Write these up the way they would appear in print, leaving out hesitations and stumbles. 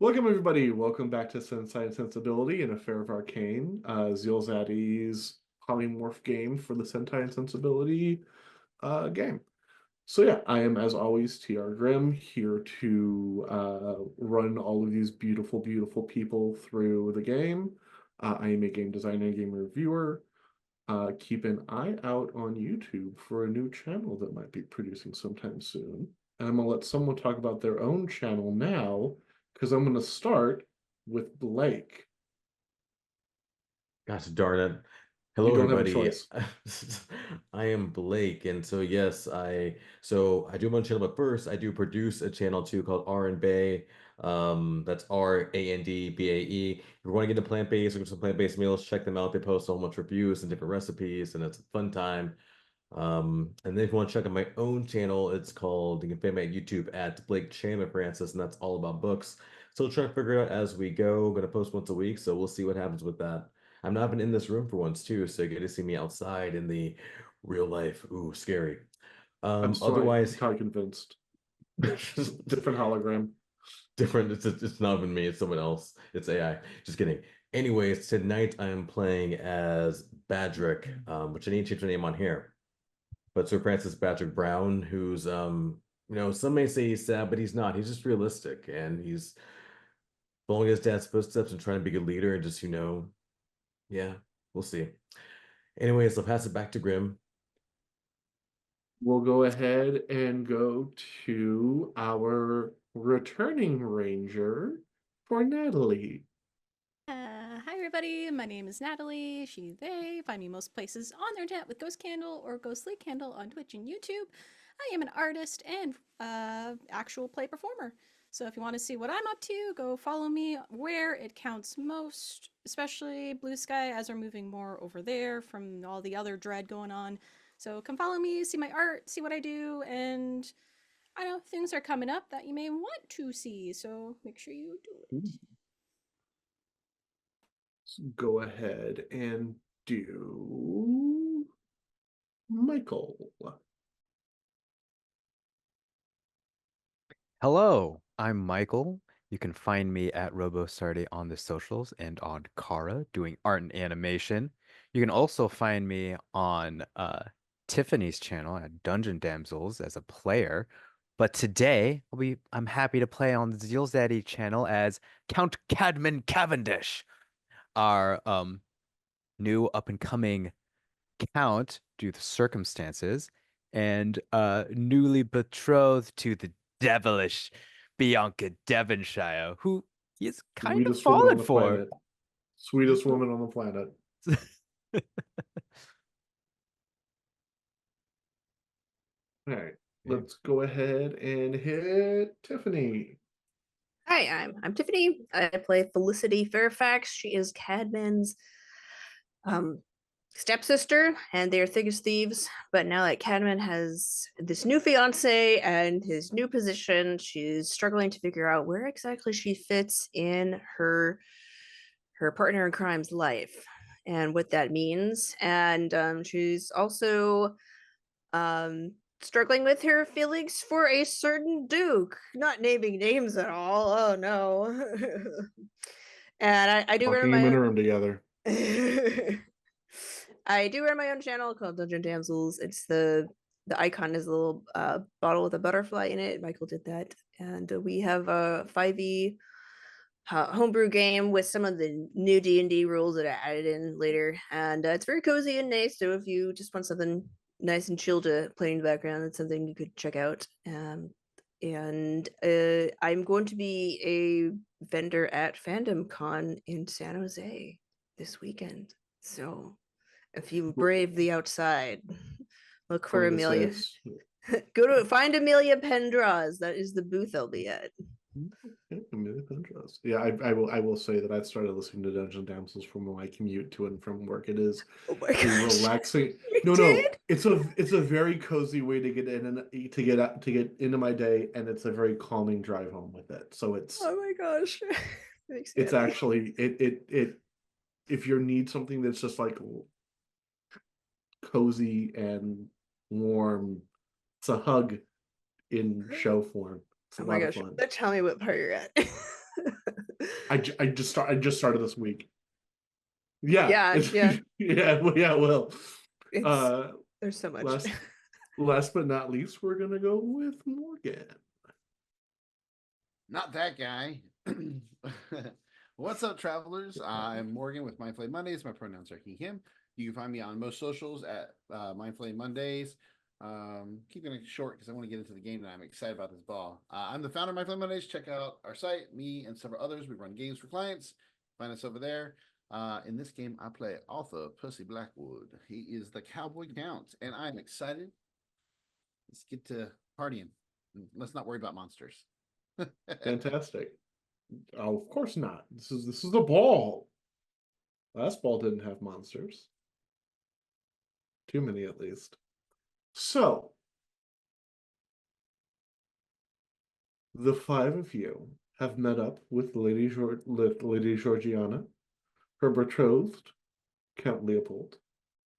Welcome, everybody. Welcome back to Sentai Sensibility, an affair of arcane, ZealZaddy's polymorph game for the Sentai Sensibility game. So yeah, I am, as always, TR Grimm, here to run all of these beautiful, beautiful people through the game. I am a game designer and game reviewer. Keep an eye out on YouTube for a new channel that might be producing sometime soon. And I'm going to let someone talk about their own channel now, because I'm going to start with Blake. Gosh darn it. You Hello don't have a everybody. choice. I am Blake, and so yes, I do my own channel, but first I do produce a channel too called R and Bay. That's RANDBAE. If you want to get into plant-based, looking for some plant-based meals, check them out. They post so much reviews and different recipes, and it's a fun time. And then if you want to check out my own channel, it's called, you can find me at YouTube at Blake Chandler Francis, and that's all about books. So try to figure it out as we go. I'm gonna post once a week, so we'll see what happens with that. I'm not even in this room for once too, so you get to see me outside in the real life. Ooh, scary. I'm still not Otherwise, entirely convinced. Different hologram. different. It's not even me. It's someone else. It's AI. Just kidding. Anyways, tonight I am playing as Badrick, which I need to change my name on here. But Sir Francis Patrick Brown, who's some may say he's sad, but he's not. He's just realistic, and he's following his dad's footsteps and trying to be a good leader. And just yeah, we'll see. Anyways, I'll pass it back to Grimm. We'll go ahead and go to our returning ranger for Natalie. Hi everybody, my name is Natalie, she, they. Find me most places on the internet with Ghost Candle or Ghostly Candle on Twitch and YouTube. I am an artist and actual play performer. So if you want to see what I'm up to, go follow me where it counts most, especially Blue Sky as we're moving more over there from all the other dread going on. So come follow me, see my art, see what I do, and I know things are coming up that you may want to see, so make sure you do it. Go ahead and do Michael. Hello, I'm Michael. You can find me at RoboSardi on the socials and on Kara doing art and animation. You can also find me on Tiffany's channel at Dungeon Damsels as a player. But today I'm happy to play on the ZealZaddy channel as Count Cadman Cavendish, our new up and coming count due to circumstances, and newly betrothed to the devilish Bianca Devonshire, who he's kind of Sweetest woman on fallen the for. planet. Sweetest woman on the planet. All right, let's go ahead and hit Tiffany. Hi, I'm Tiffany. I play Felicity Fairfax. She is Cadman's stepsister, and they're thick as thieves. But now that Cadman has this new fiance and his new position, she's struggling to figure out where exactly she fits in her partner in crime's life and what that means. And she's also struggling with her feelings for a certain duke, not naming names at all. Oh no. And I do run Locking him in my a room together. I do run my own channel called Dungeon Damsels. It's the icon is a little bottle with a butterfly in it. Michael did that, and we have a 5e homebrew game with some of the new D&D rules that I added in later, and it's very cozy and nice. So if you just want something nice and chill to play in the background, it's something you could check out. And I'm going to be a vendor at Fandom Con in San Jose this weekend. So if you brave the outside, look for Amelia. Go to find Amelia Pendraws. That is the booth I'll be at. Amelia Pendraws. Yeah, I will say that I started listening to Dungeon Damsels from my commute to and from work. It is a relaxing. No, it's a very cozy way to get in and to get into my day, and it's a very calming drive home with it. So it's oh my gosh, it's actually it if you need something that's just like cozy and warm, it's a hug in show form. It's a oh my lot of gosh, fun. tell me what part you're at. I just started this week. Yeah. Yeah. Yeah, well. It's there's so much. Last but not least, we're gonna go with Morgan. Not that guy. What's up, travelers? I'm Morgan with Mindflay Mondays. My pronouns are he, him. You can find me on most socials at Mindflay Mondays. Keeping it short because I want to get into the game and I'm excited about this ball. I'm the founder of Mindflay Mondays. Check out our site, me and several others. We run games for clients. Find us over there. In this game, I play Arthur Percy Blackwood. He is the Cowboy Count, and I'm excited. Let's get to partying. Let's not worry about monsters. Fantastic. Oh, of course not. This is the ball. Last ball didn't have monsters. Too many, at least. So, the five of you have met up with Lady Georgiana, her betrothed, Count Leopold,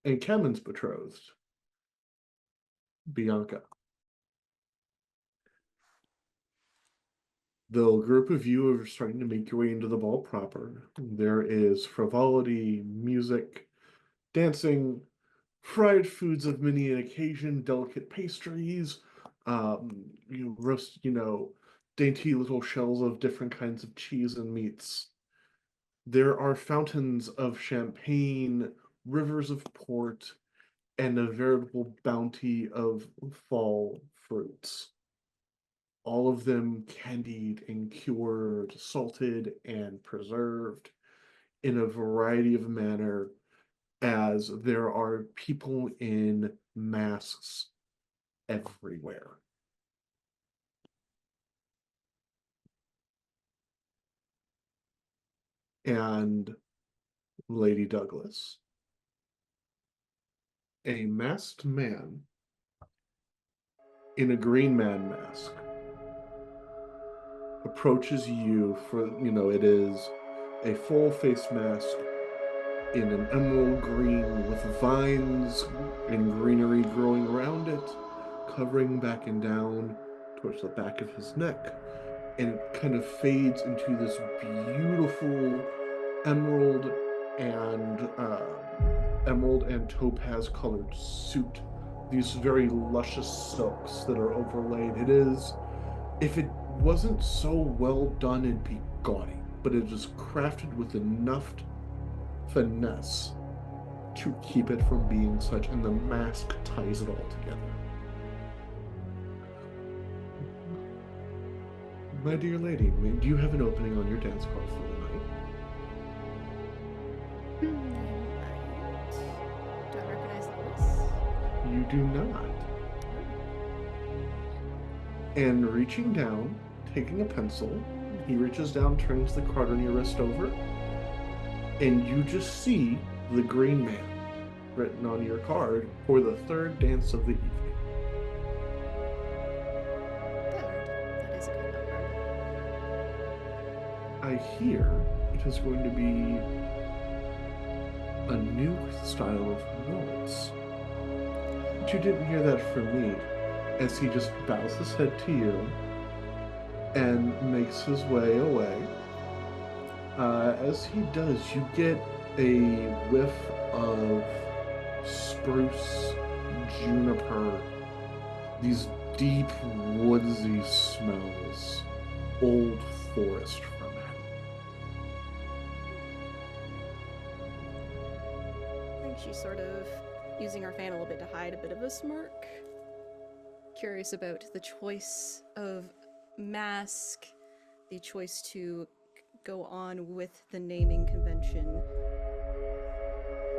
and Kemen's betrothed, Bianca. The group of you are starting to make your way into the ball proper. There is frivolity, music, dancing, fried foods of many an occasion, delicate pastries, roast, dainty little shells of different kinds of cheese and meats. There are fountains of champagne, rivers of port, and a veritable bounty of fall fruits. All of them candied and cured, salted and preserved in a variety of manner, as there are people in masks everywhere. And Lady Douglas, a masked man in a green man mask, approaches you for, it is a full face mask in an emerald green with vines and greenery growing around it, covering back and down towards the back of his neck. And it kind of fades into this beautiful emerald and topaz colored suit. These very luscious silks that are overlaid. It is, if it wasn't so well done, it'd be gaudy, but it is crafted with enough finesse to keep it from being such, and the mask ties it all together. My dear lady, do you have an opening on your dance card for the night? Do I recognize the voice? You do not. And reaching down, taking a pencil, he reaches down, turns the card on your wrist over, and you just see the Green Man written on your card for the third dance of the evening. That is a good number. I hear it is going to be a new style of waltz. But you didn't hear that from me, as he just bows his head to you and makes his way away. As he does, you get a whiff of spruce, juniper, these deep woodsy smells, old forest from him. I think she's sort of using her fan a little bit to hide a bit of a smirk. Curious about the choice of mask, the choice to go on with the naming convention.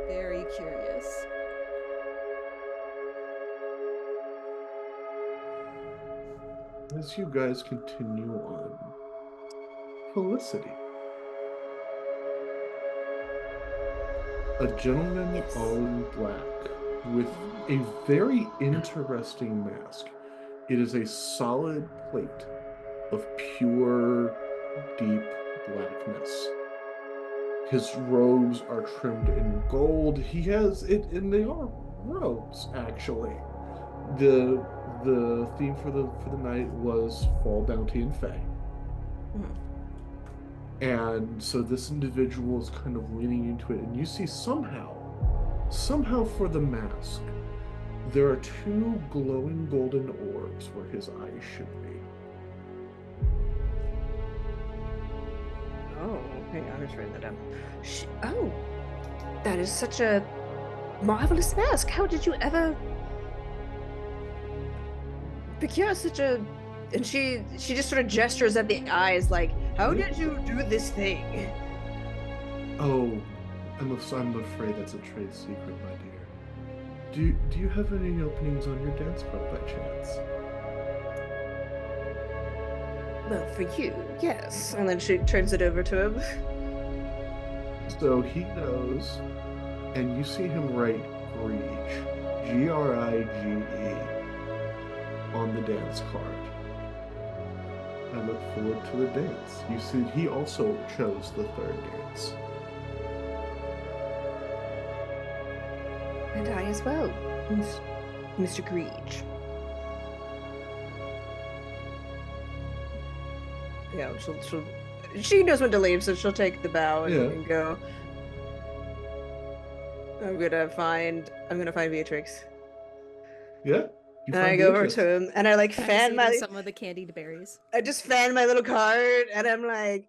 Very curious. As you guys continue on, Felicity. A gentleman all in black with a very interesting mask. It is a solid plate of pure, deep blackness. His robes are trimmed in gold. He has it, and they are robes, actually. The theme for the night was Fall, Bounty, and Fae. And so this individual is kind of leaning into it, and you see somehow for the mask, there are two glowing golden orbs where his eyes should be. Oh, hang on, let's write that down. Oh, that is such a marvelous mask. How did you ever procure such a? And she just sort of gestures at the eyes, like, "How did you do this thing?" Oh, I'm afraid that's a trade secret, my dear. Do you have any openings on your dance card by chance? Well, for you, yes. And then she turns it over to him. So he goes, and you see him write Grige, Grige, on the dance card. I look forward to the dance. You see, he also chose the third dance. And I as well, Mr. Grige. Yeah, she knows when to leave, so she'll take the bow and go. I'm gonna find Beatrix. Yeah. And I go over to him, and I like fan some of the candied berries. I just fan my little card, and I'm like,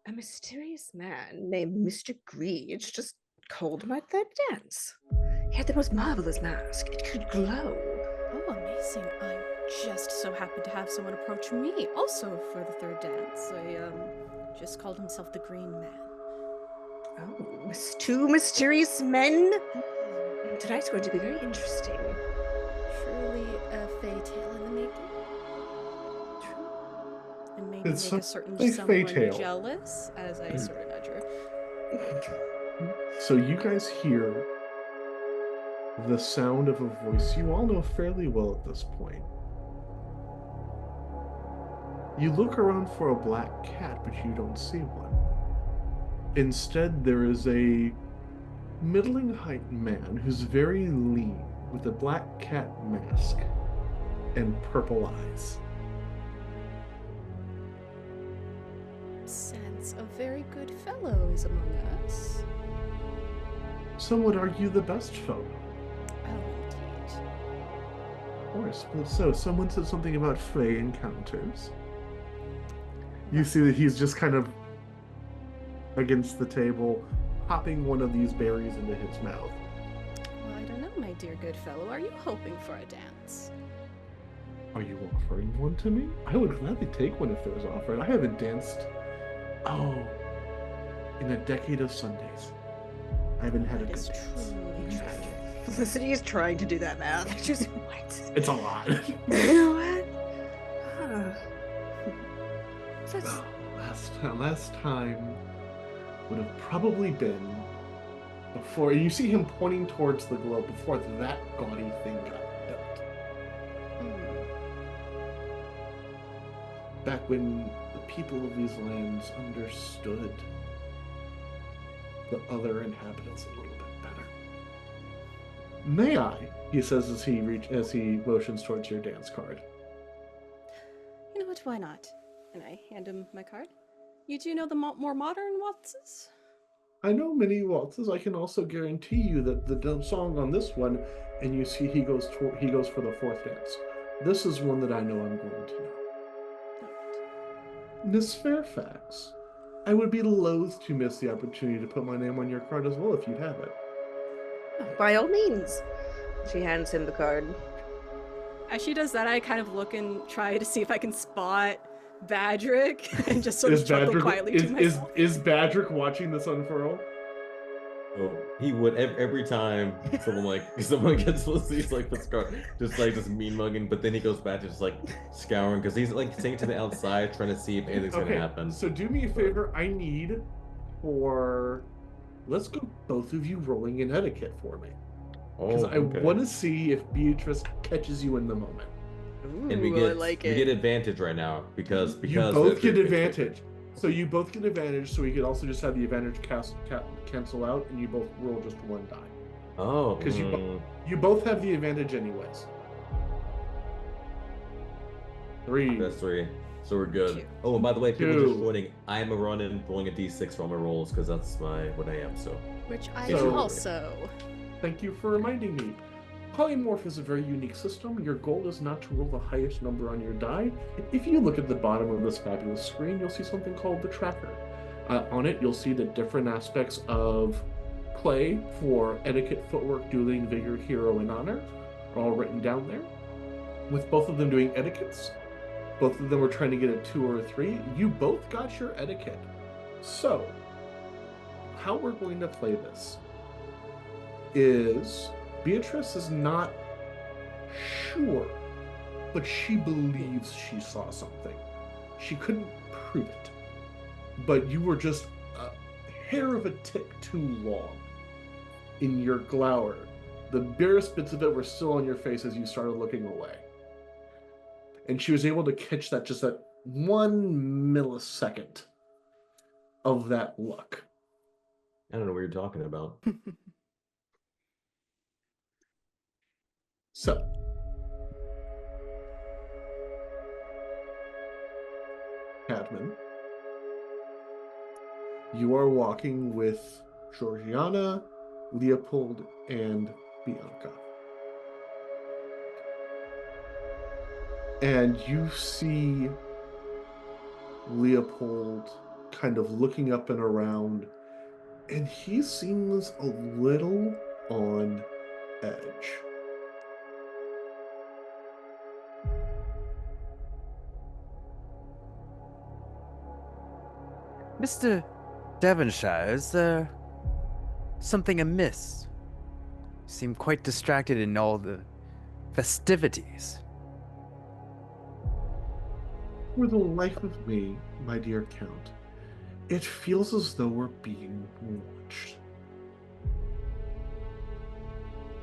a mysterious man named Mr. Grige just called my third dance. He had the most marvelous mask. It could glow. Oh, amazing. I just so happened to have someone approach me also for the third dance. I just called himself the Green Man. Oh, two mysterious men? Tonight's going to be very interesting. Truly a fey tale in the making. True. And maybe It's make a certain a fey someone tale. jealous as I sort of nudge her. So you guys hear the sound of a voice you all know fairly well at this point. You look around for a black cat, but you don't see one. Instead, there is a middling height man who's very lean, with a black cat mask and purple eyes. Sense a very good fellow is among us. Some would argue the best fellow. Oh, indeed. Of course, but so someone said something about fey encounters. You see that he's just kind of against the table, popping one of these berries into his mouth. Well, I don't know, my dear good fellow. Are you hoping for a dance? Are you offering one to me? I would gladly take one if it was offered. I haven't danced, in a decade of Sundays. I haven't had a That good is dance. truly tragic. Felicity is trying to do that math. She's what? It's a lot. You know what? That's... Last time would have probably been before. You see him pointing towards the globe before that gaudy thing got built. Back when the people of these lands understood the other inhabitants a little bit better. May I? He says as he motions towards your dance card. You know what? Why not? And I hand him my card. You do know the more modern waltzes? I know many waltzes. I can also guarantee you that the song on this one, and you see he goes for the fourth dance. This is one that I know I'm going to know. Miss Fairfax, I would be loath to miss the opportunity to put my name on your card as well if you have it. By all means. She hands him the card. As she does that, I kind of look and try to see if I can spot Badrick and just sort of chuckle quietly to myself. Is Badrick watching this unfurl? Oh, he would every time someone gets Felicity's like this card, just mean mugging, but then he goes back to just like scouring because he's like staying to the outside trying to see if anything's gonna happen. So do me a favor. I need let's go both of you rolling in etiquette for me. Because I want to see if Beatrice catches you in the moment. Ooh, And we I get advantage right now because you both get advantage. So you both get advantage. So we could also just have the advantage cancel out, and you both roll just one die. Oh, because you both have the advantage anyways. 3. That's 3. So we're good. Two. Oh, and by the way, people just 2. joining, I'm a run-in rolling a d6 for all my rolls because that's what I am. So Which I So- am also. Thank you for reminding me. Polymorph is a very unique system. Your goal is not to roll the highest number on your die. If you look at the bottom of this fabulous screen, you'll see something called the tracker. On it, you'll see the different aspects of play for etiquette, footwork, dueling, vigor, hero, and honor are all written down there. With both of them doing etiquettes, both of them were trying to get a 2 or a 3. You both got your etiquette. So, how we're going to play this is Beatrice is not sure, but she believes she saw something. She couldn't prove it, but you were just a hair of a tick too long in your glower. The barest bits of it were still on your face as you started looking away. And she was able to catch that, just that 1 millisecond of that look. I don't know what you're talking about. So, Cadman, you are walking with Georgiana, Leopold, and Bianca. And you see Leopold kind of looking up and around, and he seems a little on edge. Mr. Devonshire, is there something amiss? You seem quite distracted in all the festivities. For the life of me, my dear Count, it feels as though we're being watched.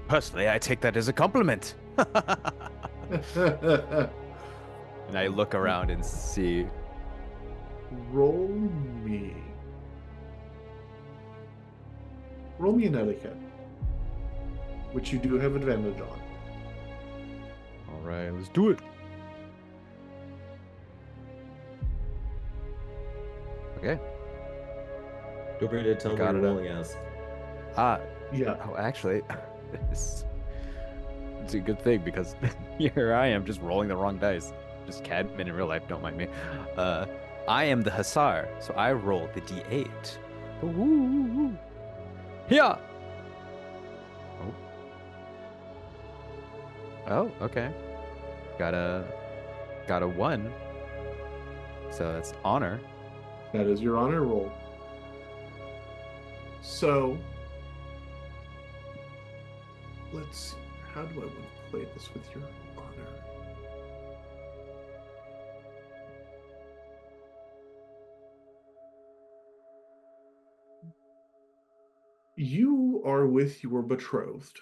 Personally, I take that as a compliment. And I look around and see. Roll me. Roll me an etiquette, which you do have advantage on. All right, let's do it. Okay. Don't forget to tell me Got what it. you're rolling as. Yeah. Oh, actually, it's a good thing because here I am just rolling the wrong dice. Just Cadman in real life, don't mind me. I am the Hussar, so I roll the D8. Woo! Yeah. Oh, okay. Got a 1. So that's honor. That is your honor roll. So, let's see. How do I want to play this with your honor? You are with your betrothed,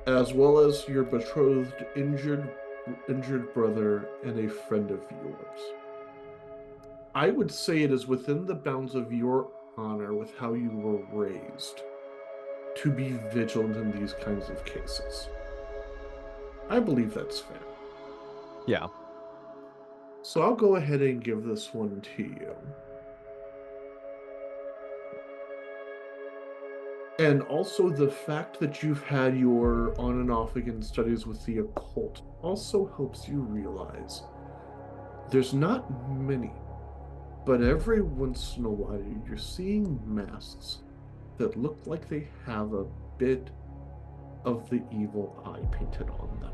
as well as your betrothed injured brother and a friend of yours. I would say it is within the bounds of your honor with how you were raised to be vigilant in these kinds of cases. I believe that's fair. Yeah. So I'll go ahead and give this one to you. And also the fact that you've had your on and off again studies with the occult also helps you realize there's not many, but every once in a while you're seeing masks that look like they have a bit of the evil eye painted on them.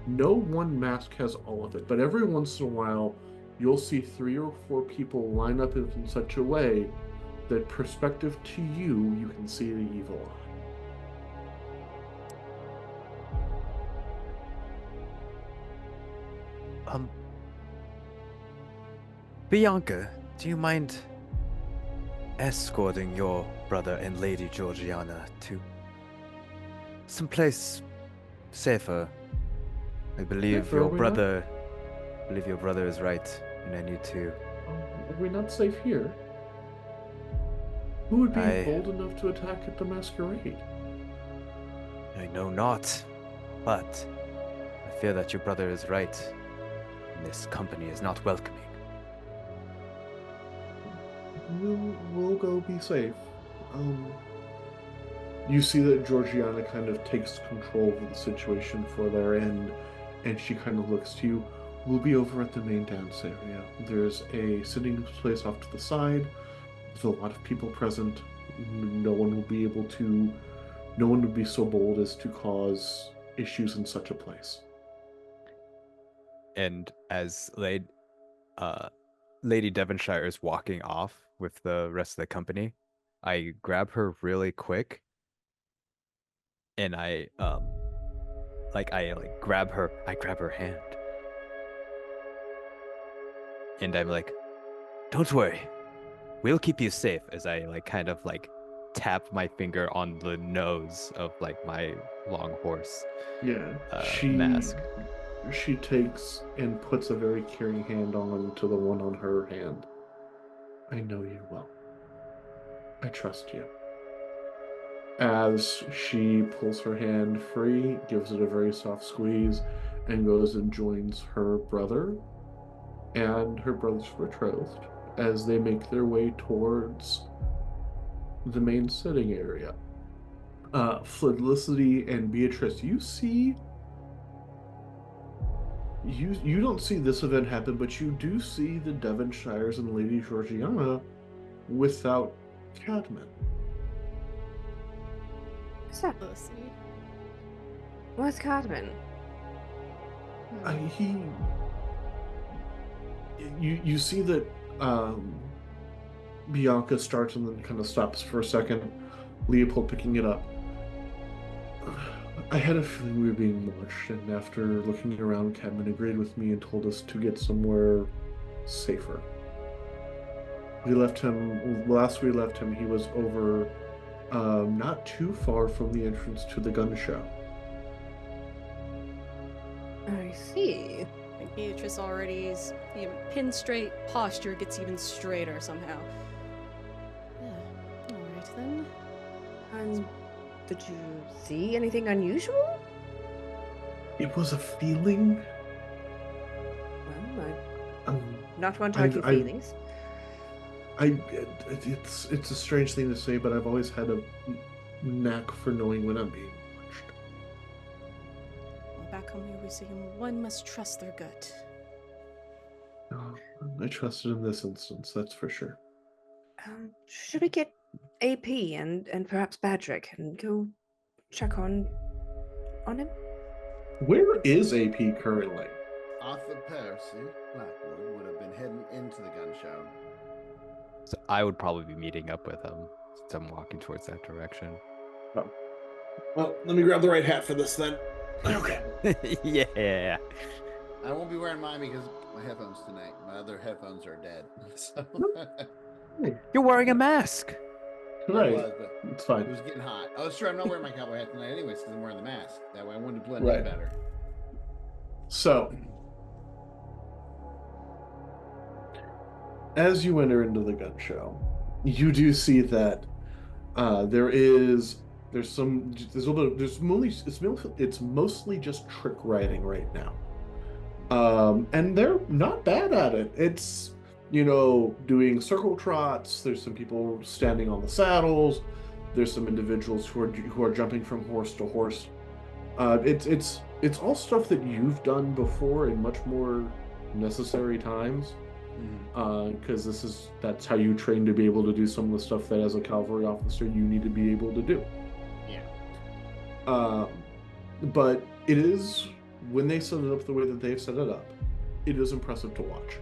No one mask has all of it, but every once in a while you'll see 3 or 4 people line up in such a way that perspective to you, you can see the evil eye. Bianca, do you mind escorting your brother and Lady Georgiana to someplace safer? I believe Safer, are your we brother. I believe your brother is right, and I need to. Are we not safe here? Who would be bold enough to attack at the Masquerade? I know not, but I fear that your brother is right. This company is not welcoming. We'll go be safe. You see that Georgiana kind of takes control of the situation for their end, and she kind of looks to you. We'll be over at the main dance area. There's a sitting place off to the side with a lot of people present. No one will be able to, no one would be so bold as to cause issues in such a place. And as Lady Devonshire is walking off with the rest of the company, I grab her really quick, and I grab her hand, and I'm like, "Don't worry, we'll keep you safe." As I kind of tap my finger on the nose of my long horse. Yeah, Mask. She takes and puts a very caring hand on to the one on her hand. I know you well. I trust you. As she pulls her hand free, gives it a very soft squeeze, and goes and joins her brother and her brother's betrothed as they make their way towards the main sitting area. Felicity and Beatrice, you see, you don't see this event happen, but you do see the Devonshires and Lady Georgiana without Cadman. What's up? Felicity. What's Cadman? You see that Bianca starts and then kind of stops for a second. Leopold picking it up. I had a feeling we were being watched, and after looking around, Cadman agreed with me and told us to get somewhere safer. We left him, last we left him, he was over not too far from the entrance to the gun show. I see. I think Beatrice already's pin straight posture gets even straighter somehow. Yeah. Alright then. And did you see anything unusual? It was a feeling. Well, I'm not one to argue feelings. It's a strange thing to say, but I've always had a knack for knowing when I'm being watched. Well, back home we always say one must trust their gut. I trusted in this instance, that's for sure. Should we get AP and perhaps Patrick and go check on him? Where is AP currently? Arthur Percy Blackwood would have been heading into the gun show. So I would probably be meeting up with him since I'm walking towards that direction. Oh. Well, let me grab the right hat for this then. Okay. Yeah. I won't be wearing mine because my headphones tonight. My other headphones are dead. So You're wearing a mask. Right. I was, but It's fine. it was getting hot. Oh, it's true. I'm not wearing my cowboy hat tonight anyways because I'm wearing the mask. That way I wanted to blend Right. in better. So, as you enter into the gun show, you do see that it's mostly just trick riding right now. And they're not bad at it. It's, doing circle trots. There's some people standing on the saddles. There's some individuals who are jumping from horse to horse. It's all stuff that you've done before in much more necessary times. Because that's how you train to be able to do some of the stuff that as a cavalry officer you need to be able to do. Yeah. But it is, when they set it up the way that they've set it up, it is impressive to watch.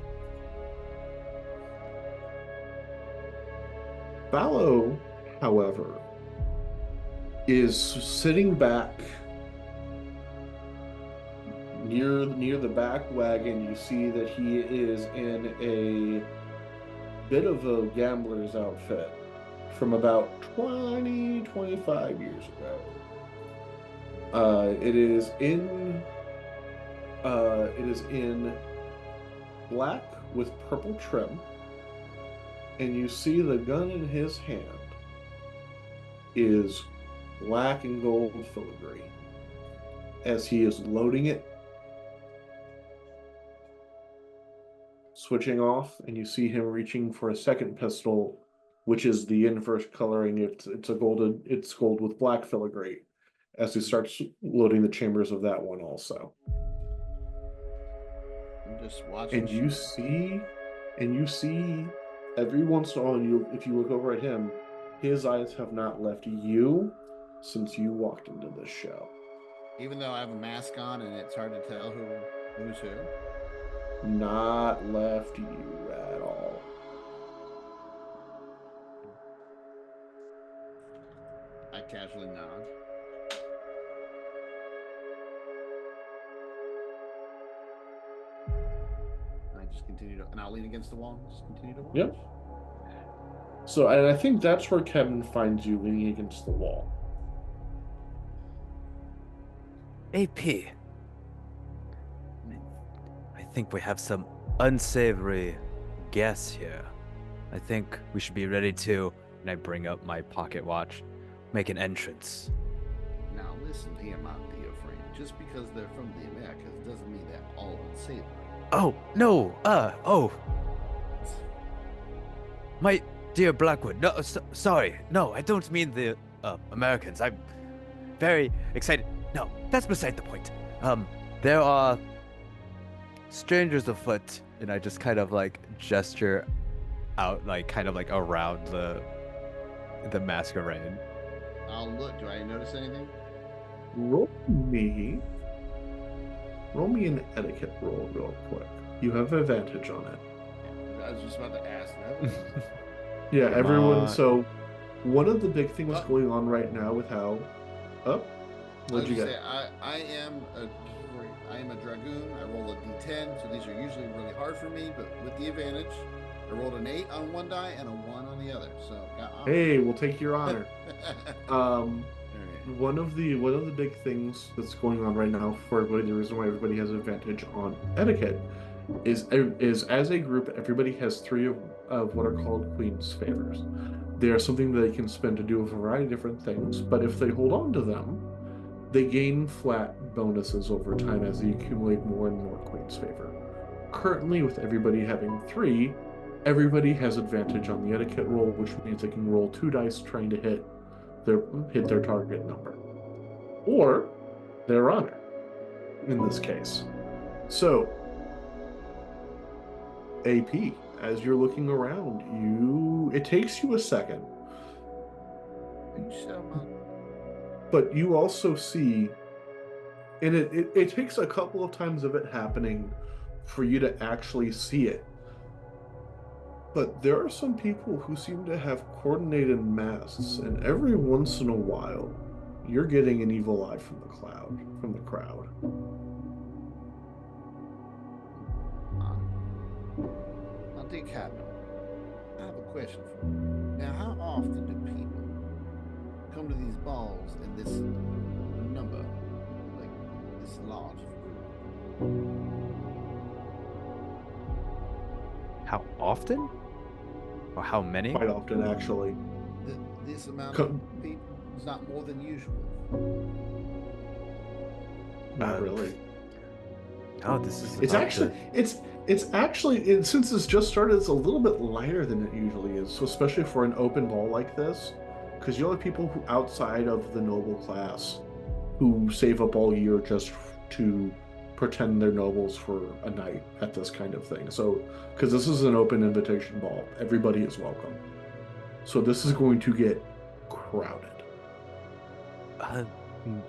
Fallow, however, is sitting back near the back wagon. You see that he is in a bit of a gambler's outfit from about 25 years ago. It is in black with purple trim, and you see the gun in his hand is black and gold filigree. as he is loading it, switching off, and you see him reaching for a second pistol, which is the inverse coloring. It's gold with black filigree, as he starts loading the chambers of that one also. I'm just watching. And you see every once in a while, if you look over at him, his eyes have not left you since you walked into this show. Even though I have a mask on and it's hard to tell who's who. Not left you at all. I casually nod. I just continue to, and I'll lean against the wall and just continue to watch. Yep. So, and I think that's where Kevin finds you leaning against the wall. AP. I think we have some unsavory guests here. I think we should be ready to, and I bring up my pocket watch, make an entrance. Now listen here, my dear friend. Just because they're from the Americas doesn't mean they're all unsavory. Oh, no, my dear Blackwood, no, sorry, no, I don't mean the Americans. I'm very excited. No, that's beside the point. There are strangers afoot, and I just kind of like gesture out, like kind of like around the masquerade. I'll look. Do I notice anything? Roll me an etiquette roll real quick. You have advantage on it. I was just about to ask. Yeah, Come everyone. on. So, one of the big things Oh. going on right now with how. Oh, what'd you get? I am a dragoon. I roll a d10, so these are usually really hard for me. But with the advantage, I rolled an 8 on one die and a 1 on the other. So got honor. Hey, we'll take your honor. All right. One of the big things that's going on right now for everybody, the reason why everybody has advantage on etiquette is as a group, everybody has 3 of what are called Queen's favors. They are something that they can spend to do a variety of different things, but if they hold on to them, they gain flat bonuses over time as they accumulate more and more Queen's favor. Currently, with everybody having 3, everybody has advantage on the etiquette roll, which means they can roll 2 dice trying to hit their target number, or their honor, in this case. So, AP, as you're looking around, it takes you a second, but you also see, and it takes a couple of times of it happening for you to actually see it. But there are some people who seem to have coordinated masks, and every once in a while, you're getting an evil eye from the crowd. I'll take Captain. I have a question for you. Now, how often do people come to these balls in this number, like this large group? How often? Or how many? Quite often, actually. This amount of people is not more than usual. Not really. No, this is It's about actually since it's just started, it's a little bit lighter than it usually is. So especially for an open ball like this, because you'll have people who outside of the noble class who save up all year just to pretend they're nobles for a night at this kind of thing. So, because this is an open invitation ball, everybody is welcome. So this is going to get crowded.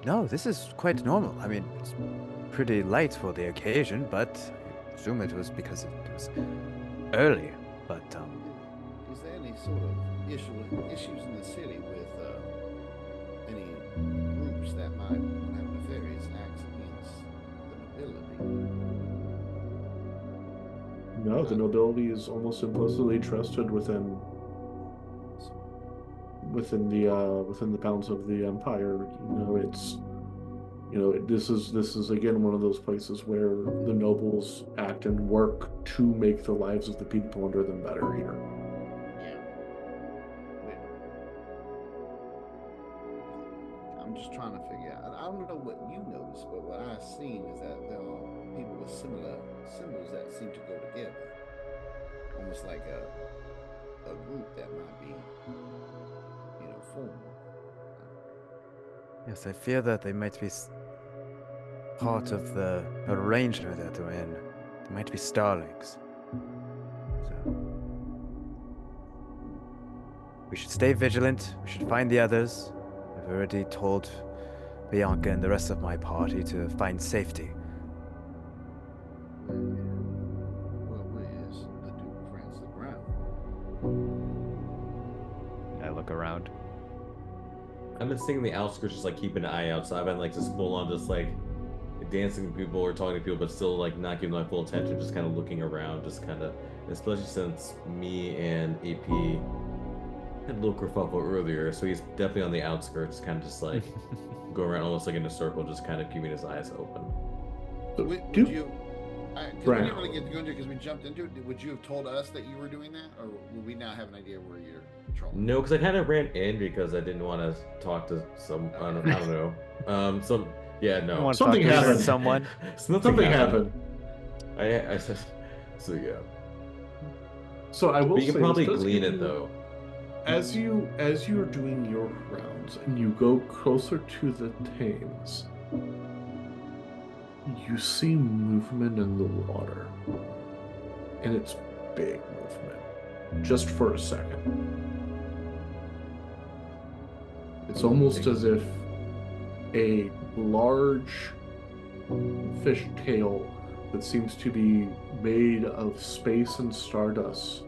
No, this is quite normal. I mean, it's pretty light for the occasion, but I assume it was because it was early. But Is there any sort of issues in the city with any groups that might have nefarious acts against the nobility? No, the nobility is almost implicitly trusted within the bounds of the empire. This is again one of those places where the nobles act and work to make the lives of the people under them better here. Yeah. I'm just trying to figure out. I don't know what you noticed, but what I've seen is that there are people with similar symbols that seem to go together, almost like a group that might be, formed. Yes, I fear that they might be part of the arrangement that they're in. They might be starlings. So we should stay vigilant. We should find the others. I've already told Bianca and the rest of my party to find safety. Where is the Duke Francis Brown? I look around. I've been staying in the outskirts, just like keeping an eye out. So I've been like just full on, just like dancing with people or talking to people, but still like not giving my full attention, just kind of looking around, just kind of, especially since me and AP had a little kerfuffle earlier, so he's definitely on the outskirts, kind of just like going around almost like in a circle, just kind of keeping his eyes open. Would you? Because we didn't really get to go into it because we jumped into it. Would you have told us that you were doing that, or would we now have an idea where you're patrolling? No, because I kind of ran in because I didn't want to talk to some. I don't know. Yeah, no. Something happened. Someone. Something happened. I said. So yeah. So I will But you say can probably this does glean give it you- though. As you're doing your rounds and you go closer to the Thames, you see movement in the water. And it's big movement. Just for a second. It's almost as if a large fish tail that seems to be made of space and stardust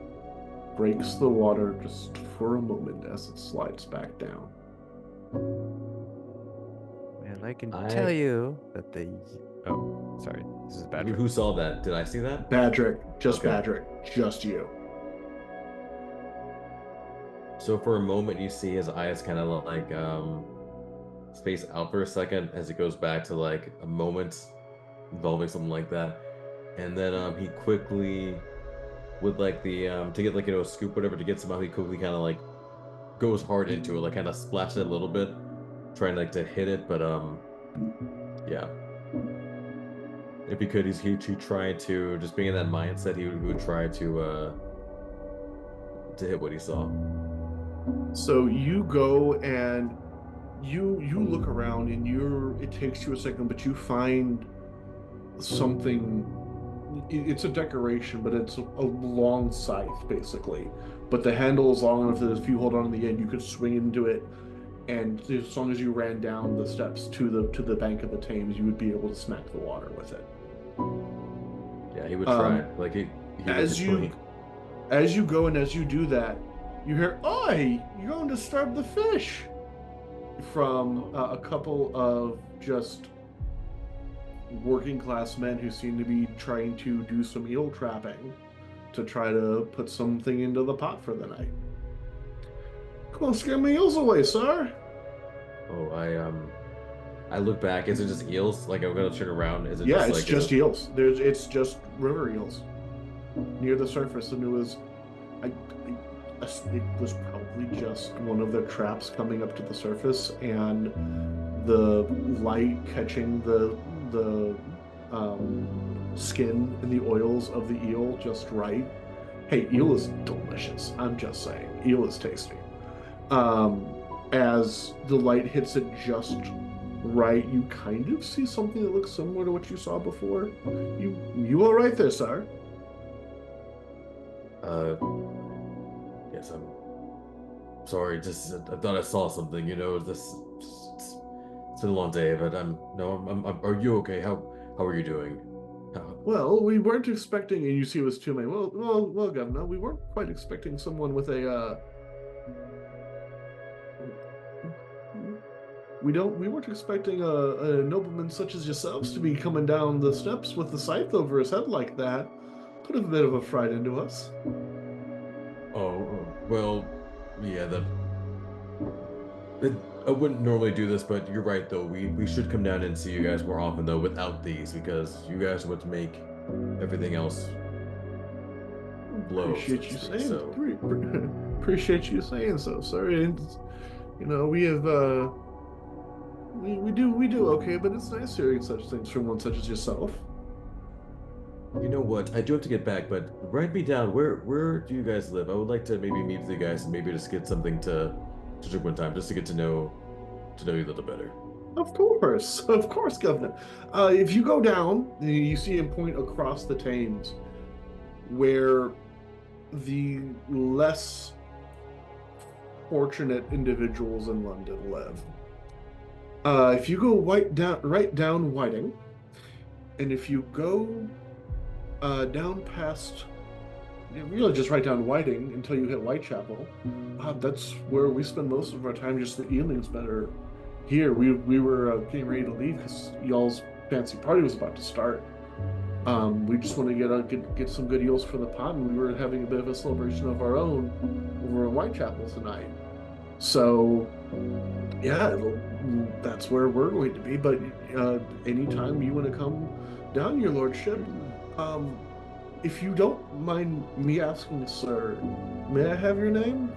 breaks the water just for a moment as it slides back down. And I can tell you that they... Oh, sorry. This is bad. Who saw that? Did I see that? Badrick, just Okay. Badrick, just you. So for a moment, you see his eyes kind of like space out for a second as it goes back to like a moment involving something like that, and then he quickly, with like the to get like a scoop whatever to get some out, he quickly kind of like goes hard into it, like kind of splashes it a little bit, trying like to hit it, but yeah. If he could, he'd try to, just being in that mindset, he would try to hit what he saw. So you go and you look around and it takes you a second, but you find something. It's a decoration, but it's a long scythe basically. But the handle is long enough that if you hold on to the end, you could swing into it. And as long as you ran down the steps to the bank of the Thames, you would be able to smack the water with it. Yeah, he would try. Like he as you go and as you do that, you hear, "Oi, you're going to starve the fish," from a couple of just working class men who seem to be trying to do some eel trapping to try to put something into the pot for the night. Come on, scare my eels away, sir. Oh, I look back. Is it just eels? Like I'm gonna turn around. Is it Yeah, just it's like just eels. It's just river eels near the surface, and it was probably just one of their traps coming up to the surface, and the light catching the skin and the oils of the eel just right. Hey, eel is delicious. I'm just saying, eel is tasty. As the light hits it just right, you kind of see something that looks similar to what you saw before. You all right there, sir? Yes, I'm sorry. Just I thought I saw something. It's been a long day, but I'm. Are you okay? How are you doing? Well, we weren't expecting, and you see it was two men. Well, Governor, we weren't quite expecting someone with a. We weren't expecting a nobleman such as yourselves to be coming down the steps with the scythe over his head like that. Put a bit of a fright into us. Oh, well, yeah. I wouldn't normally do this, but you're right though. We should come down and see you guys more often though, without these, because you guys are what make everything else blow. Appreciate you so to speak, saying. so. Appreciate you saying so, sir. And, we have we do okay, but it's nice hearing such things from one such as yourself. You know what? I do have to get back, but write me down. Where do you guys live? I would like to maybe meet with you guys and maybe just get something to drink one time, just to get to know you a little better. Of course, Governor. If you go down, you see him point across the Thames, where the less fortunate individuals in London live. If you go right down Whiting, and if you go down past, really just right down Whiting until you hit Whitechapel, that's where we spend most of our time. Just the evenings better here. We were getting ready to leave because y'all's fancy party was about to start. We just want to get some good eels for the pot, and we were having a bit of a celebration of our own over in Whitechapel tonight. So, yeah, that's where we're going to be. But anytime you want to come down, your lordship, if you don't mind me asking, sir, may I have your name?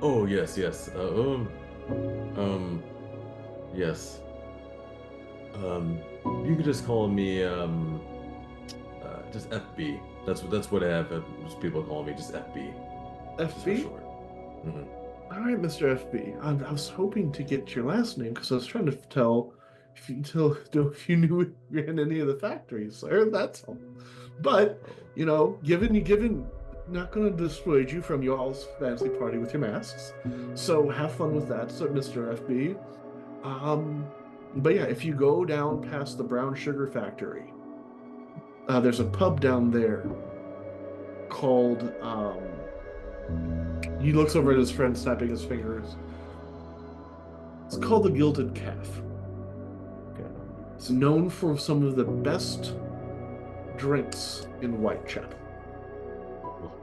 Oh yes. Yes. You could just call me just FB. That's what I have. Just people call me just FB. Just for FB? short. Mhm. All right, Mr. FB. I was hoping to get your last name because I was trying to tell if you knew we had any of the factories, sir. That's all. But given not going to dissuade you from y'all's fancy party with your masks, so have fun with that, sir, Mr. FB. But yeah, if you go down past the brown sugar factory, there's a pub down there called. He looks over at his friend, snapping his fingers. It's called the Gilded Calf. It's known for some of the best drinks in Whitechapel.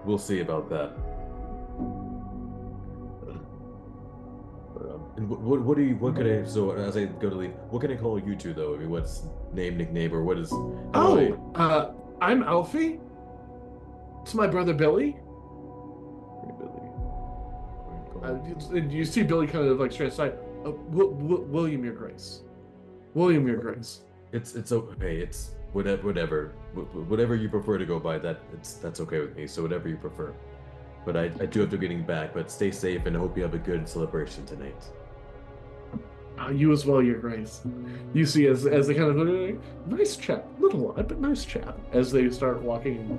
We'll see about that. And what can I, so as I go to leave, what can I call you two though? I mean, what's name, nickname, or what is? I'm Alfie. It's my brother Billy. You see Billy kind of like straight aside. William, your grace. William, your grace. It's okay. It's whatever you prefer to go by. That's okay with me. So whatever you prefer. But I do have to be getting back. But stay safe and I hope you have a good celebration tonight. You as well, your grace. You see as they kind of look, nice chap, little odd, but nice chap. As they start walking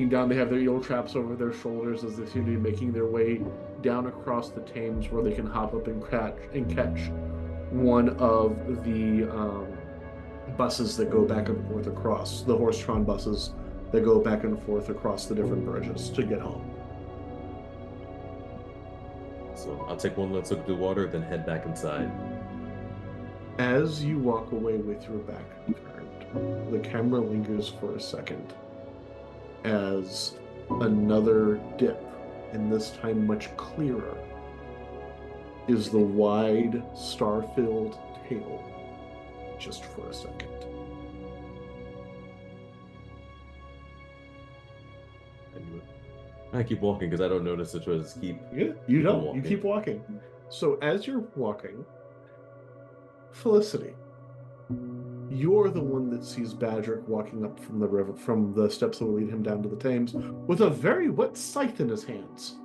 down, they have their eel traps over their shoulders as they seem to be making their way down across the Thames, where they can hop up and catch one of the buses that go back and forth across the Horsetron buses that go back and forth across the different bridges to get home. So I'll take one last look at the water, then head back inside. As you walk away with your back turned, the camera lingers for a second as another dip, and this time much clearer, is the wide, star-filled table, just for a second. I keep walking because I don't notice it. So I just keep. Yeah, you don't. You keep walking. So as you're walking, Felicity, you're the one that sees Badrick walking up from the river, from the steps that will lead him down to the Thames, with a very wet scythe in his hands.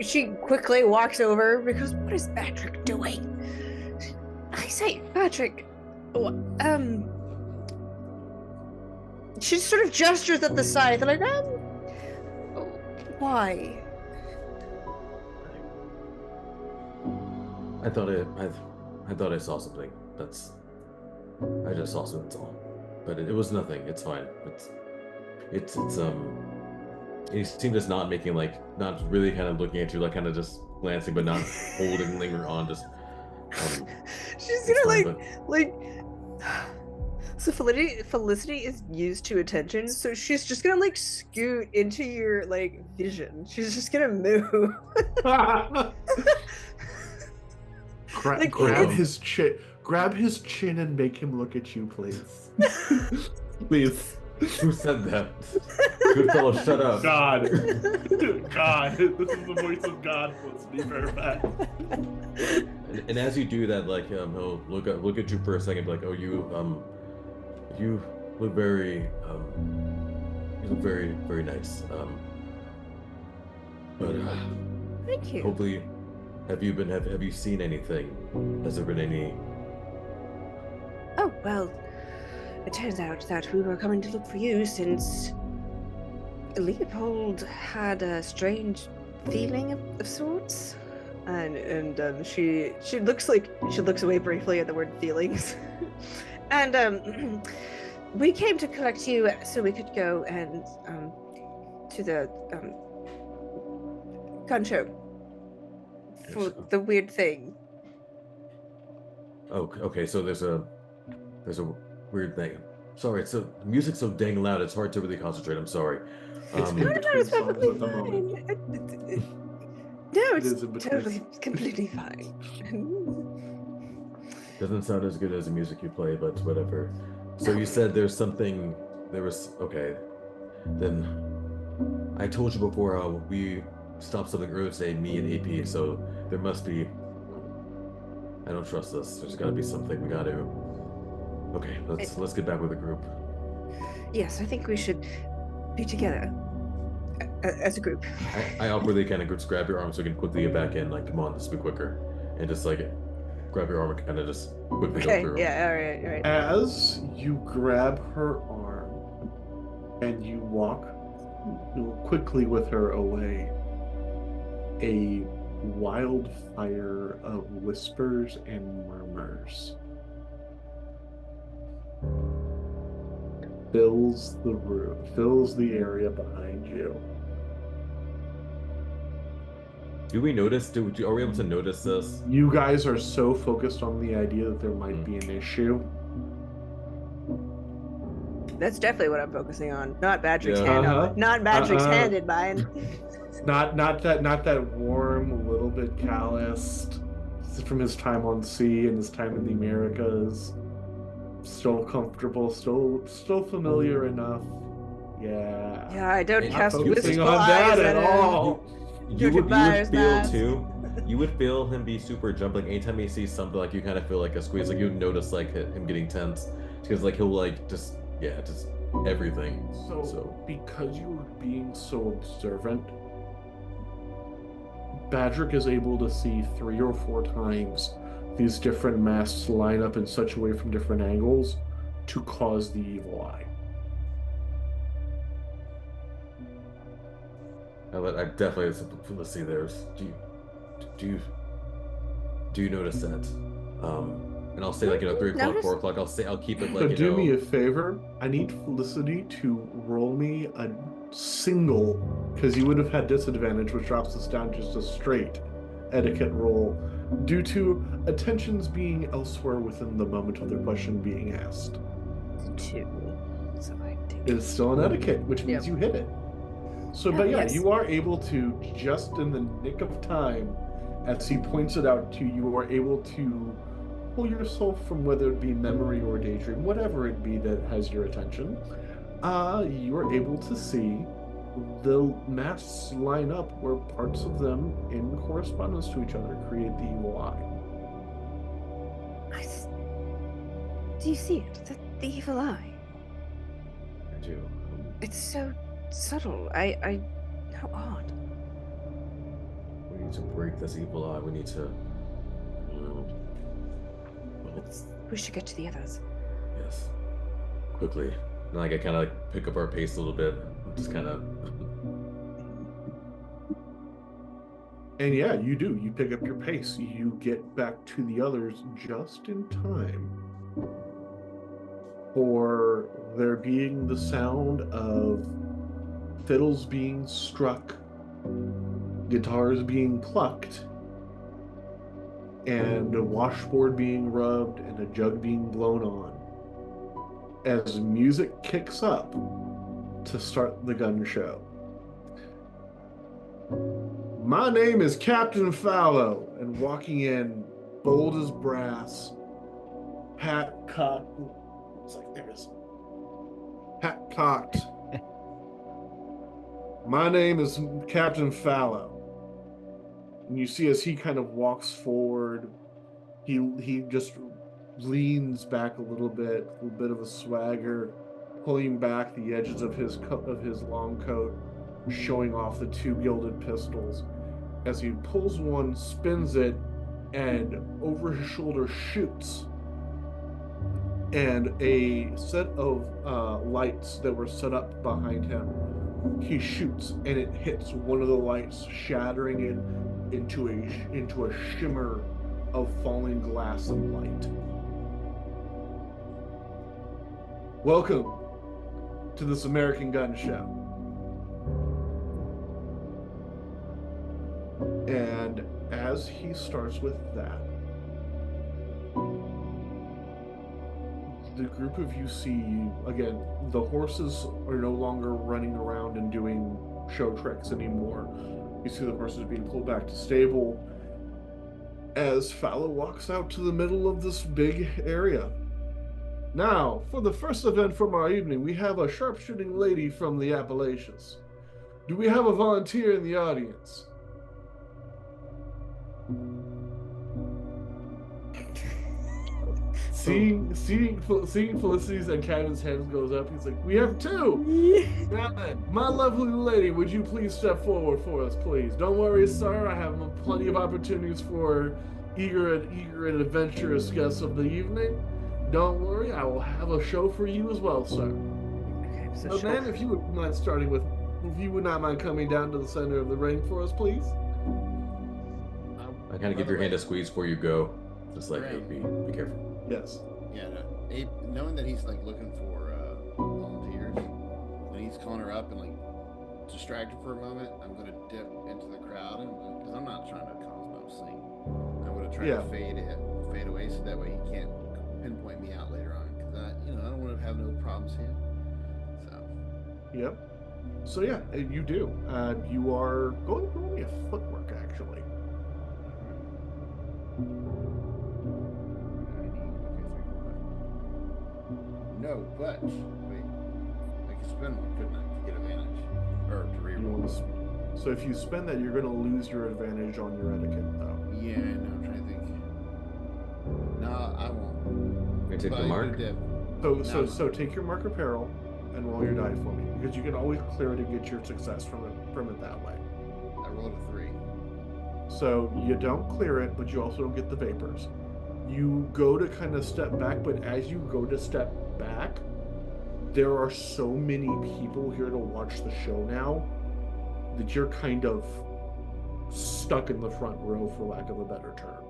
She quickly walks over because what is Patrick doing? I say, Patrick, she sort of gestures at the scythe, like, why? I thought I saw something. I just saw something. That's all. But it was nothing. It's fine. It's he seemed just not making, like, not really kind of looking at you, like kind of just glancing, but not holding, linger on. Just she's gonna like. So Felicity is used to attention, so she's just gonna like scoot into your like vision. She's just gonna move. Grab his chin and make him look at you, please. Please. Who said that? Goodfellow, shut up. God. God. This is the voice of God. Let's be fair. And as you do that, like he'll look at you for a second, and be like, "Oh, you look very very nice." But Thank you. hopefully, have you seen anything? Has there been any? Oh, well, it turns out that we were coming to look for you since Leopold had a strange feeling of sorts. And she looks away briefly at the word feelings. And we came to collect you so we could go and to the gun show for the weird thing. Oh, okay. So there's a weird thing. Sorry, so the music's so dang loud. It's hard to really concentrate. I'm sorry. It's in No, between it's songs perfectly at the moment. fine. No, It it's is in between. totally, completely fine. Doesn't sound as good as the music you play, but whatever. So you said there's something. There was okay. Then I told you before how we stopped something earlier today, me and AP. So there must be. I don't trust this. There's got to be something we got to. Okay, let's get back with the group. Yes, I think we should be together as a group. I awkwardly kind of just grab your arm so we can quickly get back in. Like, come on, let's be quicker, and just like grab your arm and kind of just quickly go Okay, through. yeah, all right. As you grab her arm and you walk quickly with her away, a wildfire of whispers and murmurs fills the room, fills the area behind you. Do we notice? Are we able to notice this? You guys are so focused on the idea that there might be an issue. That's definitely what I'm focusing on. Not Badrick's Yeah. hand. Uh-huh. Not Badrick's hand in mine. Not that warm, a little bit calloused from his time on sea and his time in the Americas. Still comfortable, still familiar enough. Yeah. Yeah, I don't Not cast Focusing wistful on eyes that at at him. all. You would Buyer's feel mask. too. You would feel him be super jump. Like anytime he sees something, like you kind of feel like a squeeze. Like you would notice like him getting tense because like he'll like just everything. So because you were being so observant, Badrick is able to see 3 or 4 times these different masks line up in such a way from different angles to cause the evil eye. I definitely let's see. Do you notice that? And I'll say like 3 o'clock, Notice? 4 o'clock. I'll keep it So like do me a favor. I need Felicity to roll me a single, because you would have had disadvantage, which drops us down just a straight etiquette roll, due to attentions being elsewhere within the moment of their question being asked. 2. So I think. It is still an etiquette, which means you hit it. So, but yeah, yes. you are able to, just in the nick of time, as he points it out to you, you are able to pull yourself from whether it be memory or daydream, whatever it be that has your attention. You are able to see the masks line up where parts of them, in correspondence to each other, create the evil eye. Do you see it? The evil eye. I do. It's so subtle. How odd. We need to break this evil eye. We need to. We should get to the others. Yes. Quickly. And like I kind of like pick up our pace a little bit. Just kind of. And yeah, you do. You pick up your pace. You get back to the others just in time for there being the sound of fiddles being struck, guitars being plucked, and a washboard being rubbed and a jug being blown on as music kicks up to start the gun show. My name is Captain Fallow, and walking in, bold as brass, hat cocked. It's like there's hat cocked. My name is Captain Fallow. And you see as he kind of walks forward, he just leans back a little bit of a swagger, pulling back the edges of his long coat, showing off the two gilded pistols. As he pulls one, spins it, and over his shoulder shoots. And a set of lights that were set up behind him, he shoots, and it hits one of the lights, shattering it into a shimmer of falling glass and light. Welcome to this American Gun Show. And as he starts with that, the group of you see, again, the horses are no longer running around and doing show tricks anymore. You see the horses being pulled back to stable as Fallow walks out to the middle of this big area. Now, for the first event from our evening, we have a sharpshooting lady from the Appalachians. Do we have a volunteer in the audience? Seeing Felicity's and Kevin's hands goes up, he's like, "We have two! Now then, my lovely lady, would you please step forward for us, please? Don't worry, sir, I have plenty of opportunities for eager and adventurous guests of the evening. Don't worry, I will have a show for you as well, sir." Okay, so So, ma'am, if you would not mind coming down to the center of the ring for us, please. I kind of give your hand a squeeze before you go. Just like, hey, Right. be careful. Yes. Yeah, no, knowing that he's like looking for volunteers, when he's calling her up and like distract her for a moment, I'm gonna dip into the crowd and because I'm not trying to cause no scene. I'm gonna try to fade away so that way he can't pinpoint me out later on because I don't want to have no problems here. So. Yep. So yeah, you do. You are going to roll me a footwork, actually. No, but wait, I can spend one, couldn't I, to get advantage or to reroll? So if you spend that, you're going to lose your advantage on your etiquette, though. Yeah, no, I'm trying to think. No, I won't. You take But the I mark. did. So take your marker peril and roll your die for me, because you can always clear it and get your success from it that way. I rolled a 3. So you don't clear it, but you also don't get the vapors. You go to kind of step back, but as you go to step back, there are so many people here to watch the show now that you're kind of stuck in the front row, for lack of a better term.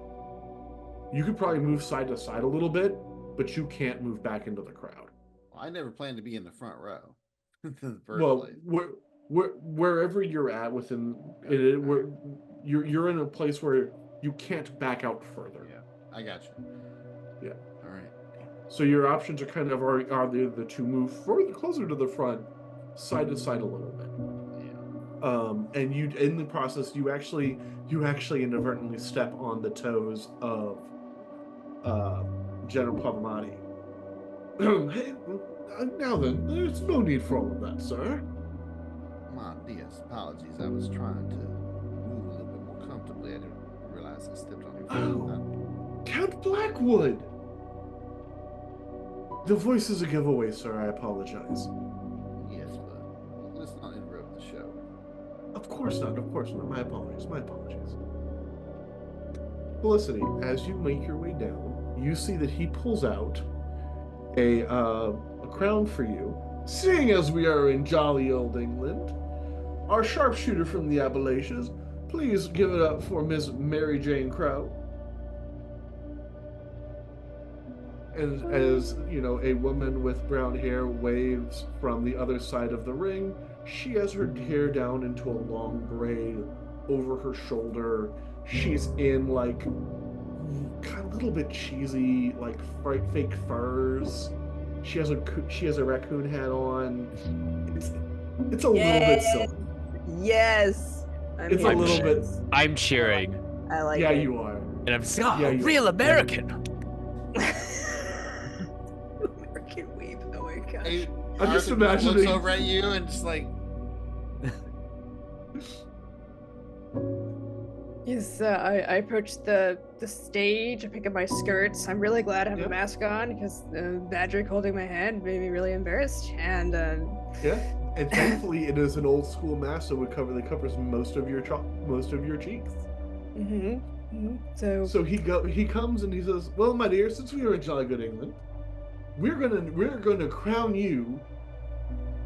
You could probably move side to side a little bit, but you can't move back into the crowd. Well, I never planned to be in the front row. In the first Well, place. wherever you're at within it, you're in a place where you can't back out further. Yeah, I got you. Yeah. All right. So your options are kind of are the to move further closer to the front, side to side a little bit. Yeah. And you in the process you actually inadvertently step on the toes of General Pavamati. Hey, now then, there's no need for all of that, sir. My dears, apologies. I was trying to move a little bit more comfortably. I didn't realize I stepped on your foot. Oh, Count Blackwood! The voice is a giveaway, sir. I apologize. Yes, but let's not interrupt the show. Of course not. My apologies. Felicity, as you make your way down, you see that he pulls out a crown for you. Seeing as we are in jolly old England, our sharpshooter from the Appalachians, please give it up for Miss Mary Jane Crow. And as you know, a woman with brown hair waves from the other side of the ring. She has her hair down into a long braid over her shoulder. She's in like kind of a little bit cheesy, like fake furs. She has a raccoon hat on. It's a little bit silly. Yes. It's a little bit. I'm cheering, I like Yeah, it. you are. and I'm saying, Yeah, real American. American weeb. Oh my gosh. Hey, I'm just Arthur looks imagining. over at you and just like, Yes, I approach the stage. I pick up my skirts. I'm really glad I have Yep. a mask on because Badrick holding my hand made me really embarrassed. And Yeah, and thankfully it is an old school mask that covers most of your cheeks. So he comes and he says, "Well, my dear, since we are in jolly good England, we're gonna crown you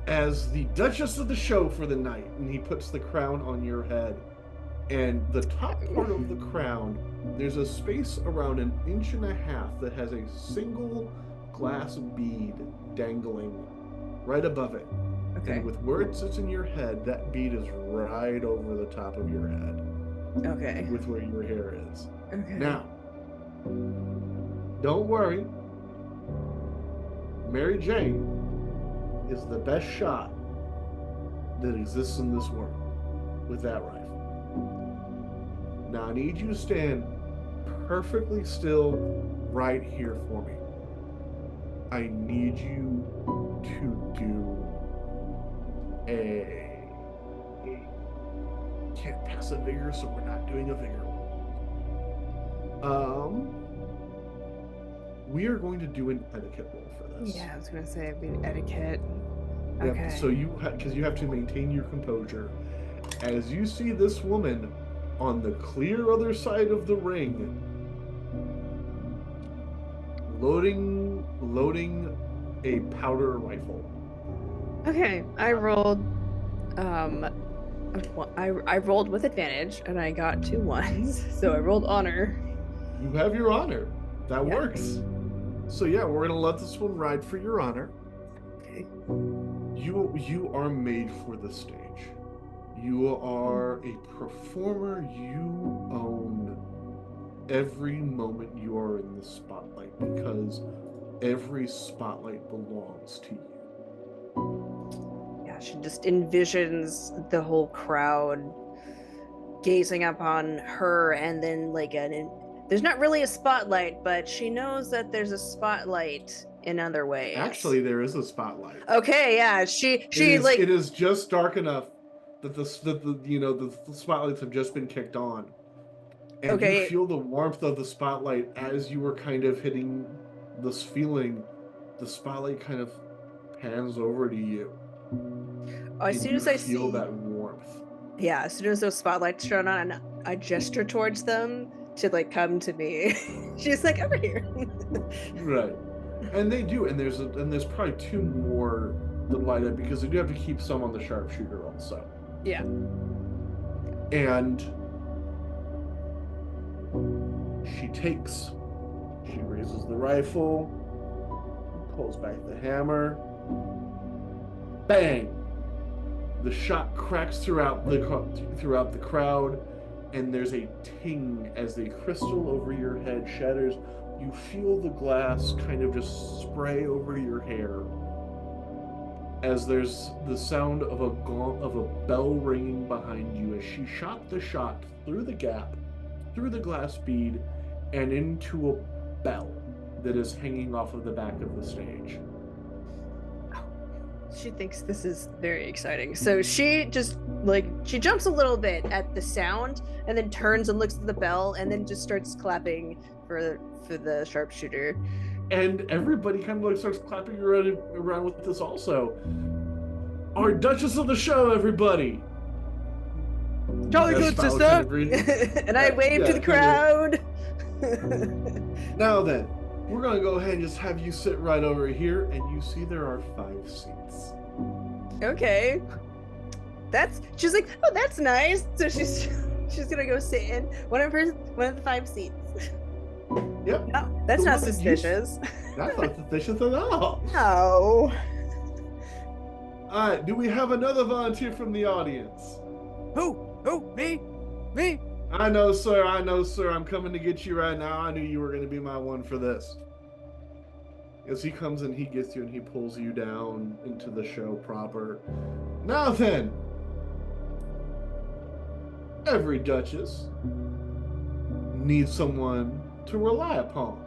as the Duchess of the show for the night." And he puts the crown on your head, and the top part of the crown, there's a space around 1.5 inches that has a single glass bead dangling right above it. okay, And with where it sits in your head, that bead is right over the top of your head, okay, with where your hair is. okay. Now, don't worry. Mary Jane is the best shot that exists in this world with that rifle. Now, I need you to stand perfectly still right here for me. I need you to do can't pass a vigor, so we're not doing a vigor. We are going to do an etiquette roll for this. Yeah, I was gonna say it'd be etiquette. Yep, Okay. so because you have to maintain your composure. As you see this woman on the clear other side of the ring, loading a powder rifle. Okay, I rolled. I rolled with advantage, and I got 2 ones. So I rolled honor. You have your honor. That Yeah. works. So yeah, we're gonna let this one ride for your honor. Okay. You are made for the stage. You are a performer. You own every moment you are in the spotlight because every spotlight belongs to you. Yeah, she just envisions the whole crowd gazing upon her, and then there's not really a spotlight, but she knows that there's a spotlight in other ways. Actually, there is a spotlight. Okay, yeah, she It is just dark enough that the spotlights have just been kicked on, and Okay. you feel the warmth of the spotlight as you were kind of hitting this feeling. The spotlight kind of pans over to you. as and soon you as I feel see that warmth. Yeah, as soon as those spotlights turn on, I gesture towards them to come to me. She's like, over here. Right. And they do, and there's probably 2 more that light up because they do have to keep some on the sharpshooter also. Yeah. And she raises the rifle, pulls back the hammer, bang! The shot cracks throughout the crowd, and there's a ting as the crystal over your head shatters. You feel the glass kind of just spray over your hair as there's the sound of a bell ringing behind you as she shot the shot through the gap, through the glass bead, and into a bell that is hanging off of the back of the stage. She thinks this is very exciting. So she just she jumps a little bit at the sound and then turns and looks at the bell and then just starts clapping for the sharpshooter. And everybody kind of starts clapping around with this also. Our Duchess of the show, everybody! Jolly Yes, good, Fowler sister! kind of agreed. And I wave to the crowd. Now then, we're going to go ahead and just have you sit right over here, and you see there are 5 seats. Okay. She's like, oh, that's nice. So she's gonna go sit in one of the 5 seats. Yep. No, that's The not one that you- suspicious. That's not suspicious at all. No. Alright, do we have another volunteer from the audience? Who? Me? I know, sir. I'm coming to get you right now. I knew you were going to be my one for this. As he comes and he gets you and he pulls you down into the show proper. Now then, every Duchess needs someone to rely upon.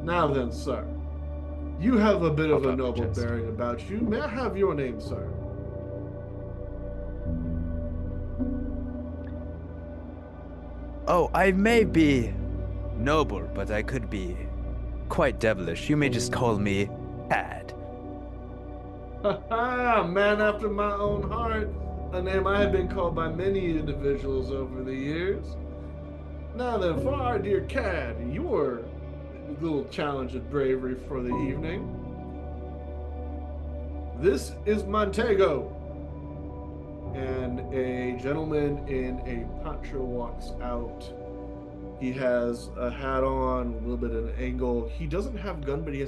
Now then, sir, You have a bit of Pop a out my noble chest. bearing about you. May I have your name, sir? Oh, I may be noble, but I could be quite devilish. You may just call me Tad. Ha ha! Man after my own heart. A name I have been called by many individuals over the years. Now then, for our dear Cad, your little challenge of bravery for the evening. This is Montego. And a gentleman in a poncho walks out. He has a hat on, a little bit of an angle. He doesn't have a gun, but he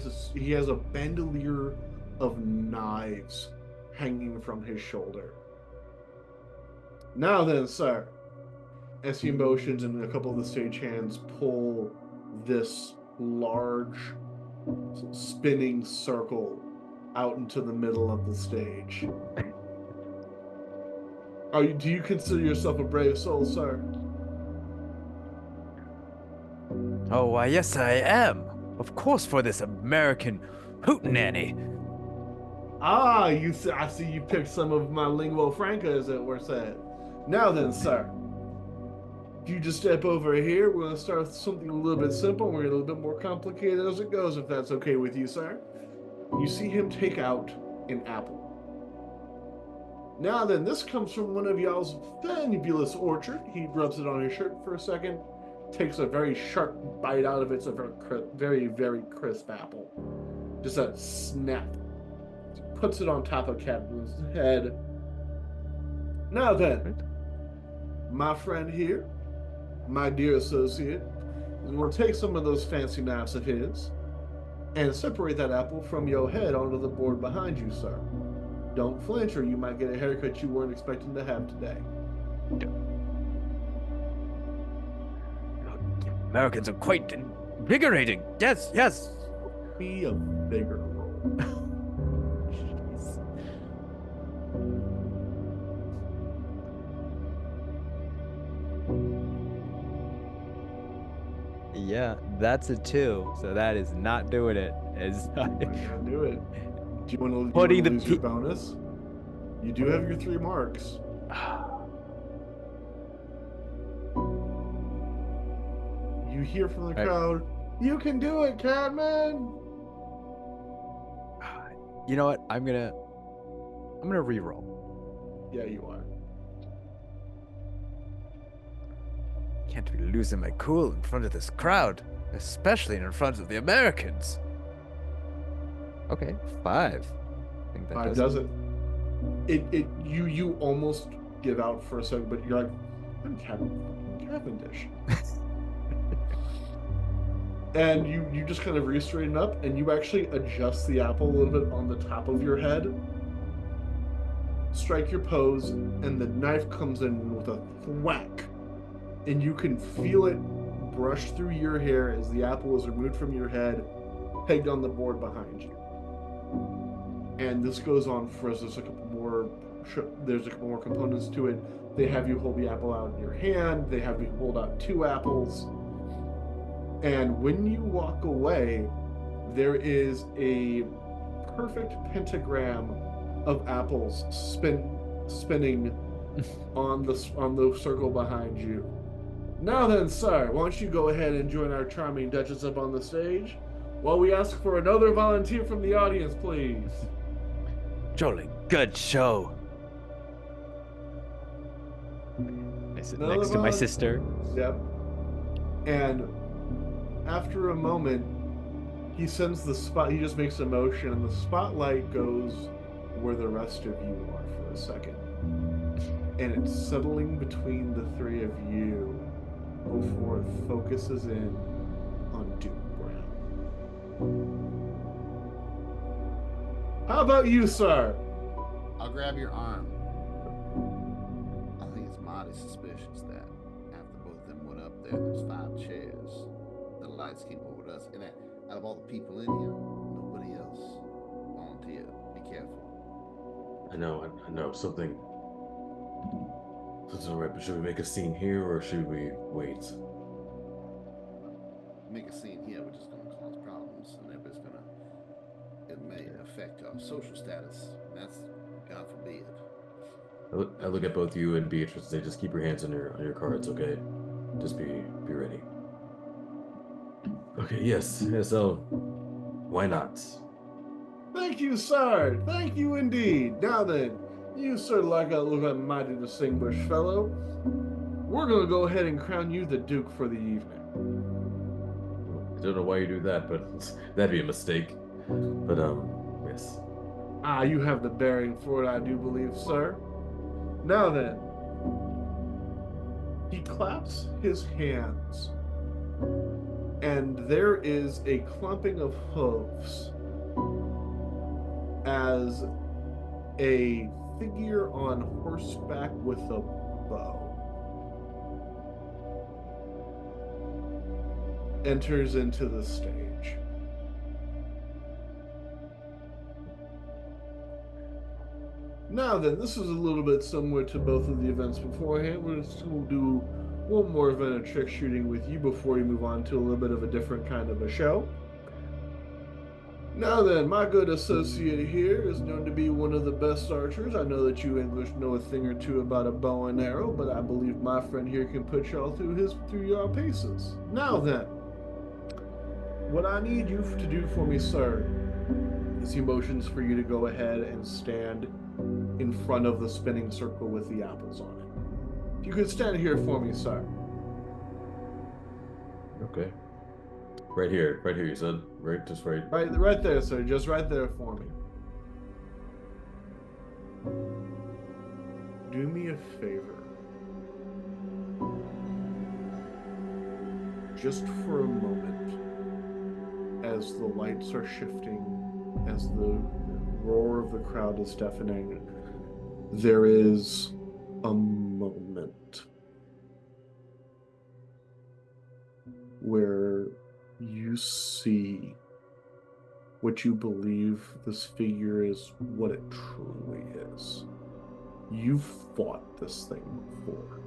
has a bandolier of knives hanging from his shoulder. Now then, sir, as he motions and a couple of the stagehands pull this large spinning circle out into the middle of the stage. Do you consider yourself a brave soul, sir? Oh, why, yes, I am. Of course, for this American hootenanny. Ah, I see you picked some of my lingua franca, as it were said. Now then, sir, if you just step over here, we're going to start with something a little bit simple. We're going to get a little bit more complicated as it goes, if that's okay with you, sir. You see him take out an apple. Now then, this comes from one of y'all's fabulous orchard. He rubs it on his shirt for a second, takes a very sharp bite out of it. It's a very, very crisp apple. Just a snap. Puts it on top of Captain's head. Now then, my friend here, my dear associate, is going to take some of those fancy knives of his and separate that apple from your head onto the board behind you, sir. Don't flinch or you might get a haircut you weren't expecting to have today. Americans are quite invigorating. Yes, yes. Be a bigger roll. Yeah, that's a 2. So that is not doing it. It's I gotta do it. Do you want to Putting the lose your bonus? You do have your 3 marks. You hear from the crowd, "You can do it, Cadman!" You know what? I'm gonna re-roll. Yeah, you are. Can't be losing my cool in front of this crowd, especially in front of the Americans. Okay, 5. I think that 5 does it. You almost give out for a second, but you're like, I'm Cavendish. And you just kind of re-straighten up, and you actually adjust the apple a little bit on the top of your head. Strike your pose, and the knife comes in with a thwack. And you can feel it brush through your hair as the apple is removed from your head, pegged on the board behind you. And this goes on for there's a couple more components to it. They have you hold the apple out in your hand. They have you hold out 2 apples. And when you walk away, there is a perfect pentagram of apples spinning on the circle behind you. Now then, sir, why don't you go ahead and join our charming Duchess up on the stage while we ask for another volunteer from the audience, please. Jolly good show. I sit next to my sister. Yep. And after a moment, he sends the spot. He just makes a motion, and the spotlight goes where the rest of you are for a second, and it's settling between the 3 of you before it focuses in on Duke Brown. How about you, sir? I'll grab your arm. I think it's mighty suspicious that after both of them went up there, there's 5 chairs. The lights came over to us, and out of all the people in here, nobody else volunteered. Be careful. I know something. Something's alright, but should we make a scene here or should we wait? Make a scene here, we're just gonna cause problems, and everybody's gonna it may affect our social status. And that's God forbid. I look at both you and Beatrice and say, just keep your hands on your cards, okay? Just be ready. Okay, yes. Yeah, so why not? Thank you, sir. Thank you indeed. Now then, you sir look like a mighty distinguished fellow. We're gonna go ahead and crown you the Duke for the evening. I don't know why you do that, but that'd be a mistake. But yes. Ah, you have the bearing for it, I do believe, sir. Now then, he claps his hands, and there is a clumping of hooves as a figure on horseback with a bow enters into the stage. Now then, this is a little bit similar to both of the events beforehand. We'll do one more event of trick shooting with you before we move on to a little bit of a different kind of a show. Now then, my good associate here is known to be one of the best archers. I know that you English know a thing or two about a bow and arrow, but I believe my friend here can put y'all through your paces. Now then, what I need you to do for me, sir, is he motions for you to go ahead and stand in front of the spinning circle with the apples on it. If you could stand here for me, sir. Okay. Right here, you said, right? Just right. Right there, sir. Just right there for me. Do me a favor. Just for a moment, as the lights are shifting, as the roar of the crowd is deafening, there is a moment where you see what you believe this figure is, what it truly is. You've fought this thing before.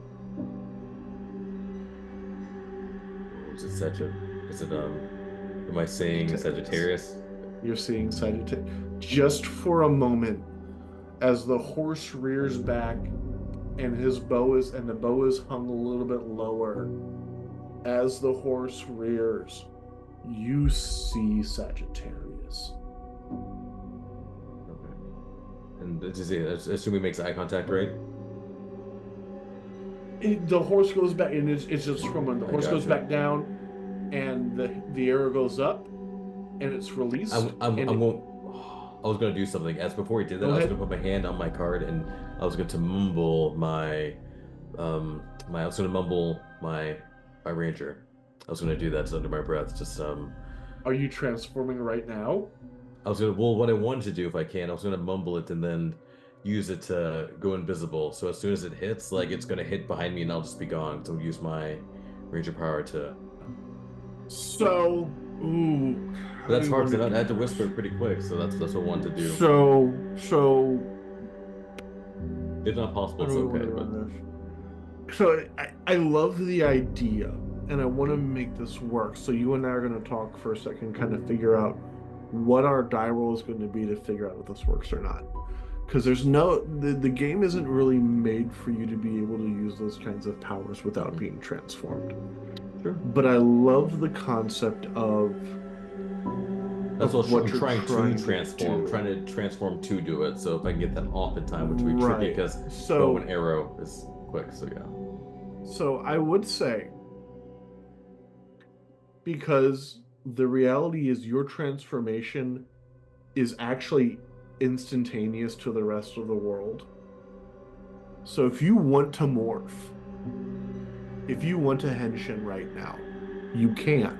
Am I saying Sagittarius? You're seeing Sagittarius. Just for a moment, as the horse rears back and the bow is hung a little bit lower, as the horse rears, you see Sagittarius. Okay. And assume he makes eye contact, right? The horse goes back, and it's just from when the horse goes back down, and the arrow goes up, and it's released. I was gonna do something. As before he did that, I was gonna put my hand on my card, and I was going to mumble my ranger. I was gonna do that under my breath. Just Are you transforming right now? What I wanted to do, if I can, I was gonna mumble it and then use it to go invisible. So as soon as it hits, like, it's gonna hit behind me and I'll just be gone. So use my ranger power to. So, ooh. But that's hard because I had to whisper it pretty quick. So that's what I wanted to do. So. It's not possible. It's okay. But... So I love the idea, and I want to make this work. So you and I are going to talk for a second, kind of figure out what our die roll is going to be to figure out if this works or not. Because the game isn't really made for you to be able to use those kinds of powers without being transformed. Sure. But I love the concept of. That's what I'm trying to transform. Trying to transform to do it. So if I can get that off in time, which would be tricky because bow and arrow is quick. So yeah. So I would say, because the reality is your transformation is actually instantaneous to the rest of the world. So if you want to morph, if you want to henshin right now, you can.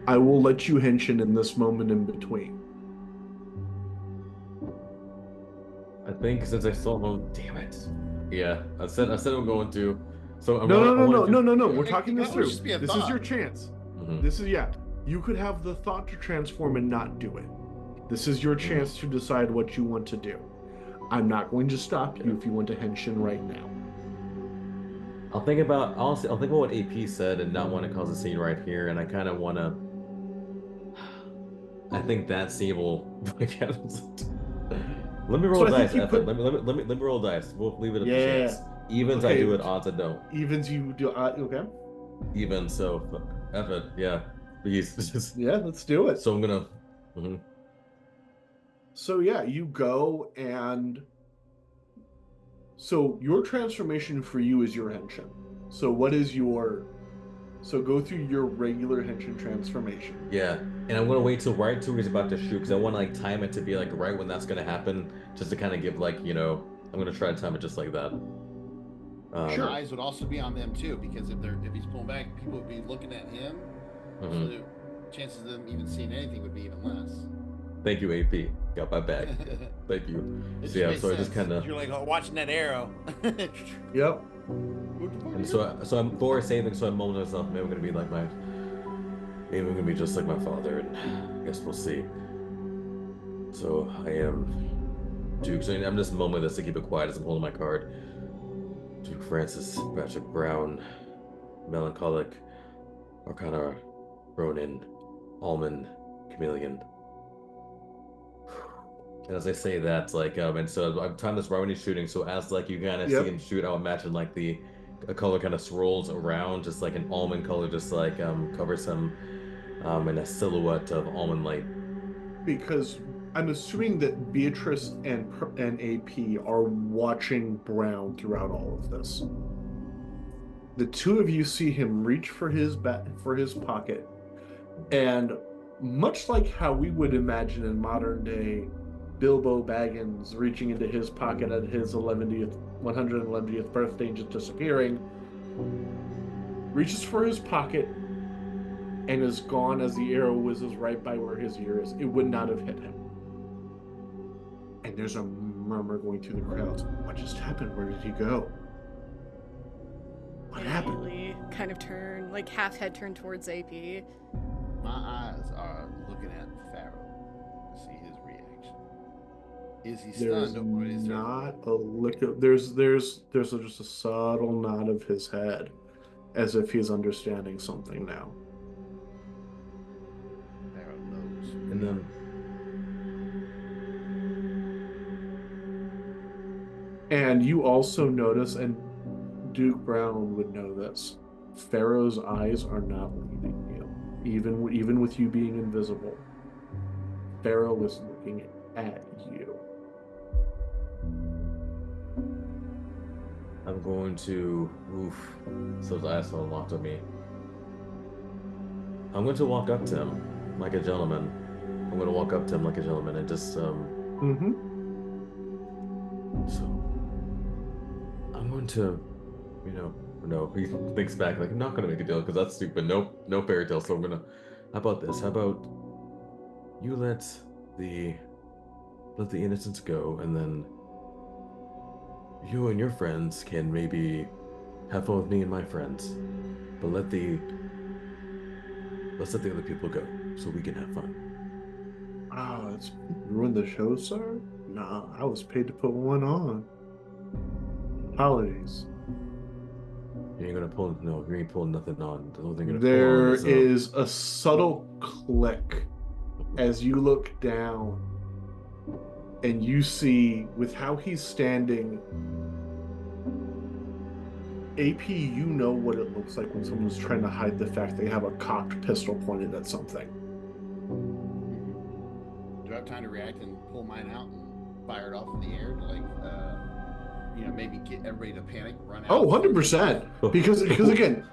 I will let you henshin in this moment in between. I think since I saw him, damn it. Yeah, I said I'm going to. So no. We're talking this through. This is your chance. Mm-hmm. This is You could have the thought to transform and not do it. This is your chance to decide what you want to do. I'm not going to stop you if you want to henshin right now. I'll think about what AP said and not want to cause a scene right here, and I kind of want to. I think that scene will. Let me roll So I dice. think you put- Let me roll dice. We'll leave it at the Yeah. chance. Evens I Okay. do it, odds I don't. Evens you do. Okay. Even so, F it. Yeah, please. Yeah, let's do it. So I'm gonna. Mhm. So yeah, you go and so your transformation for you is your henshin. So what is your so go through your regular henshin transformation. Yeah, and I'm gonna wait till right till he's about to shoot because I want to like time it to be like right when that's gonna happen, just to kind of give like I'm gonna try to time it just like that. Sure. Eyes would also be on them too, because if he's pulling back, people would be looking at him. So the chances of them even seeing anything would be even less. Thank you, AP. Got my back. Thank you. So yeah, so I just kind of. You're like watching that arrow. Yep. And so I'm for saving. So I'm molding myself. Maybe I'm gonna be like maybe I'm gonna be just like my father, and I guess we'll see. So I am Duke. So I'm just mumbling this to keep it quiet as I'm holding my card. Duke Francis Patrick Brown, melancholic, Arcana, Ronin, Almond, Chameleon. And as I say that, like, and so I'm time this right when he's shooting. So as like you kind of see him shoot, I'll imagine like a color kind of swirls around, just like an almond color, just like covers him, in a silhouette of almond light. Because I'm assuming that Beatrice and AP are watching Brown throughout all of this. The two of you see him reach for his pocket, and much like how we would imagine in modern day Bilbo Baggins reaching into his pocket at his 111th birthday and just disappearing, reaches for his pocket and is gone as the arrow whizzes right by where his ear is. It would not have hit him. And there's a murmur going through the crowds. What just happened? Where did he go? What happened? Immediately kind of turn, like half head turned towards AP. My eyes are looking at Farrago to see his reaction. Is he There's stunned or is there not a lick of there's just a subtle nod of his head as if he's understanding something now. Farrago knows? And then And you also notice, and Duke Brown would know this, Pharaoh's eyes are not leaving you, even with you being invisible. Pharaoh is looking at you. I'm going to so his eyes are locked on me. I'm going to walk up to him like a gentleman. I'm going to walk up to him like a gentleman and just So I'm going to, no, he thinks back like I'm not going to make a deal because that's stupid. Nope, no fairy tale. So I'm gonna. How about this? How about you let the innocents go, and then you and your friends can maybe have fun with me and my friends, but let's let the other people go so we can have fun. Oh, it's ruined the show, sir? Nah, I was paid to put one on. Apologies. You ain't gonna pull. No, you ain't pulling nothing on. The only thing you're gonna There pull on is a subtle click as you look down and you see, with how he's standing, AP, you know what it looks like when someone's trying to hide the fact they have a cocked pistol pointed at something. Do I have time to react and pull mine out and fire it off in the air to maybe get everybody to panic, run out? Oh, 100%. Because again,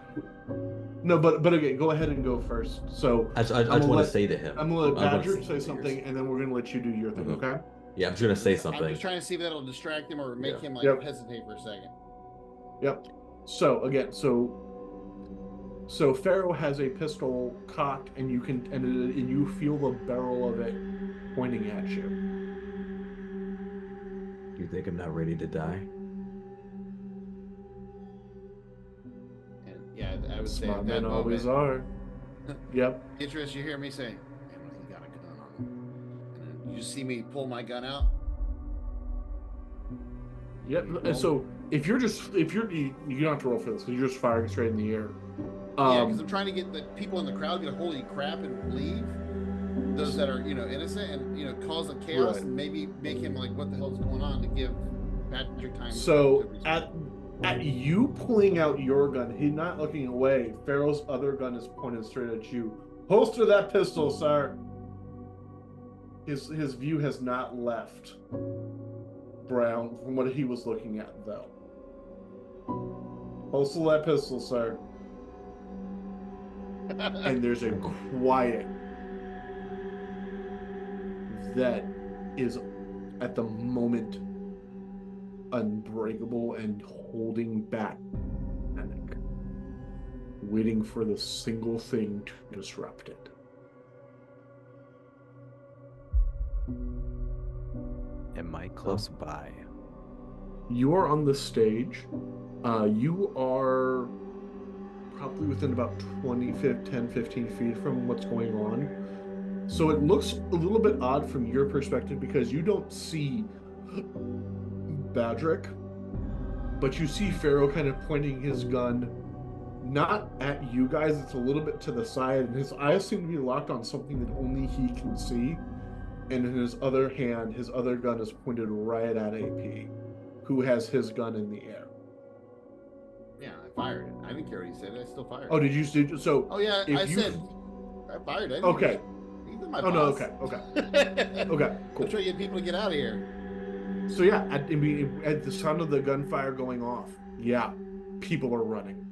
no, but again, go ahead and go first. So I just want to say to him. I'm gonna let I wanna Badger say to something, yours. and then we're gonna let you do your thing, okay? Yeah, I'm just gonna say something. I'm just trying to see if that'll distract him or make him hesitate for a second. Yep. So again, so Pharaoh has a pistol cocked, and you feel the barrel of it pointing at you. Do you think I'm not ready to die? And yeah, I would say Smart at that men always moment, are. Yep. Interest, you hear me say, "Man, he got a gun on him," and then you just see me pull my gun out. Yep. And so if you're you don't have to roll for this because you're just firing straight in the air. Yeah, because I'm trying to get the people in the crowd to get holy crap and leave. those that are innocent, and cause a chaos, Right. and maybe make him like, what the hell's going on, to give Patrick time. So to at you pulling out your gun, he's not looking away. Pharaoh's other gun is pointed straight at you. Holster that pistol, sir. His view has not left Brown from what he was looking at, though. Holster that pistol, sir. And there's a quiet that is at the moment unbreakable and holding back panic, waiting for the single thing to disrupt it. Am I close by? You are on the stage. You are probably within about 10, 15 feet from what's going on. So it looks a little bit odd from your perspective because you don't see Badrick, but you see Pharaoh kind of pointing his gun not at you guys, it's a little bit to the side, and his eyes seem to be locked on something that only he can see. And in his other hand, his other gun is pointed right at AP, who has his gun in the air. Yeah, I fired it. I didn't care what he said. I still fired. Oh, did you? So. Oh yeah, if I you... said I fired it. Okay. He's my Oh boss. no. Okay. Okay. Cool. I'm trying to get people to get out of here. So yeah, at the sound of the gunfire going off, yeah, people are running.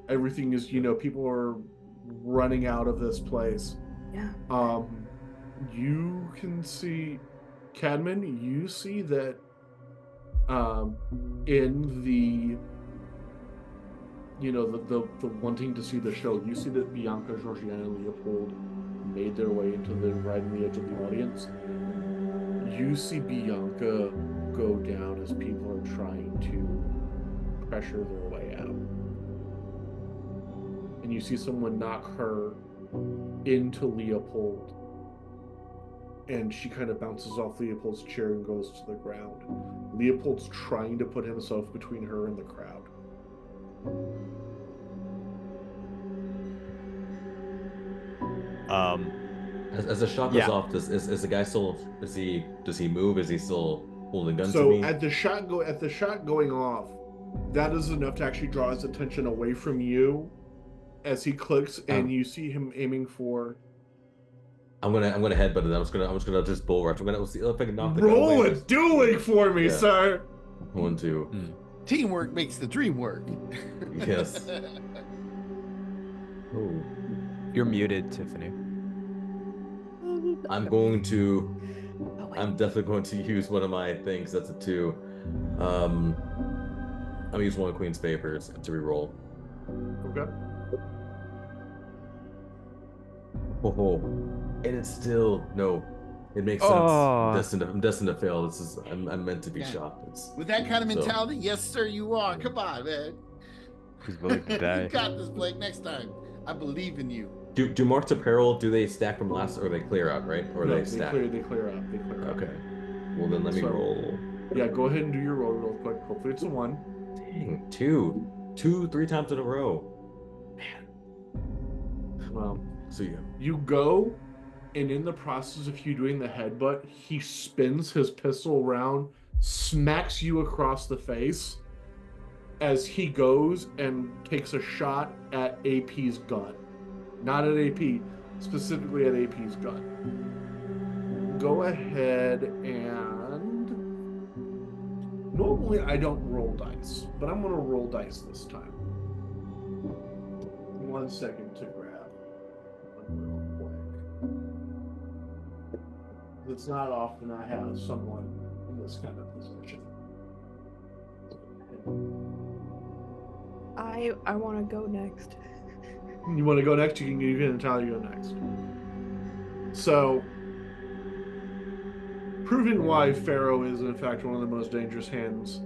Everything is, people are running out of this place. Yeah. You can see, Cadman, you see that in the the wanting to see the show, you see that Bianca, Georgiana, and Leopold made their way into right in the edge of the audience. You see Bianca go down as people are trying to pressure their way out. And you see someone knock her into Leopold. And she kind of bounces off Leopold's chair and goes to the ground. Leopold's trying to put himself between her and the crowd. As the shot goes off, is the guy still? Does he move? Is he still holding guns to me? So at the shot going off, that is enough to actually draw his attention away from you, as he clicks, and you see him aiming for. I'm gonna headbutt it. I'm just gonna just bull rush. I'm gonna see if I can knock the gun Roll away. a dueling for me, sir. 1, 2. Teamwork makes the dream work. Yes. Oh. You're muted, Tiffany. I'm definitely going to use one of my things. That's a 2. I'm gonna use one of Queen's favors to reroll. Okay. Oh, and it's still no. It makes sense. I'm destined to fail. I'm meant to be shocked. With that kind of mentality, yes, sir, you are. Come on, man. He's willing to die. You got this, Blake. Next time, I believe in you. Do marks of peril? Do they stack from last, or they clear out, right? Or No, they stack? They clear out. Okay. Well, then let me roll. Yeah, go ahead and do your roll real quick. Hopefully it's a 1. Dang, 2, 3 times in a row. Man. Well, So yeah. you go, and in the process of you doing the headbutt, he spins his pistol around, smacks you across the face as he goes and takes a shot at AP's gun. Not at AP, specifically at AP's gun. Go ahead and... Normally I don't roll dice, but I'm going to roll dice this time. 1 second to grab one real quick. It's not often I have someone in this kind of position. I want to go next. You want to go next? You can Natalie go next. So, proving why Pharaoh is in fact one of the most dangerous hands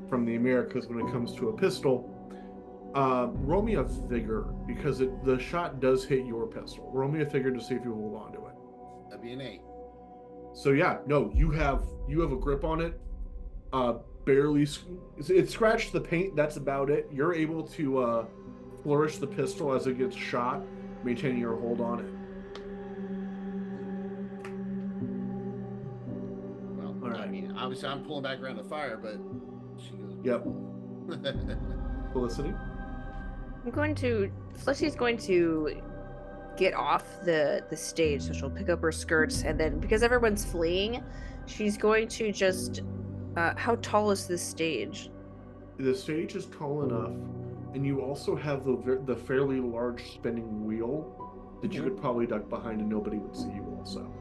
from the Americas when it comes to a pistol, roll me a vigor, because the shot does hit your pistol. Roll me a vigor to see if you hold on to it. That'd be an 8. So yeah, no, you have a grip on it. Barely, it scratched the paint. That's about it. You're able to flourish the pistol as it gets shot, maintaining your hold on it. Obviously, I'm pulling back around the fire, but she goes. Yep. Felicity? Felicity's going to get off the stage, so she'll pick up her skirts, and then because everyone's fleeing, she's going to just. How tall is this stage? The stage is tall enough, and you also have the fairly large spinning wheel that you could probably duck behind and nobody would see you also.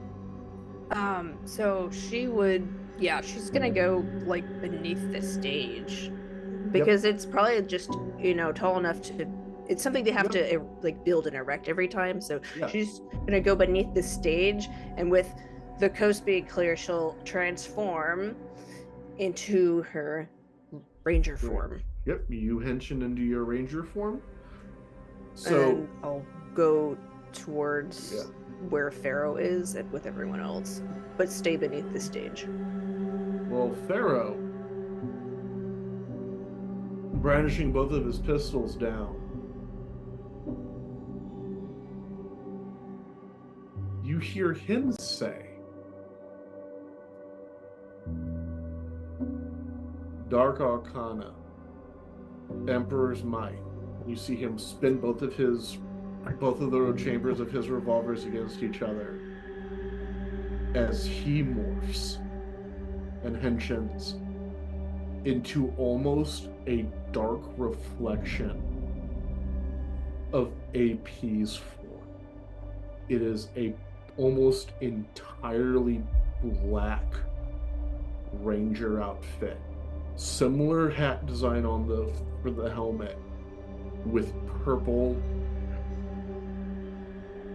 So she's gonna go like beneath the stage because it's probably just tall enough to. It's something they have to like build and erect every time. So she's gonna go beneath the stage, and with the coast being clear, she'll transform into her ranger form. Yep, you henching into your ranger form. So and I'll go towards where Pharaoh is and with everyone else, but stay beneath the stage. Well, Pharaoh, brandishing both of his pistols down, you hear him say, Dark Arcana, Emperor's Might. You see him spin both of the chambers of his revolvers against each other as he morphs and henchins into almost a dark reflection of AP's form. It is a almost entirely black ranger outfit. Similar hat design for the helmet with purple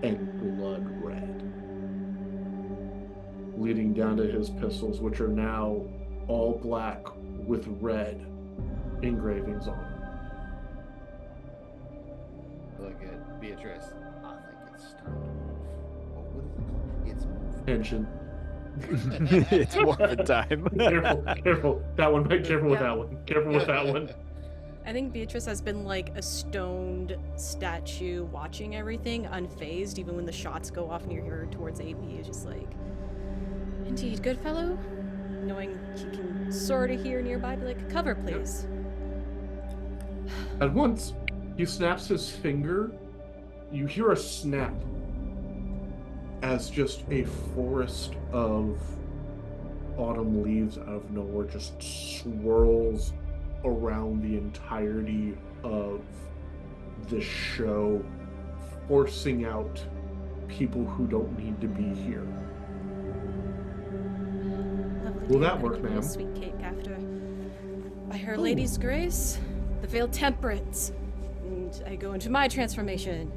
and blood red leading down to his pistols, which are now all black with red engravings on them. Look at Beatrice. I think it's time to move. Oh, what is it called? It's move. Tension. It's morphin' time. Careful. That one, careful with that one. Careful with that one. I think Beatrice has been like a stoned statue watching everything, unfazed, even when the shots go off near her towards AP. It's just like, indeed, good fellow. Knowing he can sort of hear nearby, be like, cover, please. At once, he snaps his finger. You hear a snap as just a forest of autumn leaves out of nowhere just swirls around the entirety of the show, forcing out people who don't need to be here. Lovely. Will that I'm work, gonna give you a ma'am? Sweet cake after. By Her Lady's grace, the veiled temperance. And I go into my transformation.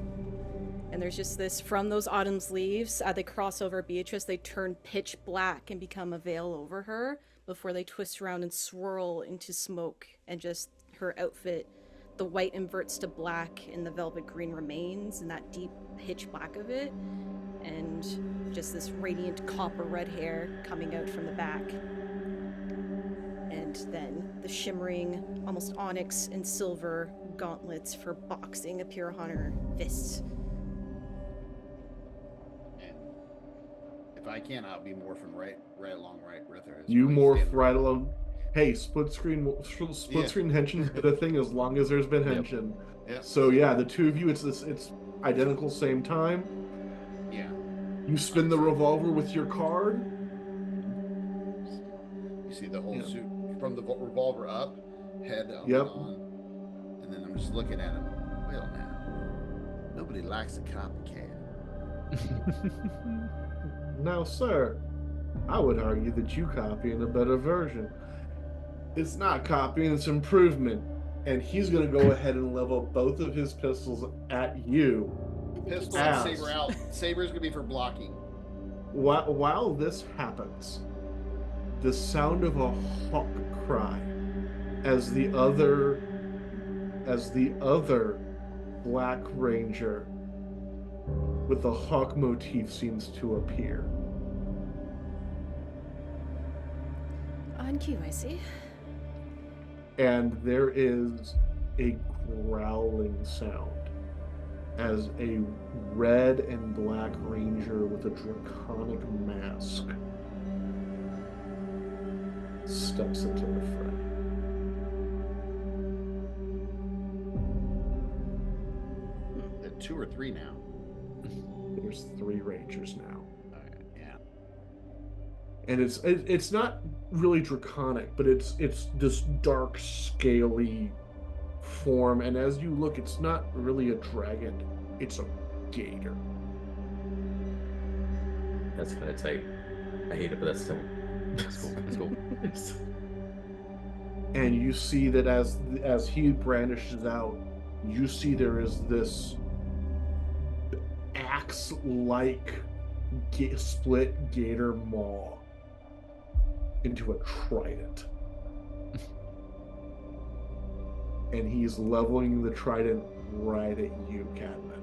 And there's just this, from those autumn's leaves, they cross over Beatrice, they turn pitch black and become a veil over her before they twist around and swirl into smoke, and just her outfit, the white inverts to black and the velvet green remains, and that deep pitch black of it, and just this radiant copper red hair coming out from the back. And then the shimmering, almost onyx and silver gauntlets for boxing appear on her fists. If I can, I'll be morphing right along with her. You morph right along. Hey, split screen henshin's been a thing as long as there's been henshin. Yep. So yeah, the two of you, it's identical same time. Yeah. You spin the revolver with your card. You see the whole suit from the revolver up, head up Yep. and on, and then I'm just looking at him. Well, now nobody likes a copycat. Now, sir, I would argue that you copying a better version. It's not copying, it's improvement. And he's going to go ahead and level both of his pistols at you. Pistol Ass. and saber out. Saber's gonna be for blocking. While this happens, the sound of a hawk cry as the other Black Ranger with the hawk motif seems to appear. On cue, I see. And there is a growling sound as a red and black ranger with a draconic mask steps into the fray. Is it 2 or 3 now? There's 3 rangers now. Okay, yeah. And it's not really draconic, but it's this dark, scaly form. And as you look, it's not really a dragon; it's a gator. That's kind of tight. I hate it, but that's tight. That's cool. That's cool. And you see that as he brandishes out, you see there is this axe-like split gator maw into a trident. And he's leveling the trident right at you, Cadman.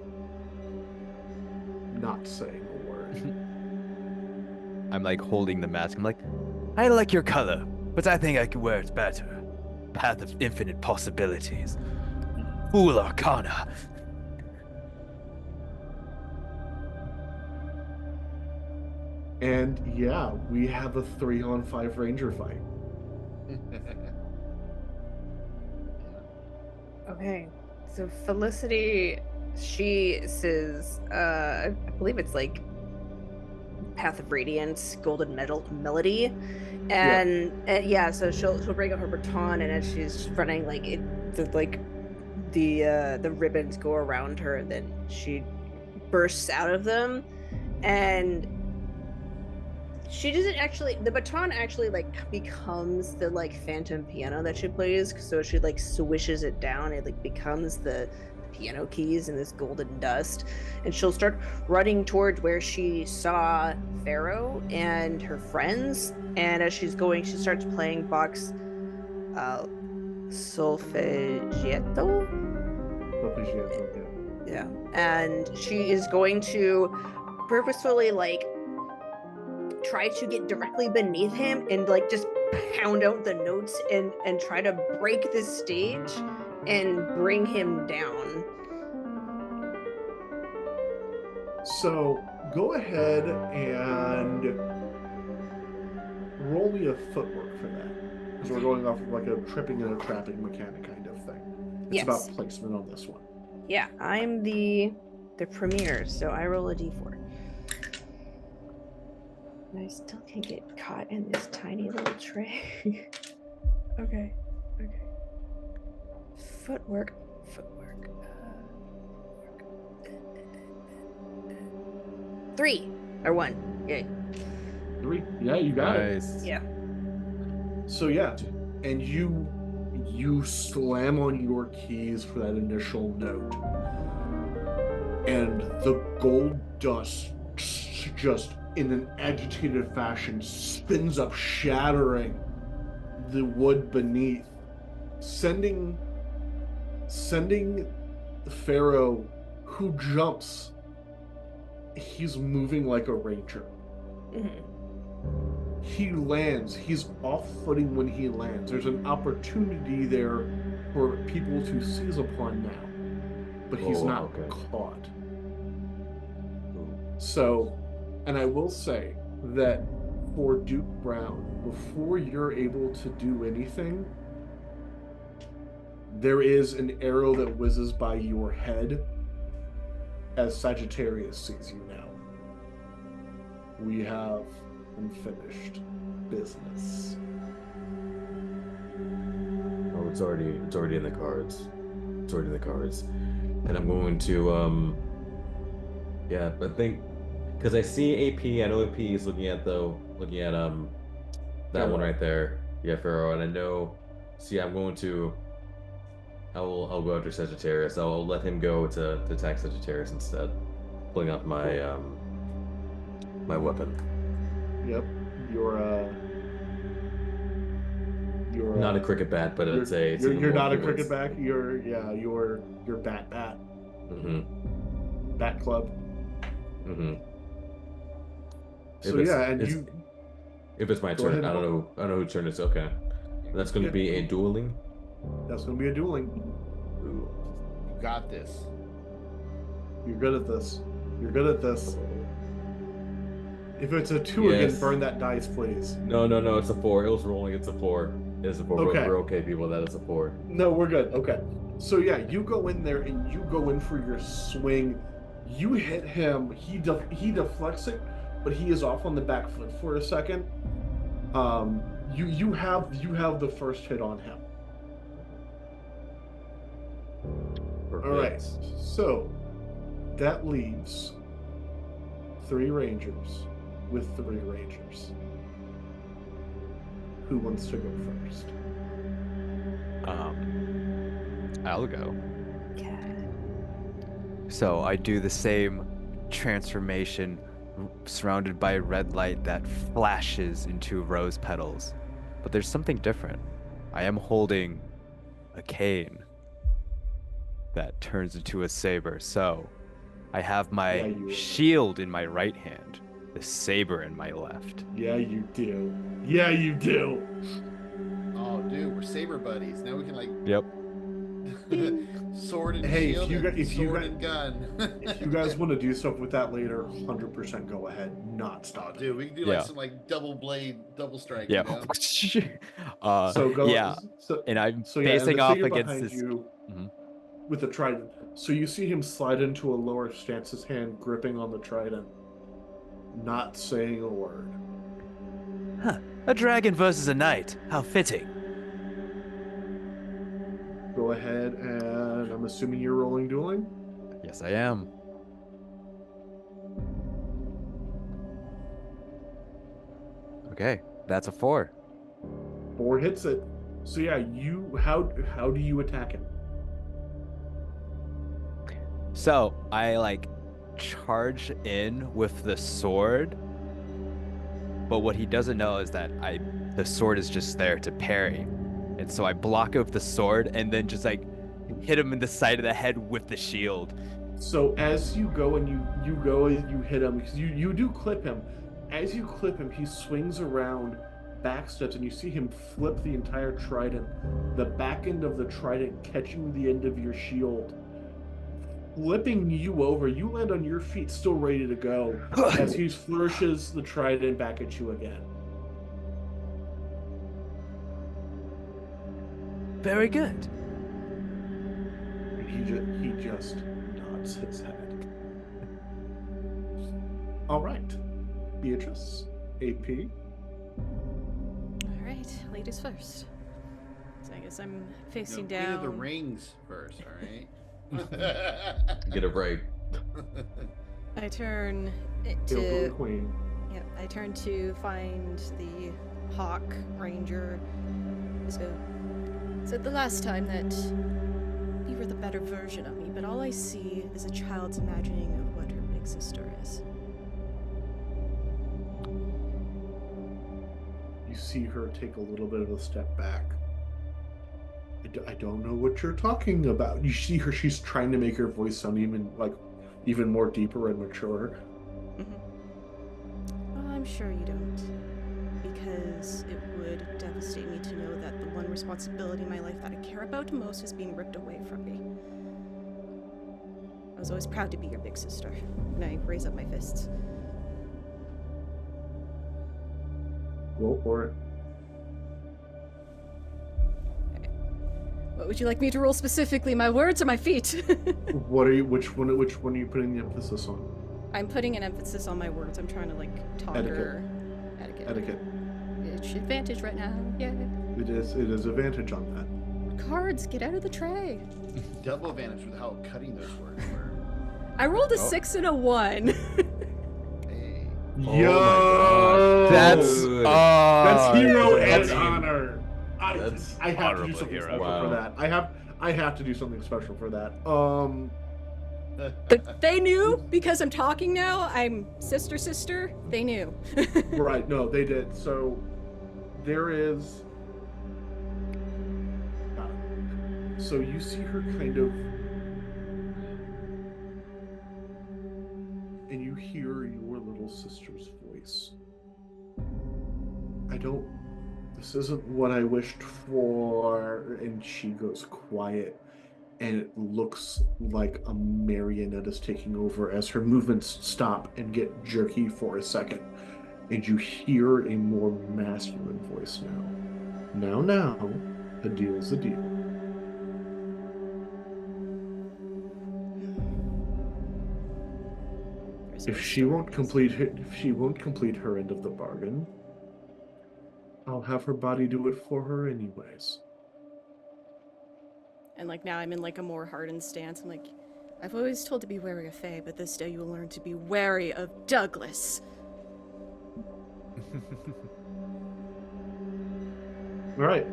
Not saying a word. I'm like holding the mask. I'm like, I like your color, but I think I could wear it better. Path of infinite possibilities. Fool Arcana. And yeah, we have a 3-on-5 ranger fight. Okay, so Felicity, she says, I believe it's like Path of Radiance, Golden Melody, and yeah, so she'll break out her baton, and as she's running, like the ribbons go around her, and then she bursts out of them, and she doesn't actually, the baton actually like becomes the like phantom piano that she plays, so she like swishes it down, it like becomes the piano keys in this golden dust, and she'll start running towards where she saw Pharaoh and her friends, and as she's going, she starts playing Bach's solfeggietto. Yeah, and she is going to purposefully like try to get directly beneath him and like just pound out the notes and try to break the stage and bring him down. So go ahead and roll me a footwork for that, because we're going off of like a tripping and a trapping mechanic kind of thing. It's Yes. about placement on this one. Yeah, I'm the premier, so I roll a d4. And I still can get caught in this tiny little tray. Okay. Footwork. 3 or 1. Yay. 3. Yeah, you got it. Nice. Yeah. So yeah, and you slam on your keys for that initial note, and the gold dust just in an agitated fashion spins up, shattering the wood beneath, sending Pharaoh, who jumps. He's moving like a ranger. Mm-hmm. He lands. He's off footing when he lands. There's an opportunity there for people to seize upon now, but he's not caught. So, and I will say that for Duke Brown, before you're able to do anything, there is an arrow that whizzes by your head as Sagittarius sees you now. We have unfinished business. Oh, it's already in the cards. It's already in the cards. And I'm going to yeah, I think because I see AP, I know AP is looking at that one right there. Yeah, Pharaoh, and I know, see, I'll go after Sagittarius. I'll let him go to attack Sagittarius instead, pulling out my my weapon. Yep, you're not a cricket bat, but you're not a cricket bat. You're bat. Mm-hmm. Bat club. Mm-hmm. So yeah, and if it's my turn, I don't know whose turn it's. Okay, that's going to be a dueling. That's going to be a dueling. Ooh. You got this. You're good at this. You're good at this. If it's a 2 again, Yes. burn that dice, please. No, it's a 4. It was rolling. It's a 4. It's a 4. Okay. We're okay, people. That is a 4. No, we're good. Okay. So yeah, you go in there and you go in for your swing. You hit him. He deflects it, but he is off on the back foot for a second. You have the first hit on him. Perfect. All right. So that leaves 3 rangers with 3 rangers. Who wants to go first? I'll go. Okay. So I do the same transformation surrounded by red light that flashes into rose petals. But there's something different. I am holding a cane that turns into a saber. So I have my Yeah, you- shield in my right hand, the saber in my left. Yeah, you do. Yeah, you do. Oh, dude, we're saber buddies. Now we can like Yep. sword and Hey, if shield, you and got- if you sword got- and gun. If you guys want to do stuff with that later, 100% go ahead. Not Oh, stop. dude, we can do Yeah. like some like double blade, double strike. Yeah. You know? So go. Yeah. So, And I'm so yeah, and facing the off figure against behind this. you Mhm. with the trident. So you see him slide into a lower stance, his hand gripping on the trident, not saying a word. A dragon versus a knight. How fitting. Go ahead, and I'm assuming you're rolling dueling. Yes, I am. Okay, that's a 4. 4 hits it. So yeah, how do you attack him? So I like charge in with the sword, but what he doesn't know is that the sword is just there to parry, and so I block with the sword and then just like hit him in the side of the head with the shield. So as you go and you go and you hit him, because you do clip him. As you clip him, he swings around, backsteps, and you see him flip the entire trident. The back end of the trident catching the end of your shield, flipping you over. You land on your feet, still ready to go, as he flourishes the trident back at you again. Very good. And he just nods his head. All right, Beatrice, AP. All right, ladies first. So I guess I'm facing Queen of the down. rings first, all right? Get it right. I turn it Hail to the to. Queen. Yep, I turn to find the Hawk Ranger. Just go. Said the last time that you were the better version of me, but all I see is a child's imagining of what her big sister is. You see her take a little bit of a step back. I don't know what you're talking about. You see her; she's trying to make her voice sound even more deeper and mature. Well, I'm sure you don't, because it would devastate me to know that the one responsibility in my life that I care about most is being ripped away from me. I was always proud to be your big sister, and I raise up my fists. Roll for it. What would you like me to roll specifically, my words or my feet? What are you? Which one? Which one are you putting the emphasis on? I'm putting an emphasis on my words. I'm trying to talk Etiquette. her. Etiquette. Etiquette. It's advantage right now. Yay. It is advantage on that. Cards, get out of the tray. Double advantage with how cutting those words were. I rolled a Oh. 6 and a 1. Hey. Oh Yo, my gosh. That's Dude. that's hero and that's- honor. that's I have to do honorable something hero. special Wow. for that. I have to do something special for that. But they knew because I'm talking now. I'm sister. They knew. Right, no, they did. So there is. So you see her kind of. And you hear your little sister's voice. This isn't what I wished for. And she goes quiet. and it looks like a marionette is taking over as her movements stop and get jerky for a second. And you hear a more masculine voice now. Now, a deal's a deal. If she won't complete her end of the bargain, I'll have her body do it for her anyways. And like now I'm in like a more hardened stance. I'm like, I've always told to be wary of Faye, but this day you will learn to be wary of Douglas. All right.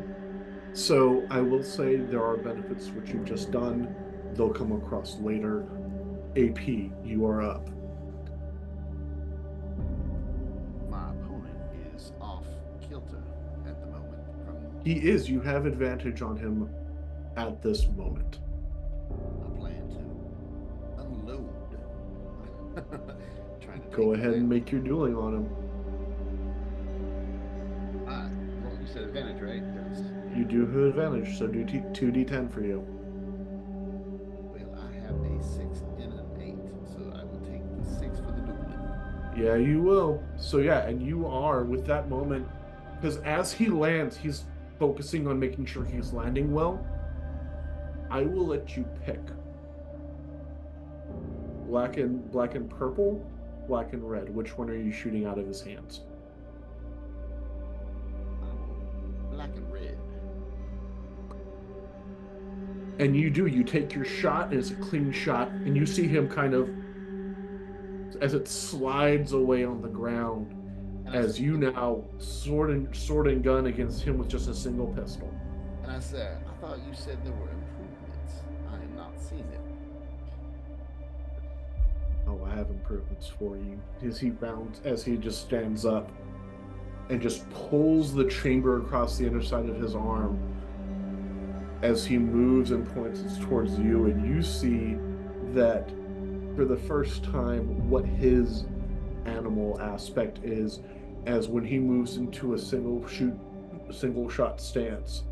So I will say there are benefits which you've just done. They'll come across later. AP, you are up. My opponent is off kilter at the moment. He is. You have advantage on him at this moment. I plan to unload. Trying to Go ahead and make your dueling on him. Well, you said advantage, right? You do have advantage, so do 2d10 for you. Well, I have a 6 and an 8, so I will take the 6 for the dueling. Yeah, you will. So yeah, and you are with that moment, because as he lands, he's focusing on making sure he's landing well. I will let you pick. Black and purple, black and red. Which one are you shooting out of his hands? Black and red. And you take your shot, and it's a clean shot, and you see him kind of, as it slides away on the ground, as you now sword and gun against him with just a single pistol. And I said, I thought you said there were improvements. I am not seeing it. Oh, I have improvements for you. As he just stands up and just pulls the chamber across the underside of his arm as he moves and points it towards you, and you see that for the first time what his animal aspect is, as when he moves into a single shot stance,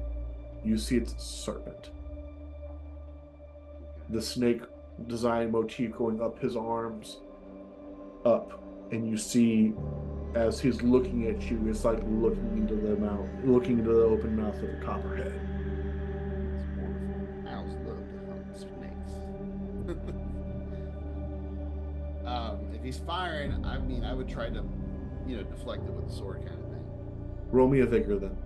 you see it's a serpent. The snake design motif going up his arms, up, and you see as he's looking at you, it's like looking into the open mouth of a copperhead. If he's firing, I mean, I would try to, deflect it with a sword kind of thing. Roll me a vigor then.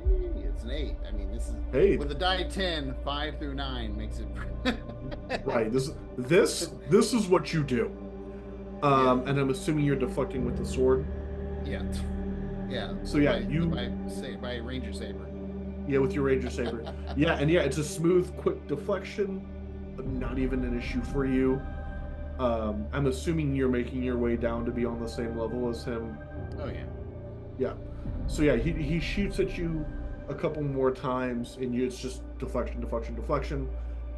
Hey, it's an 8. I mean, this is with a die 10, 5 through 9 makes it right. This is what you do. And I'm assuming you're deflecting with the sword. Yeah. So yeah, by ranger saber. Yeah, with your ranger saber. It's a smooth, quick deflection. Not even an issue for you. I'm assuming you're making your way down to be on the same level as him. Oh yeah. Yeah. So yeah, he shoots at you a couple more times, and it's just deflection.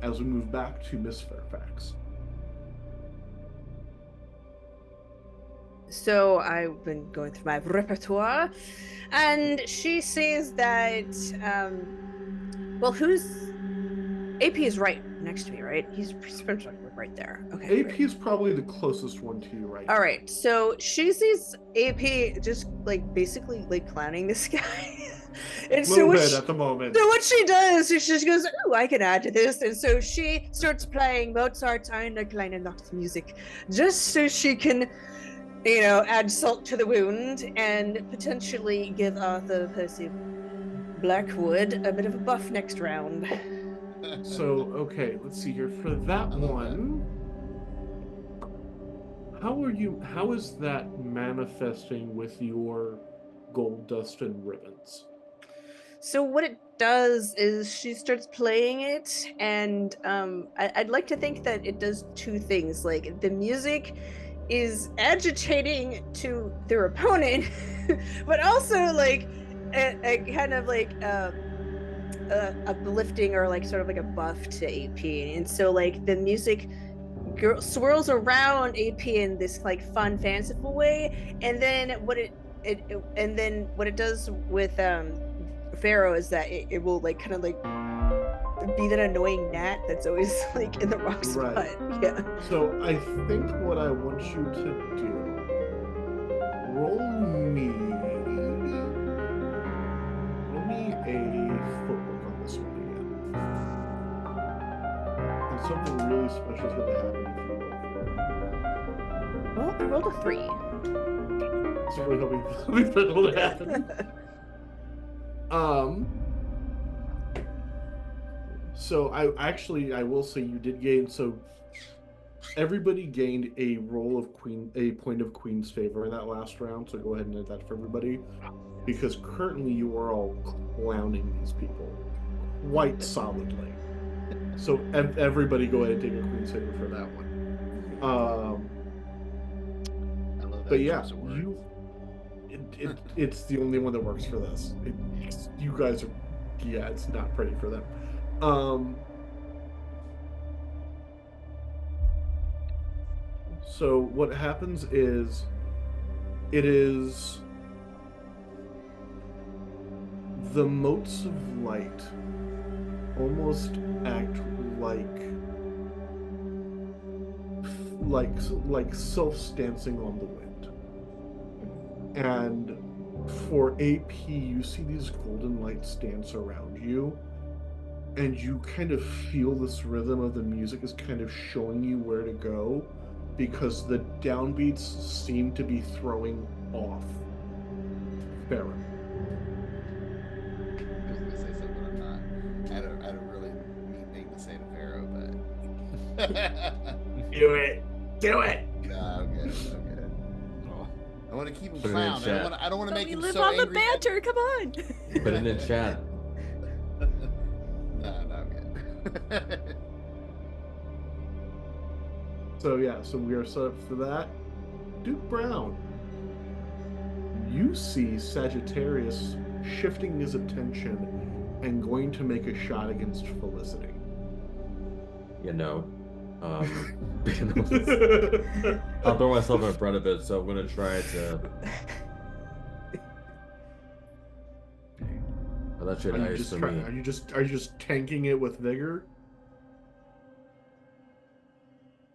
As we move back to Miss Fairfax. So I've been going through my repertoire, and she says that, AP is right next to me, right? He's pretty much right there. Okay. AP is probably the closest one to you right now. All right. So she sees AP just basically clowning this guy. And a little bit at the moment. So what she does is she just goes, "Oh, I can add to this," and so she starts playing Mozart's Eine kleine Nachtmusik, just so she can, add salt to the wound and potentially give Arthur Percy Blackwood a bit of a buff next round. So, okay, let's see here. For that one, how is that manifesting with your gold dust and ribbons? So what it does is she starts playing it, and I'd like to think that it does two things. Like, the music is agitating to their opponent, but also a kind of uplifting or sort of a buff to AP. And so the music swirls around AP in this fun, fanciful way, and then what it does with Pharaoh is that it will like kind of like be that annoying gnat that's always like in the wrong spot. Right. Yeah. So I think what I want you to do, roll me a footwork on this one again. And something really special is going to happen if you roll here. Well, I rolled a 3. So really hoping something special to happen. So I will say you did gain, so everybody gained a point of Queen's favor in that last round, so go ahead and add that for everybody. Because currently you are all clowning these people quite solidly. So everybody go ahead and take a Queen's favor for that one. I love that But yeah, choice of words. it's the only one that works for this. You guys are, yeah, it's not pretty for them. So what happens is, it is the motes of light almost act like sylphs dancing on the wind. And for AP, you see these golden lights dance around you, and you kind of feel this rhythm of the music is kind of showing you where to go, because the downbeats seem to be throwing off Pharaoh. I was gonna say something I'm not. I had a really mean thing to say to Pharaoh, but Do it! Nah, okay. Oh, I want to keep him Put it in clown. chat. I don't want to But make we him live so on the angry that- banter. Come on. Put it in chat. No, okay. So yeah, so we are set up for that. Duke Brown, you see Sagittarius shifting his attention and going to make a shot against Felicity. You know. I'll throw myself in front of it, so I'm gonna try to. Oh, that's your nice for me. Are you just tanking it with vigor?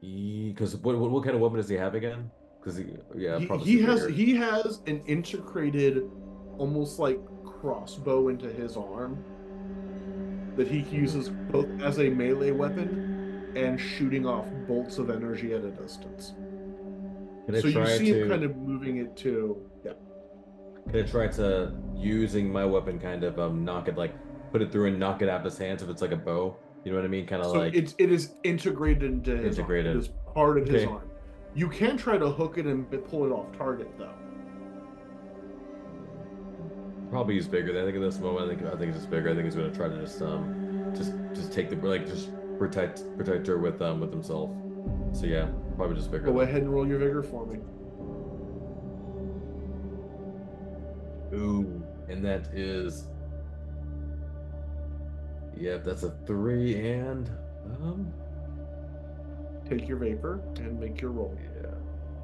Because what kind of weapon does he have again? Because probably he superior. has an integrated, almost like crossbow into his arm that he uses both as a melee weapon and shooting off bolts of energy at a distance. Can I So you try see him to? kind of moving it too. Yeah. Can I try to using my weapon kind of knock it, like put it through and knock it out of his hands if it's like a bow? You know what I mean? Kind of So like it is integrated into his Integrated. arm. It is part of his Okay. arm. You can try to hook it and pull it off target though. probably he's bigger. I think at this moment, I think he's just bigger. I think he's gonna try to just take the just protect her with himself. So yeah, probably just bigger. Go then. ahead and roll your vigor for me. Ooh, and that is. Yep, that's a 3 and Take your vapor and make your roll. yeah.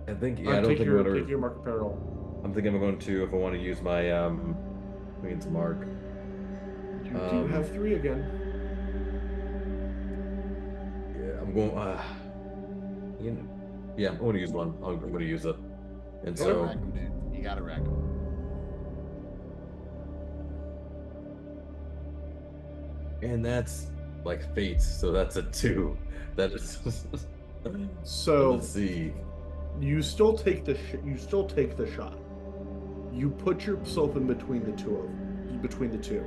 I think I don't take think your I'm gonna. take your mark apparel. I'm thinking I'm going to, if I want to use my Queen's Mark. You do have 3 again. Yeah, I'm going. Yeah, I'm going to use one. I'm going to use it. And You gotta so rack 'em, dude. You gotta rack 'em. and that's like fates. So that's a 2. That is. So let's see. you still take the shot. You put yourself in between the two,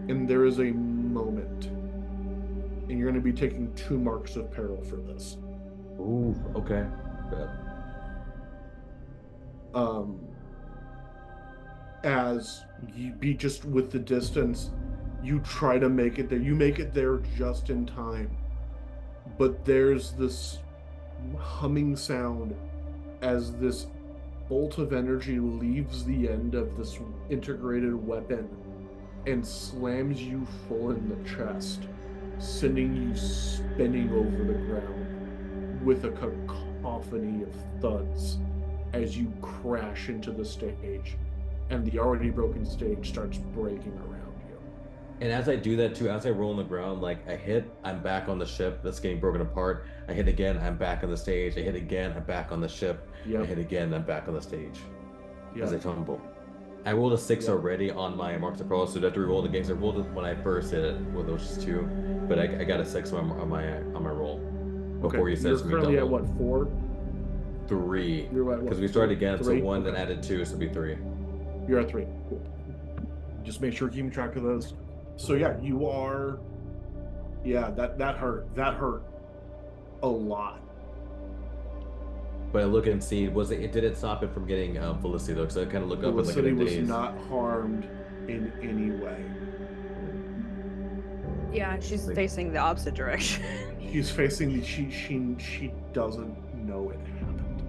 and there is a moment, and you're going to be taking 2 marks of peril for this. Ooh, okay. Bet. As you be just with the distance, you try to make it there. You make it there just in time, but there's this humming sound as this bolt of energy leaves the end of this integrated weapon and slams you full in the chest, sending you spinning over the ground with a cacophony of thuds as you crash into the stage and the already broken stage starts breaking around you. And as I do that too, as I roll on the ground, like I hit, I'm back on the ship that's getting broken apart. I hit again, I'm back on the stage. I hit again, I'm back on the ship. I Yep. hit again, I'm back on the stage. As I Yep. tumble. I rolled a 6 Yep. already on my Marks of Pearl, so I have to reroll the games. I rolled it when I first hit it with those 2, but I got a 6 on my roll. Before Okay. he You're says me currently double. at what, 4? 3. You're at what? Because we started again, so 3? 1 then Okay. added 2, so it'd be 3. You're at 3. Cool. Just make sure you're keeping track of those. So yeah, you are. Yeah, that hurt. That hurt a lot. But I look and see, did it stop it from getting Felicity though? Because I kind of look up Felicity and like was in a daze. not harmed in any way. Yeah, and she's Like- facing the opposite direction. She's facing the she doesn't know it happened.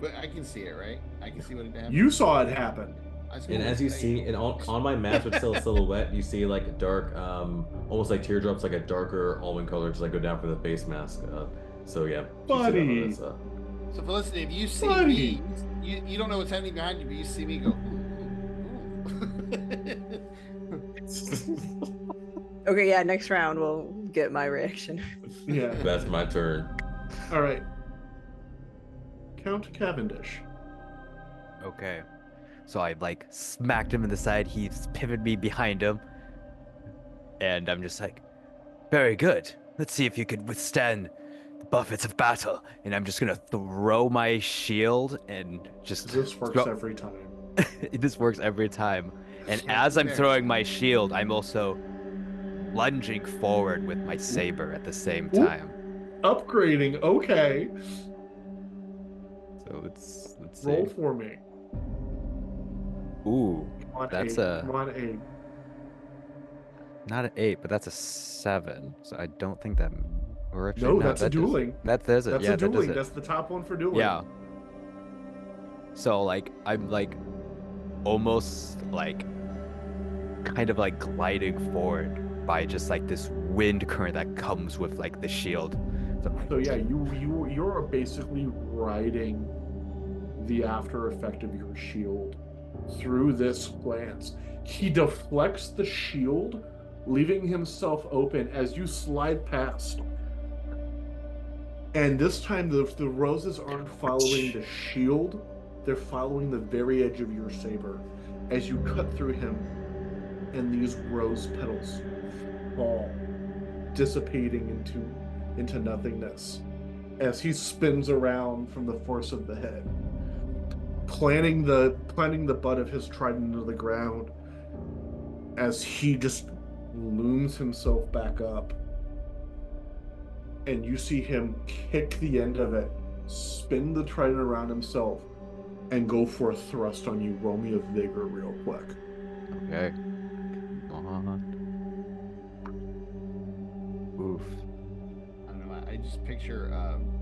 But I can see it, right? I can see what it happened. You saw it happen. I see And what as you it's see, saying. and on my mask, which is still a silhouette, you see like dark, almost like teardrops, like a darker almond color, just like go down from the face mask. So yeah, you see that Buddy. on this, So Felicity, if you see Buddy. me, you don't know what's happening behind you, but you see me go. Okay, yeah, next round we'll get my reaction. Yeah. That's my turn. All right. Count Cavendish. Okay. So I like smacked him in the side. He's pivoted me behind him. And I'm just like, very good. Let's see if you could withstand the buffets of battle. And I'm just gonna throw my shield and just This works throw- every time. This works every time. And Yeah, as I'm fair. throwing my shield, I'm also lunging forward with my saber at the same Ooh. time. Upgrading. Okay. So let's see. Roll for me. Ooh, Come on, That's 8. a- Come on, 8. not an 8, but that's a 7. So I don't think that. Or actually, No, no, that's a that does- dueling. That does it. That's Yeah, a that does dueling. it. That's the top one for dueling. Yeah. So like I'm like almost like kind of like gliding forward by just like this wind current that comes with like the shield. So yeah, you're basically riding the after effect of your shield through this lance. He deflects the shield, leaving himself open as you slide past. And this time the roses aren't following the shield, they're following the very edge of your saber as you cut through him, and these rose petals fall, dissipating into nothingness as he spins around from the force of the head, planting the butt of his trident into the ground as he just looms himself back up, and you see him kick the end of it, spin the trident around himself, and go for a thrust on you. Roll me a vigor real quick. Okay. Come on. Oof. I don't know. I just picture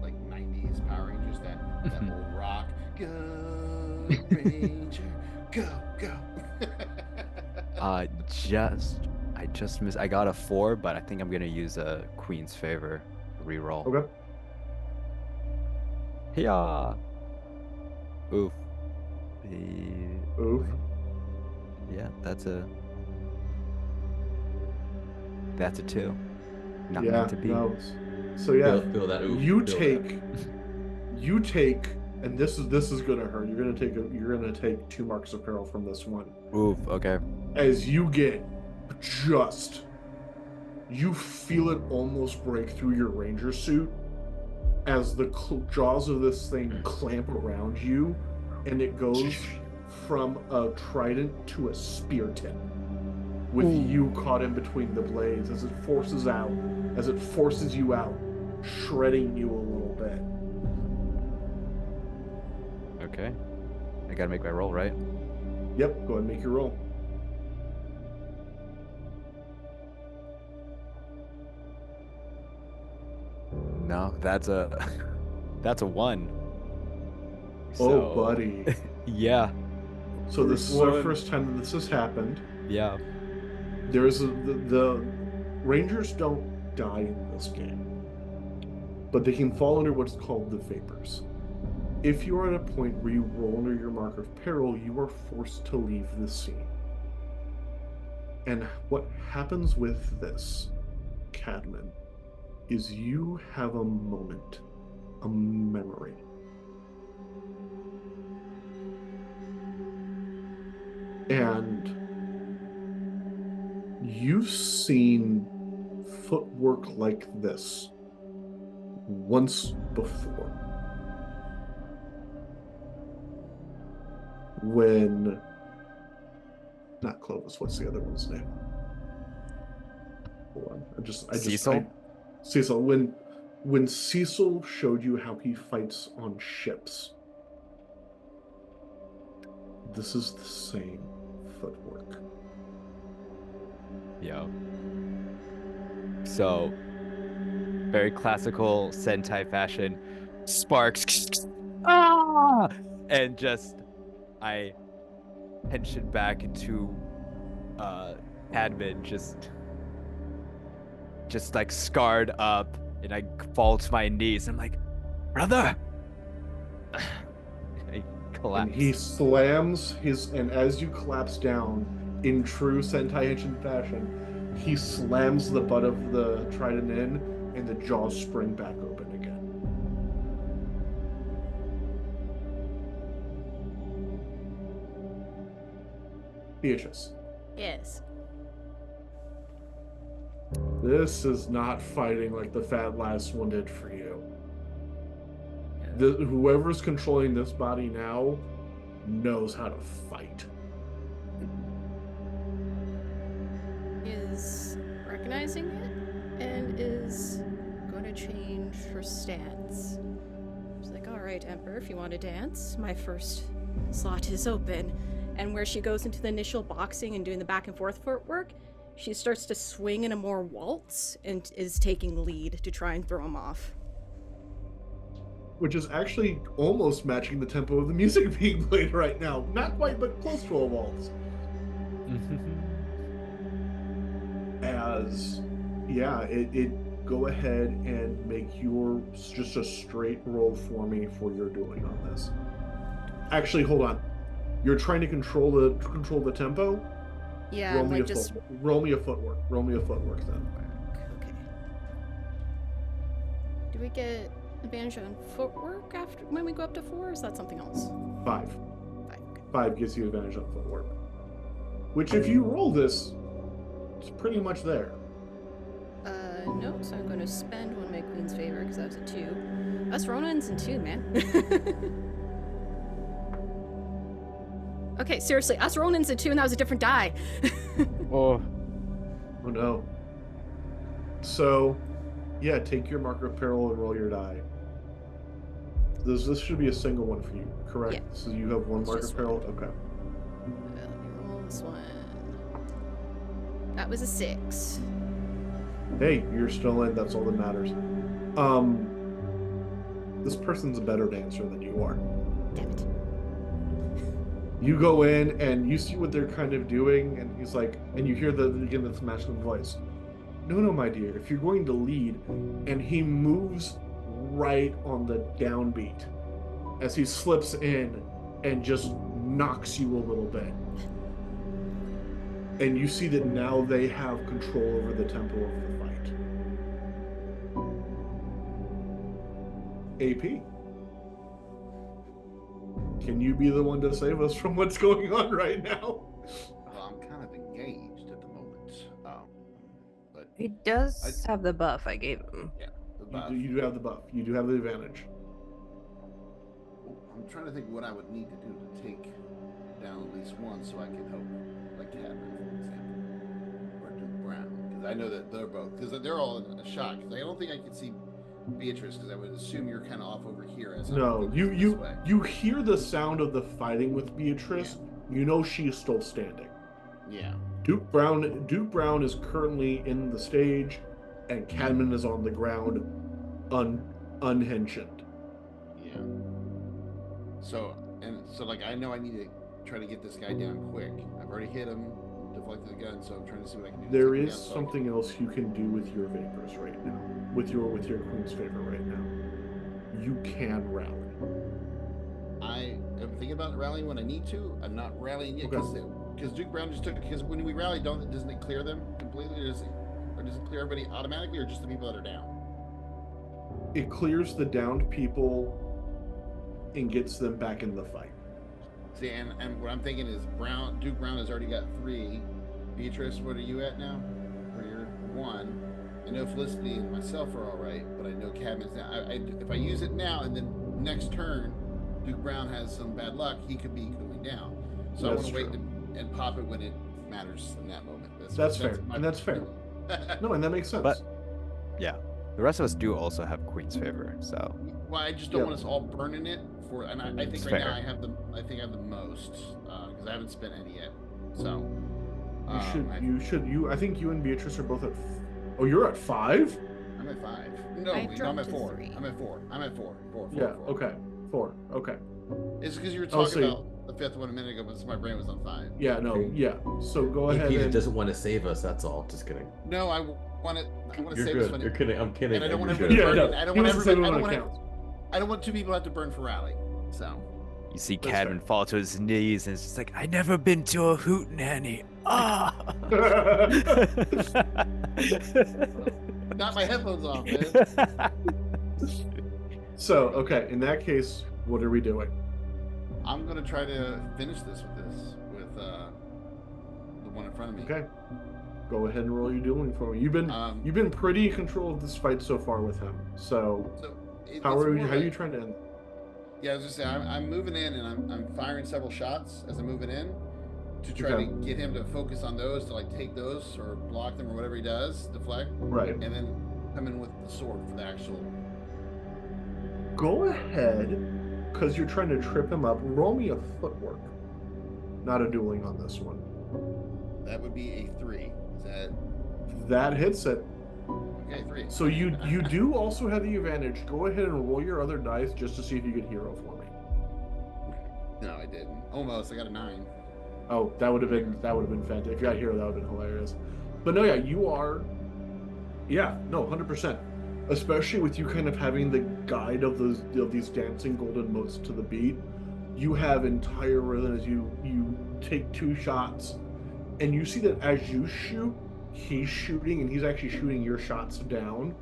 like '90s Power Rangers, that old rock. Go Ranger, go go. I just missed. I got a 4, but I think I'm gonna use a Queen's Favor reroll. Okay. Yeah. Oof. Oof. Yeah, that's a 2. Not Yeah. meant to be. No. So yeah, Feel that. Oof, you feel take, and this is gonna hurt. You're gonna take 2 marks of peril from this one. Oof. Okay. As you get you feel it almost break through your ranger suit as the jaws of this thing clamp around you, and it goes from a trident to a spear tip, with you caught in between the blades as it forces you out, shredding you a little bit. Okay. I gotta make my roll, right? Yep, go ahead and make your roll. No, that's a 1. Oh, So- buddy. Yeah. So this is our One. first time that this has happened. Yeah. The Rangers don't die in this game, but they can fall under what's called the vapors. If you are at a point where you roll under your mark of peril, you are forced to leave the scene. And what happens with this, Cadman, is you have a moment, a memory. And you've seen footwork like this once before. When, not Clovis, what's the other one's name? Hold on, Cecil? Cecil, when Cecil showed you how he fights on ships, this is the same footwork. Yo. So, very classical Sentai fashion. Sparks. Ah! And I tension back into Cadman, just like scarred up, and I fall to my knees. I'm like, brother! I collapse. And he slams and as you collapse down, in true Sentai Henshin fashion, he slams the butt of the trident in, and the jaws spring back open again. Beatrice, Yes. this is not fighting like the fat last one did for you. Whoever's controlling this body now knows how to fight. Is recognizing it and is going to change her stance. She's like, all right, Emperor, if you want to dance, my first slot is open. And where she goes into the initial boxing and doing the back and forth footwork, she starts to swing in a more waltz and is taking lead to try and throw him off. Which is actually almost matching the tempo of the music being played right now. Not quite, but close to a waltz. It go ahead and make just a straight roll for me for your doing on this. Actually, hold on. You're trying to control the tempo? Yeah, roll I'm me like a just... roll me a footwork. Roll me a footwork then. Okay. Do we get advantage on footwork after when we go up to 4, or is that something else? 5. 5, okay. 5 gives you advantage on footwork. Which, if you roll this, it's pretty much there. No, so I'm going to spend one of my queen's favor because that was a 2. Us Ronins and 2, man. Okay, seriously, us Ronins and 2, and that was a different die. Oh no. So, yeah, take your marker of peril and roll your die. This should be a single one for you, correct? Yeah. So you have one It's marker just of peril? Okay. Let me roll this one. That was a 6. Hey, you're still in, that's all that matters. This person's a better dancer than you are. Damn it. You go in and you see what they're kind of doing, and he's like, and you hear the masculine voice. No, my dear, if you're going to lead, and he moves right on the downbeat as he slips in and just knocks you a little bit. And you see that now they have control over the tempo of the fight. AP. Can you be the one to save us from what's going on right now? Well, I'm kind of engaged at the moment. But He does have the buff I gave him. yeah, the buff. You do have the buff. You do have the advantage. I'm trying to think what I would need to do to take down at least one so I can help, like Cadman, for example, or Duke Brown, because I know that they're both, because they're all in a shock. I don't think I can see Beatrice, because I would assume you're kind of off over here. As No, you hear the sound of the fighting with Beatrice. Yeah. You know she is still standing. Yeah. Duke Brown is currently in the stage, and Cadman is on the ground, unhensioned. Yeah. So like I know I need to try to get this guy down quick. I've already hit him, deflected the gun, so I'm trying to see what I can do. There is something else you can do with your vapors right now, with your queen's favor right now. You can rally. I am thinking about rallying when I need to. I'm not rallying yet Okay. because Duke Brown just took. Because when we rally, doesn't it clear them completely, or does it clear everybody automatically, or just the people that are down? It clears the downed people and gets them back in the fight. See, and what I'm thinking is Duke Brown has already got 3. Beatrice, what are you at now? Or you're 1. I know Felicity and myself are all right, but I know Cabin's now. If I use it now and then next turn, Duke Brown has some bad luck, he could be going down. So I want to wait and pop it when it matters in that moment. That's fair, and that's fair. No, and that makes sense. But yeah, the rest of us do also have Queen's favor, so. Well, I just don't want us all burning it for, and I think It's right fair. now I have the most because I haven't spent any yet. So I think you and Beatrice are both at. Oh, you're at 5? I'm at 5. No, I I'm dropped at to 4. 3. I'm at 4. I'm at 4. 4. Yeah. Okay. 4. Okay. It's because you were Oh, talking so about the 5th one a minute ago, but my brain was on 5. Yeah. No. Yeah. So go ahead. Peter And doesn't want to save us. That's all. Just kidding. No, I want to You're save good. this one. You're kidding. I'm kidding. And I don't want You're everybody good. burning. I don't he want wants to save everybody. it when it counts. I don't want 2 people to have to burn for rally. So You see That's Cadman fall to his knees and it's just like, I never been to a hootenanny. Ah! got my headphones off, man. So okay. In that case, what are we doing? I'm gonna try to finish this with the one in front of me. Okay. Go ahead and roll your dueling for me. You've been pretty in control of this fight so far with him. So how are you trying to end? Yeah, I was just saying, I'm moving in and I'm firing several shots as I'm moving in to try Okay. to get him to focus on those, to like take those or block them or whatever he does, deflect, Right. and then come in with the sword for the actual. Go ahead, because you're trying to trip him up. Roll me a footwork, not a dueling on this one. That would be a 3. Is that That hits it. okay? 3. So you do also have the advantage. Go ahead and roll your other dice just to see if you get hero for me. No, I didn't. Almost. I got a 9. Oh, that would have been fantastic. If you got hero, that would have been hilarious. But no, yeah, you are. Yeah, no, 100%. Especially with you kind of having the guide of these dancing golden motes to the beat. You have entire rhythm as you take 2 shots, and you see that as you shoot, he's shooting, and he's actually shooting your shots down.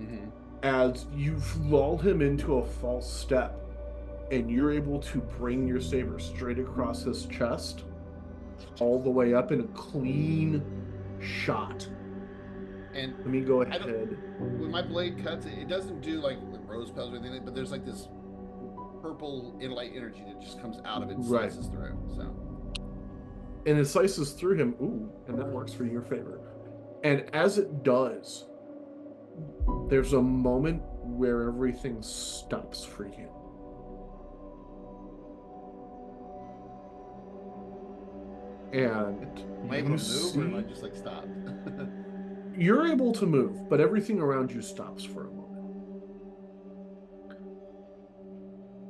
Mm-hmm. As you've lulled him into a false step, and you're able to bring your saber straight across his chest, all the way up in a clean shot. And Let me go ahead. when my blade cuts, it doesn't do like rose petals or anything, but there's like this purple light energy that just comes out of it and Right. slices through. So And it slices through him. Ooh, and that works for your favor. And as it does, there's a moment where everything stops for you. And am I able you to move or am I see just like stopped? you're able to move, but everything around you stops for a moment.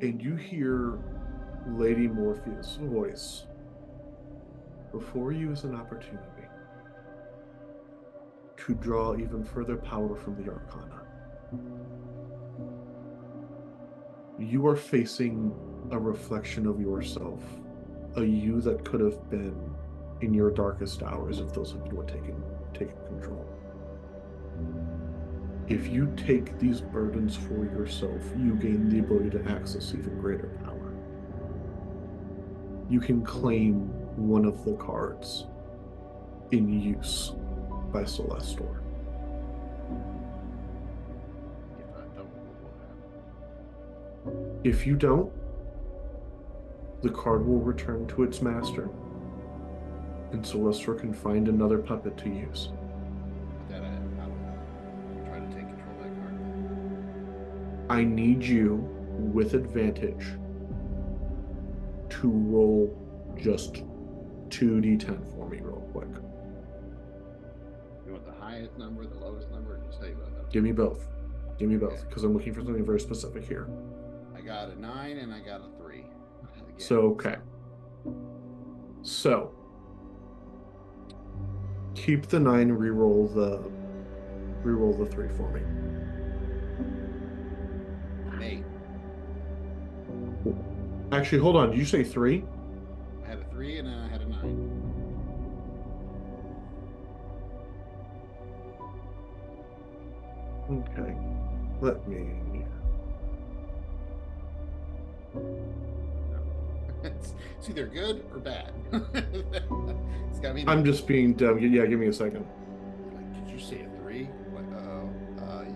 And you hear Lady Morpheus' voice. Before you is an opportunity to draw even further power from the Arcana. You are facing a reflection of yourself, a you that could have been in your darkest hours if those of you had taken control. If you take these burdens for yourself, you gain the ability to access even greater power. You can claim one of the cards in use by Celestor. If I don't, what will happen? If you don't, the card will return to its master, and Celestor can find another puppet to use. That I will try to take control of that card. I need you, with advantage, to roll just 2d10 for me real quick. You want the highest number, the lowest number, or just tell you about that? Give me both. Give me both, Okay. because I'm looking for something very specific here. I got a 9 and I got a 3. Again, So, okay. So, keep the 9, re-roll the 3 for me. An 8. Actually, hold on. Did you say 3? I had a 3 and then I had a 9. Okay. Let me. It's either good or bad. It's got me. I'm just being dumb. Yeah, give me a second. Like, did you say a 3? Like,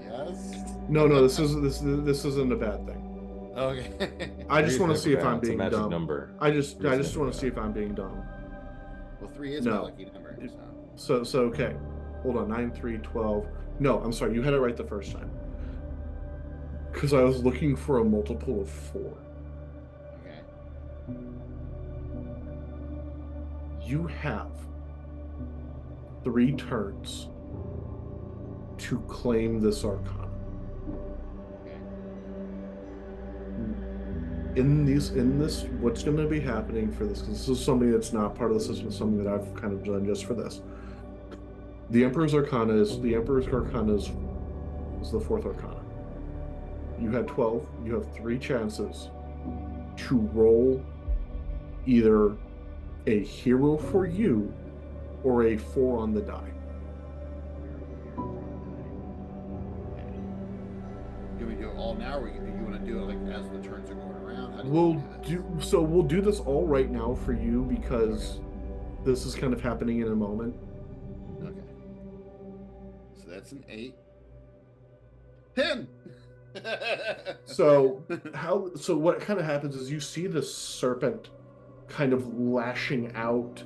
yes. No, this isn't a bad thing. Okay. I just Three want to is see if never I'm bad. It's a being magic dumb. number. I just Three is never want to see bad. if I'm being dumb. Well, 3 is No. my lucky number. So. So okay. Hold on. 9, 3, 12. No, I'm sorry. You had it right the first time. Because I was looking for a multiple of 4. Okay. You have 3 turns to claim this arcana. Okay. In this, what's going to be happening for this? Because this is something that's not part of the system. It's something that I've kind of done just for this. The Emperor's Arcana is the 4th Arcana. You had 12. You have 3 chances to roll either a hero for you or a 4 on the die. Do we do it all now, or you want to do it like as the turns are going around? How do you We'll do this all right now for you because this is kind of happening in a moment. Okay. So that's an 8. 10. So what kind of happens is you see the serpent kind of lashing out,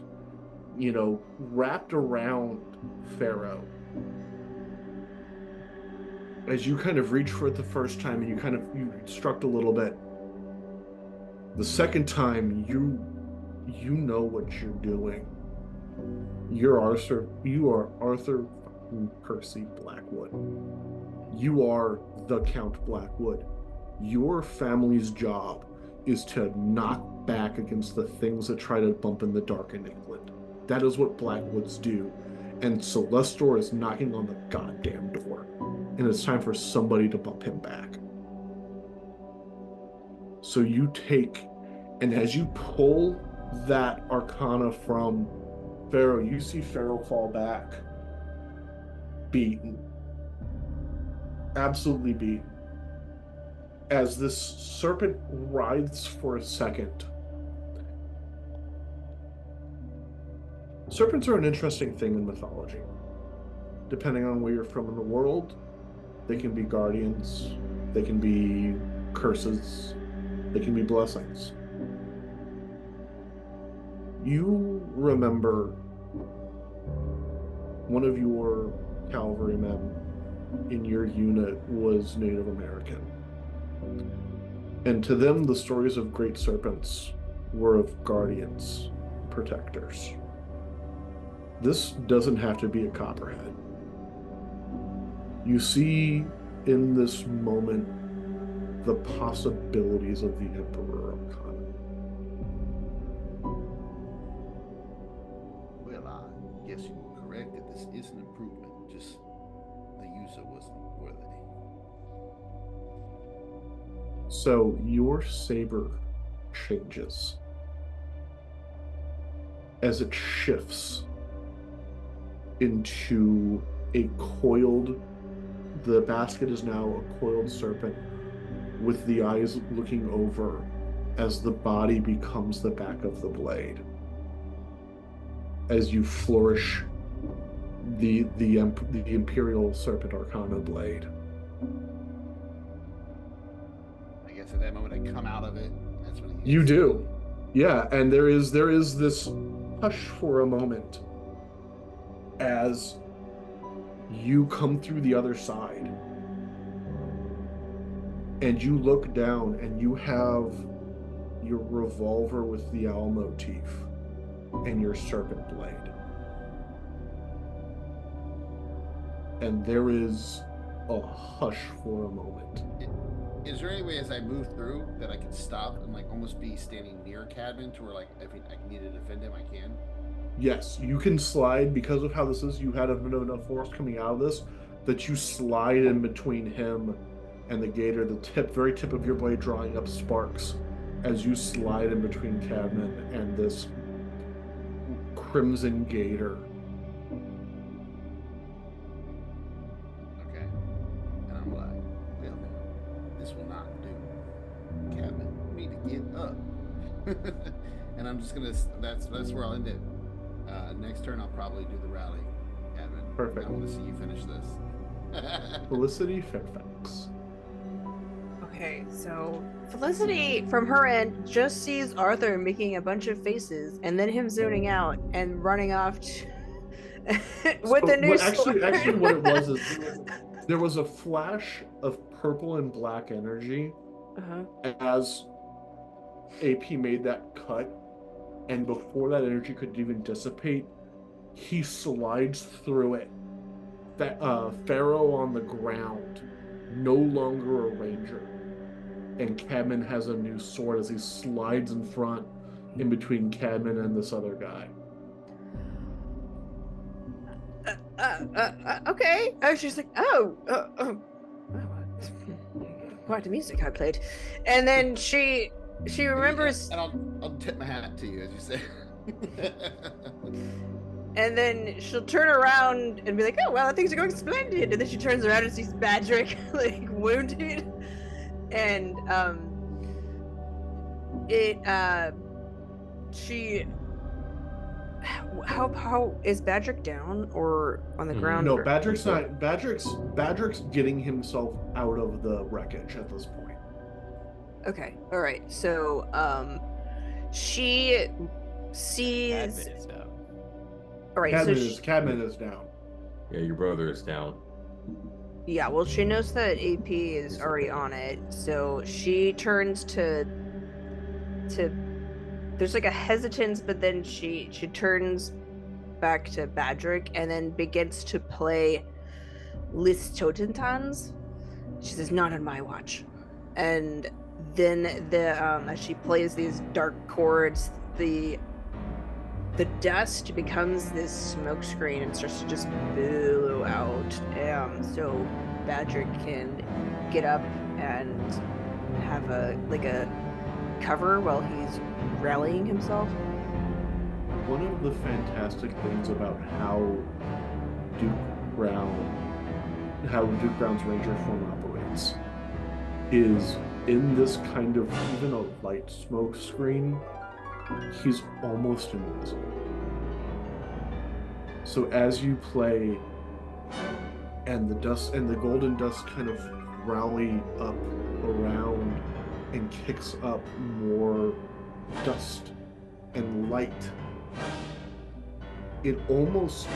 wrapped around Pharaoh. As you kind of reach for it the first time and you struck a little bit. The second time you know what you're doing. You are Arthur Percy Blackwood. You are the Count Blackwood. Your family's job is to knock back against the things that try to bump in the dark in England. That is what Blackwoods do. And Celestor is knocking on the goddamn door. And it's time for somebody to bump him back. So you take, and as you pull that arcana from Pharaoh, you see Pharaoh fall back, beaten. Absolutely beaten. As this serpent writhes for a second. Serpents are an interesting thing in mythology. Depending on where you're from in the world, they can be guardians, they can be curses, they can be blessings. You remember one of your cavalrymen in your unit was Native American. And to them, the stories of great serpents were of guardians, protectors. This doesn't have to be a copperhead. You see in this moment the possibilities of the Emperor Arcana. Well, I guess you were correct that this is an improvement. Just the user wasn't worthy. So your saber changes as it shifts into a coiled, the basket is now a coiled serpent with the eyes looking over as the body becomes the back of the blade. As you flourish the Imperial Serpent Arcana blade. I guess at that moment I come out of it. That's when You do. Yeah, and there is this hush for a moment as you come through the other side and you look down and you have your revolver with the owl motif and your serpent blade. And there is a hush for a moment. Is there any way as I move through that I can stop and like almost be standing near Cadman to where like if I need to defend him, I can? Yes, you can slide because of how this is. You had enough force coming out of this that you slide in between him and the gator, the very tip of your blade drawing up sparks as you slide in between Cadman and this crimson gator. Okay. And I'm like, well, this will not do. Cadman, you need to get up. And I'm just gonna. That's where I'll end it. Next turn, I'll probably do the rally. Cadman. Perfect. I want to see you finish this. Felicity Fairfax. Okay, so Felicity, from her end, just sees Arthur making a bunch of faces, and then him zoning out and running off with So the new what, sword. actually, what it was is there was a flash of purple and black energy as AP made that cut, and before that energy could even dissipate, he slides through it. Pharaoh on the ground, no longer a ranger, and Cadman has a new sword as he slides in front, in between Cadman and this other guy. Okay. She's like, quite the music I played, and then she remembers, and I'll tip my hat to you as you say. and then she'll turn around and be like, "Oh well, things are going splendid." And then she turns around and sees Badrick like wounded, and she. How is Badrick down or on the ground? No, or... Badrick's not. Badrick's getting himself out of the wreckage at this point. Okay, all right. So, she sees. Cadman is down. All right, Cadman is down. Yeah, your brother is down. Yeah, well, she knows that AP is already on it, so she turns to. There's like a hesitance, but then she turns back to Badrick and then begins to play Lis Totentans. She says, "Not on my watch." And then as she plays these dark chords, the dust becomes this smoke screen and starts to just billow out. So Badrick can get up and have a cover while he's rallying himself. One of the fantastic things about how Duke Brown's Ranger form operates is in this kind of even a light smoke screen, he's almost invisible. So as you play and the dust and the golden dust kind of rally up around and kicks up more dust and light, it almost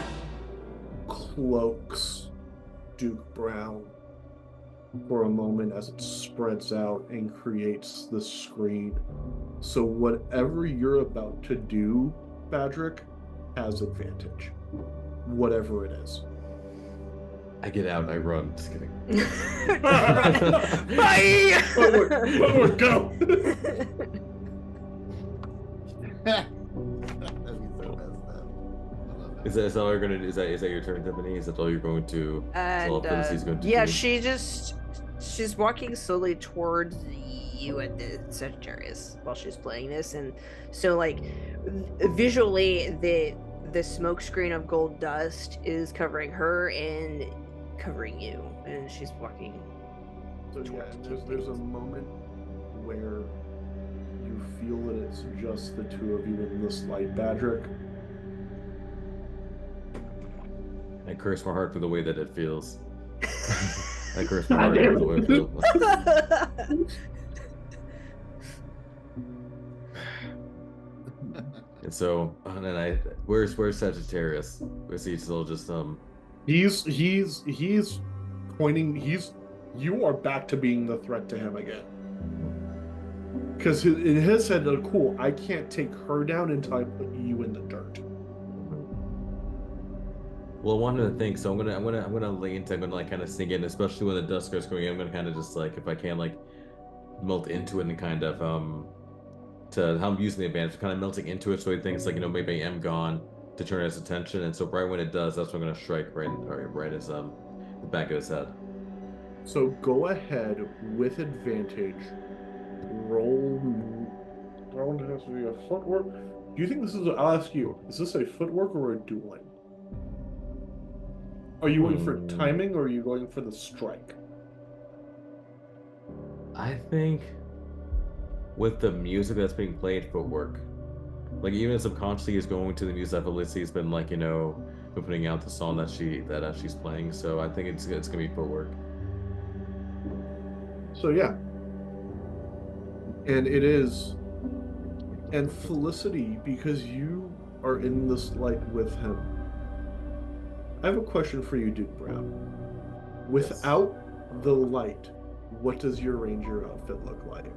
cloaks Duke Brown for a moment as it spreads out and creates the screen. So whatever you're about to do, Badrick, has advantage. Whatever it is. I get out, I run. Just kidding. Bye! Forward, go! Is that all you're gonna do? Is that your turn, Tiffany? Is that all you're going to? And going to yeah, do? she's walking slowly towards you and the Sagittarius while she's playing this, and so like visually the smoke screen of gold dust is covering her and covering you, and she's walking. So yeah, and there's a moment where you feel that it's just the two of you in this light, Badrick. I curse my heart for the way that it feels. I curse my heart for the way it feels. And so, and then where's Sagittarius? Is he still just He's pointing. You are back to being the threat to him again. Because in his head, cool, I can't take her down until I put you in the dirt. Well, one of the things, so I'm gonna lean to, I'm gonna like kind of sink in, especially when the dust starts going in. I'm gonna kind of just like, if I can, like melt into it and kind of to how I'm using the advantage, kind of melting into it, so he thinks like, you know, maybe I am gone, to turn his attention. And so right when it does, that's when I'm gonna strike right as the back of his head. So go ahead with advantage. Roll round has to be a footwork. Do you think this is? I'll ask you. Is this a footwork or a dueling? Are you going for timing or are you going for the strike? I think with the music that's being played, footwork. Like even subconsciously is going to the music that Felicity's been like, been putting out the song that she's playing. So I think it's gonna be footwork. So yeah. And it is. And Felicity, because you are in this light with him, I have a question for you, Duke Brown. Without the light, what does your ranger outfit look like?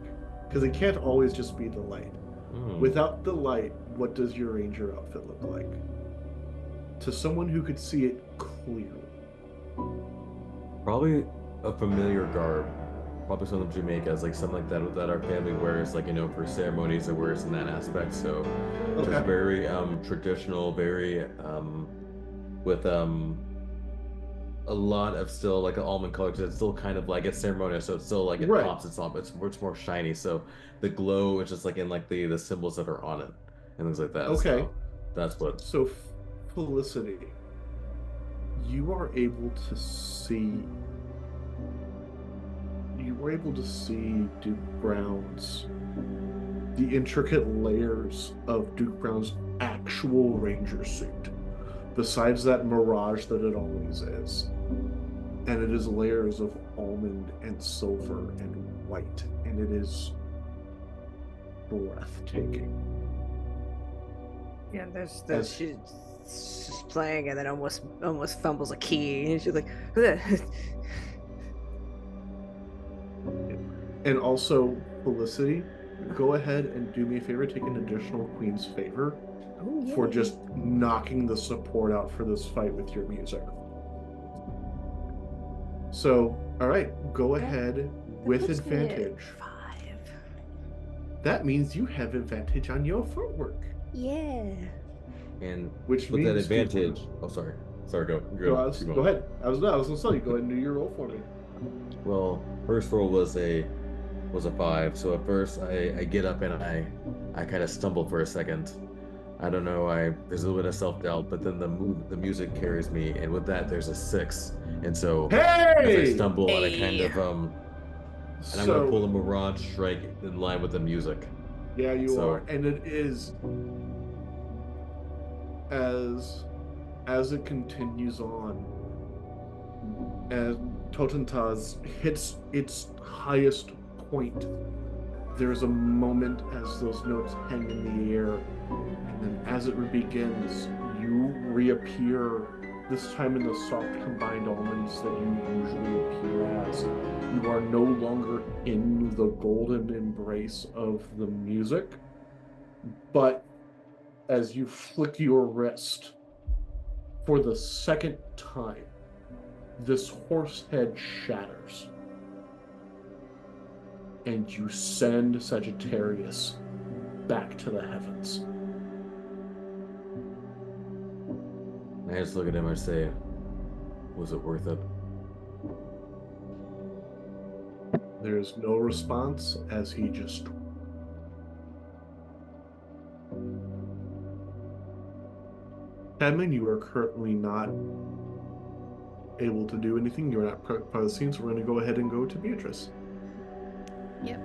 Because it can't always just be the light. Without the light, what does your ranger outfit look like? To someone who could see it clearly. Probably a familiar garb. Probably something from Jamaica, like something like that our family wears, like for ceremonies it wears in that aspect. So just very traditional, very with a lot of still like an almond color, because it's still kind of like it's ceremonial, so it's still like it pops, it's much more shiny. So the glow is just like in like the symbols that are on it and things like that. Okay. So that's what. So Felicity, you are able to see. You were able to see Duke Brown's, the intricate layers of Duke Brown's actual ranger suit, besides that mirage that it always is. And it is layers of almond and silver and white, and it is breathtaking. Yeah, she's playing and then almost fumbles a key, and she's like, And also, Felicity, go ahead and do me a favor, take an additional Queen's favor for just knocking the support out for this fight with your music. So, all right, go ahead with advantage. 5. That means you have advantage on your footwork. Yeah. And which with means that advantage, sorry, go ahead. I was gonna say, go ahead and do your roll for me. Well, first roll was a 5. So at first I get up and I kind of stumble for a second. I don't know. There's a little bit of self-doubt, but then the music carries me, and with that there's a 6. And so as I stumble and I kind of and I'm gonna pull a mirage strike in line with the music. Yeah, you are, and it is as it continues on, as Totentaz hits its highest point, there's a moment as those notes hang in the air, and then as it begins, you reappear, this time in the soft combined almonds that you usually appear as. You are no longer in the golden embrace of the music, but as you flick your wrist, for the second time, this horse head shatters, and you send Sagittarius back to the heavens. I just look at him and say, was it worth it? There's no response as he just... Cadman, you are currently not able to do anything. You're not part of the scene, so we're going to go ahead and go to Beatrice. Yep.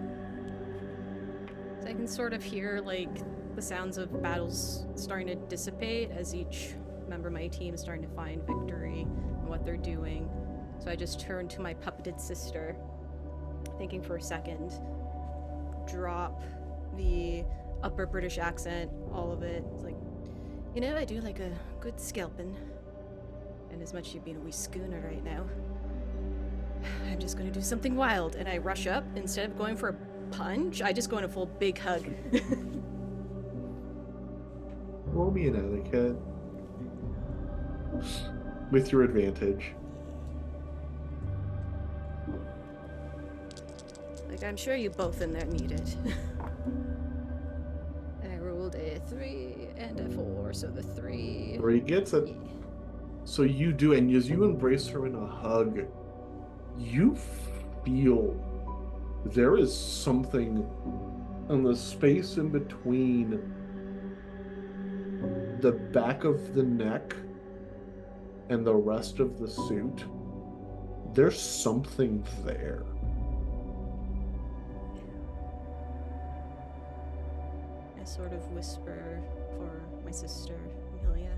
So I can sort of hear, like, the sounds of battles starting to dissipate as each member of my team is starting to find victory in what they're doing. So I just turn to my puppeted sister, thinking for a second, drop the upper British accent, all of it. It's like, I do like a good scalping. And as much as you've been a wee schooner right now, I'm just going to do something wild. And I rush up. Instead of going for a punch, I just go in a full big hug. Roll me an alley cat. With your advantage. Like, I'm sure you both in there need it. And I rolled a 3 and a 4, so the 3... 3 gets it. Yeah. So you do, and as you embrace her in a hug, you feel there is something on the space in between the back of the neck and the rest of the suit, there's something there. I sort of whisper for my sister, Amelia.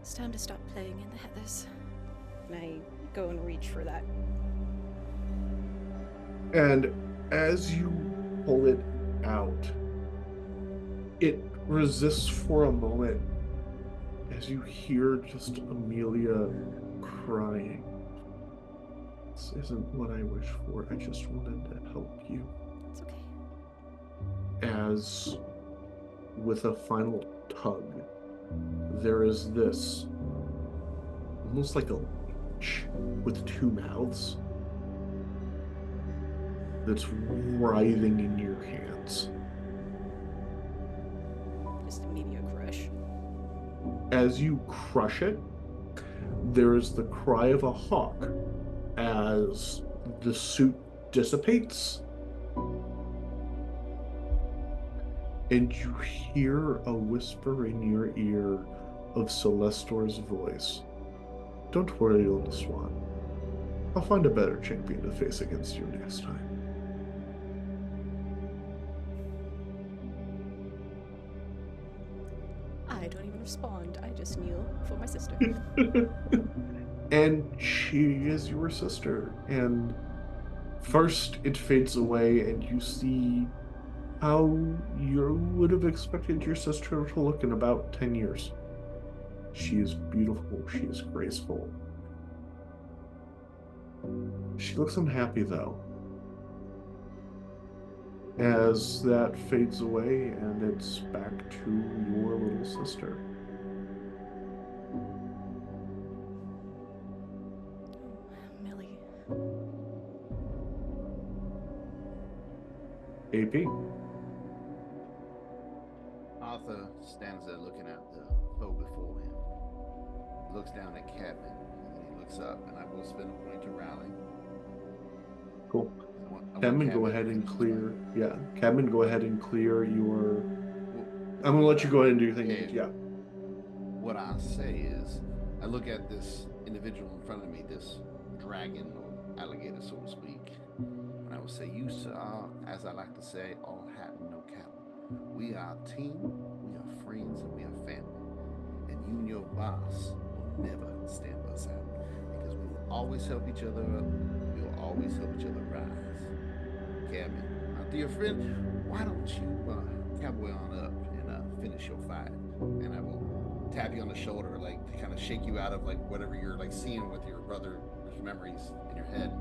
It's time to stop playing in the heathers. And I go and reach for that. And as you pull it out, it resists for a moment as you hear just Amelia crying. This isn't what I wish for. I just wanted to help you. It's okay. As with a final tug, there is this almost like a leech with two mouths that's writhing in your hands. Just immediate crush. As you crush it, there is the cry of a hawk as the suit dissipates, and you hear a whisper in your ear of Celestor's voice. Don't worry, little swan. I'll find a better champion to face against you next time. I don't even respond. I just kneel for my sister. And she is your sister. And first it fades away and you see how you would have expected your sister to look in about 10 years. She is beautiful. She is graceful. She looks unhappy though. As that fades away and it's back to your little sister. Millie. AP. Arthur stands there looking at the foe before him. He looks down at Cadman, and then he looks up, and I will spend a point to rally. Cool. I want Cadman, Cadman go to ahead and finish his clear. run. Yeah, Cadman, go ahead and clear your. Well, I'm gonna let you go ahead and do your thing. Okay. Yeah. What I say is, I look at this individual in front of me, this dragon or alligator, so to speak, and I would say, you, sir, are, as I like to say, all hat and no cattle. We are a team, we are friends, and we are family. And you and your boss will never stand us out, because we will always help each other up. We will always help each other rise. Cabin, my dear friend, why don't you cowboy on up and finish your fight? And I will tap you on the shoulder, like to kind of shake you out of like whatever you're like seeing with your brother's memories in your head,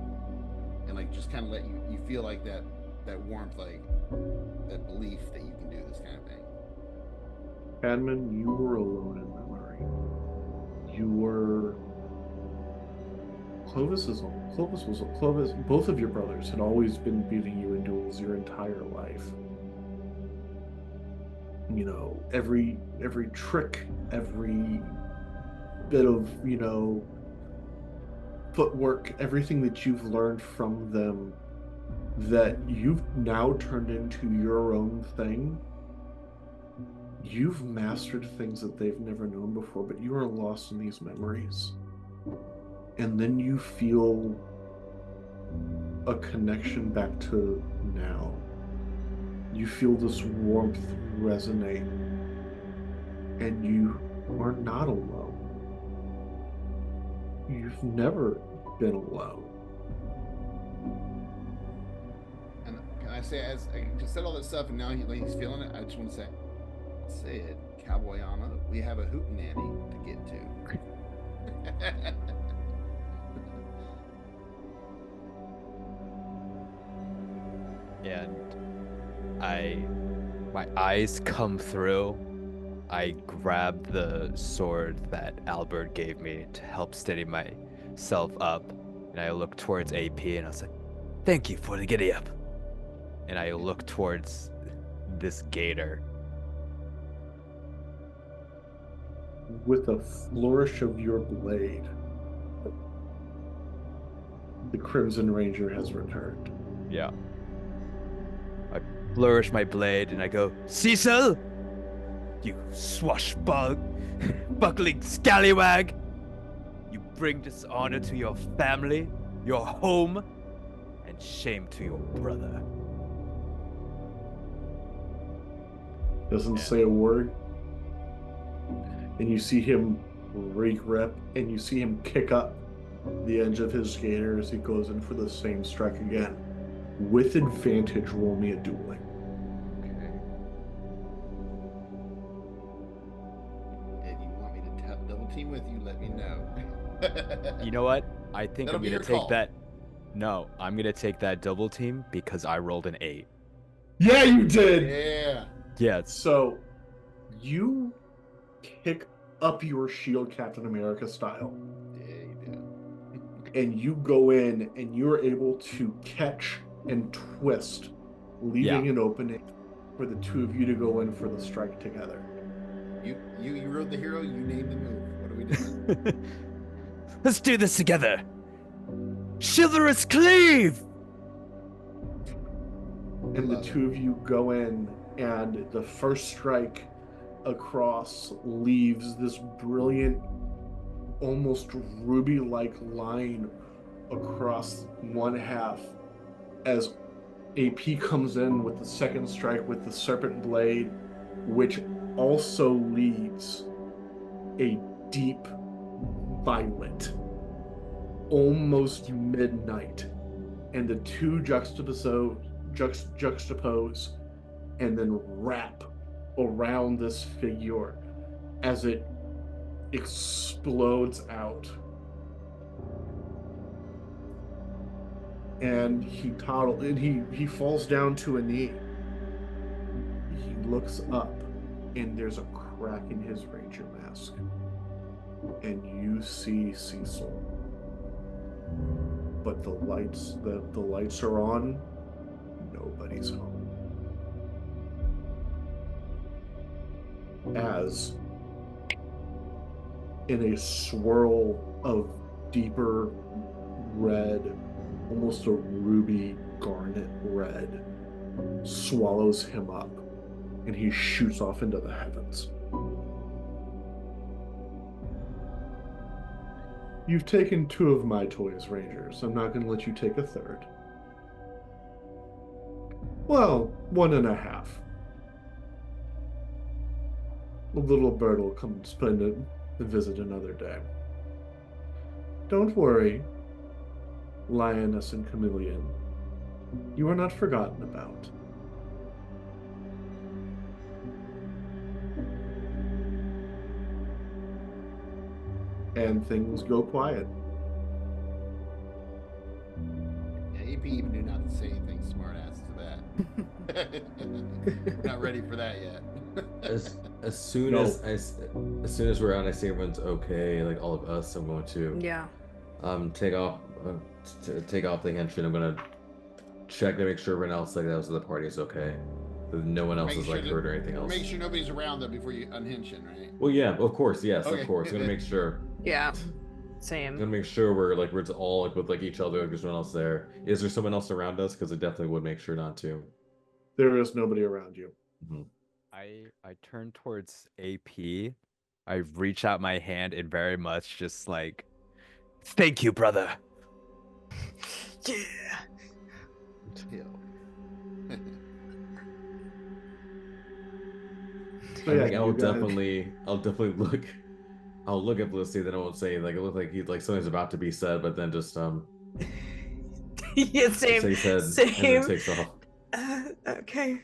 and like just kind of let you feel like that warmth, like that belief that you can do this kind of thing. Cadman, you were alone in memory. You were. Clovis, both of your brothers had always been beating you in duels your entire life. You know, every trick, every bit of, footwork, everything that you've learned from them that you've now turned into your own thing. You've mastered things that they've never known before, but you are lost in these memories. And then you feel a connection back to now. You feel this warmth resonate, and you are not alone. You've never been alone. And can I say, as I just said all this stuff, and now he's feeling it, I just want to say it, cowboy on up. We have a hootenanny to get to. And my eyes come through. I grab the sword that Albert gave me to help steady myself up, and I look towards AP and I was like, "Thank you for the giddy up." And I look towards this gator. With a flourish of your blade, the Crimson Ranger has returned. Yeah. I flourish my blade and I go, Cecil! You buckling scallywag! You bring dishonor to your family, your home, and shame to your brother. Doesn't Yeah. say a word. And you see him re-grip, and you see him kick up the edge of his skater as he goes in for the same strike again. With advantage, roll me a dueling. Okay. If you want me to double team with you, let me know. You know what? I think That'll I'm be gonna your take call. that. No, I'm gonna take that double team because I rolled an 8. Yeah, you did! Yeah. Yes. So, you kick up your shield Captain America style, Yeah, you do. and you go in, and you're able to catch and twist, leaving an opening for the two of you to go in for the strike together. You wrote the hero, you named the move. What are we doing? Let's do this together. Chivalrous cleave! And the Love two of you go in, and the first strike across leaves this brilliant, almost ruby-like line across one half as AP comes in with the second strike with the serpent blade, which also leaves a deep violet, almost midnight, and the two juxtapose and then wrap around this figure as it explodes out. And he falls down to a knee. He looks up, and there's a crack in his ranger mask. And you see Cecil. But the lights are on. Nobody's home. As in a swirl of deeper red, almost a ruby garnet red, swallows him up, and he shoots off into the heavens. You've taken 2 of my toys, Rangers. I'm not going to let you take a third. Well, 1.5. The little bird will come spend a visit another day. Don't worry, Lioness and Chameleon. You are not forgotten about. And things go quiet. Yeah, AP even knew not to say anything smart ass to that. We're not ready for that yet. As soon No. as we're out, I see everyone's okay, like all of us. I'm going to Yeah. take off the henchman. I'm gonna check to make sure everyone else like that was the party is okay. That no one else Make is sure like hurt or anything else. Make sure nobody's around though before you unhinge him, right? Well, yeah, of course, yes, Okay. of course. I'm gonna make sure. Yeah. I'm Same. gonna make sure we're all like with like each other. Like there's no one else there. Is there someone else around us? Because I definitely would make sure not to. There is nobody around you. Mhm. I turn towards AP. I reach out my hand and very much just like, thank you, brother. Yeah. Hell. So I yeah, think I'll you guys- definitely look. I'll look at Felicity, then I won't say like it looked like something's about to be said, but then just Yeah, same. shakes head and Same. then takes off. Okay.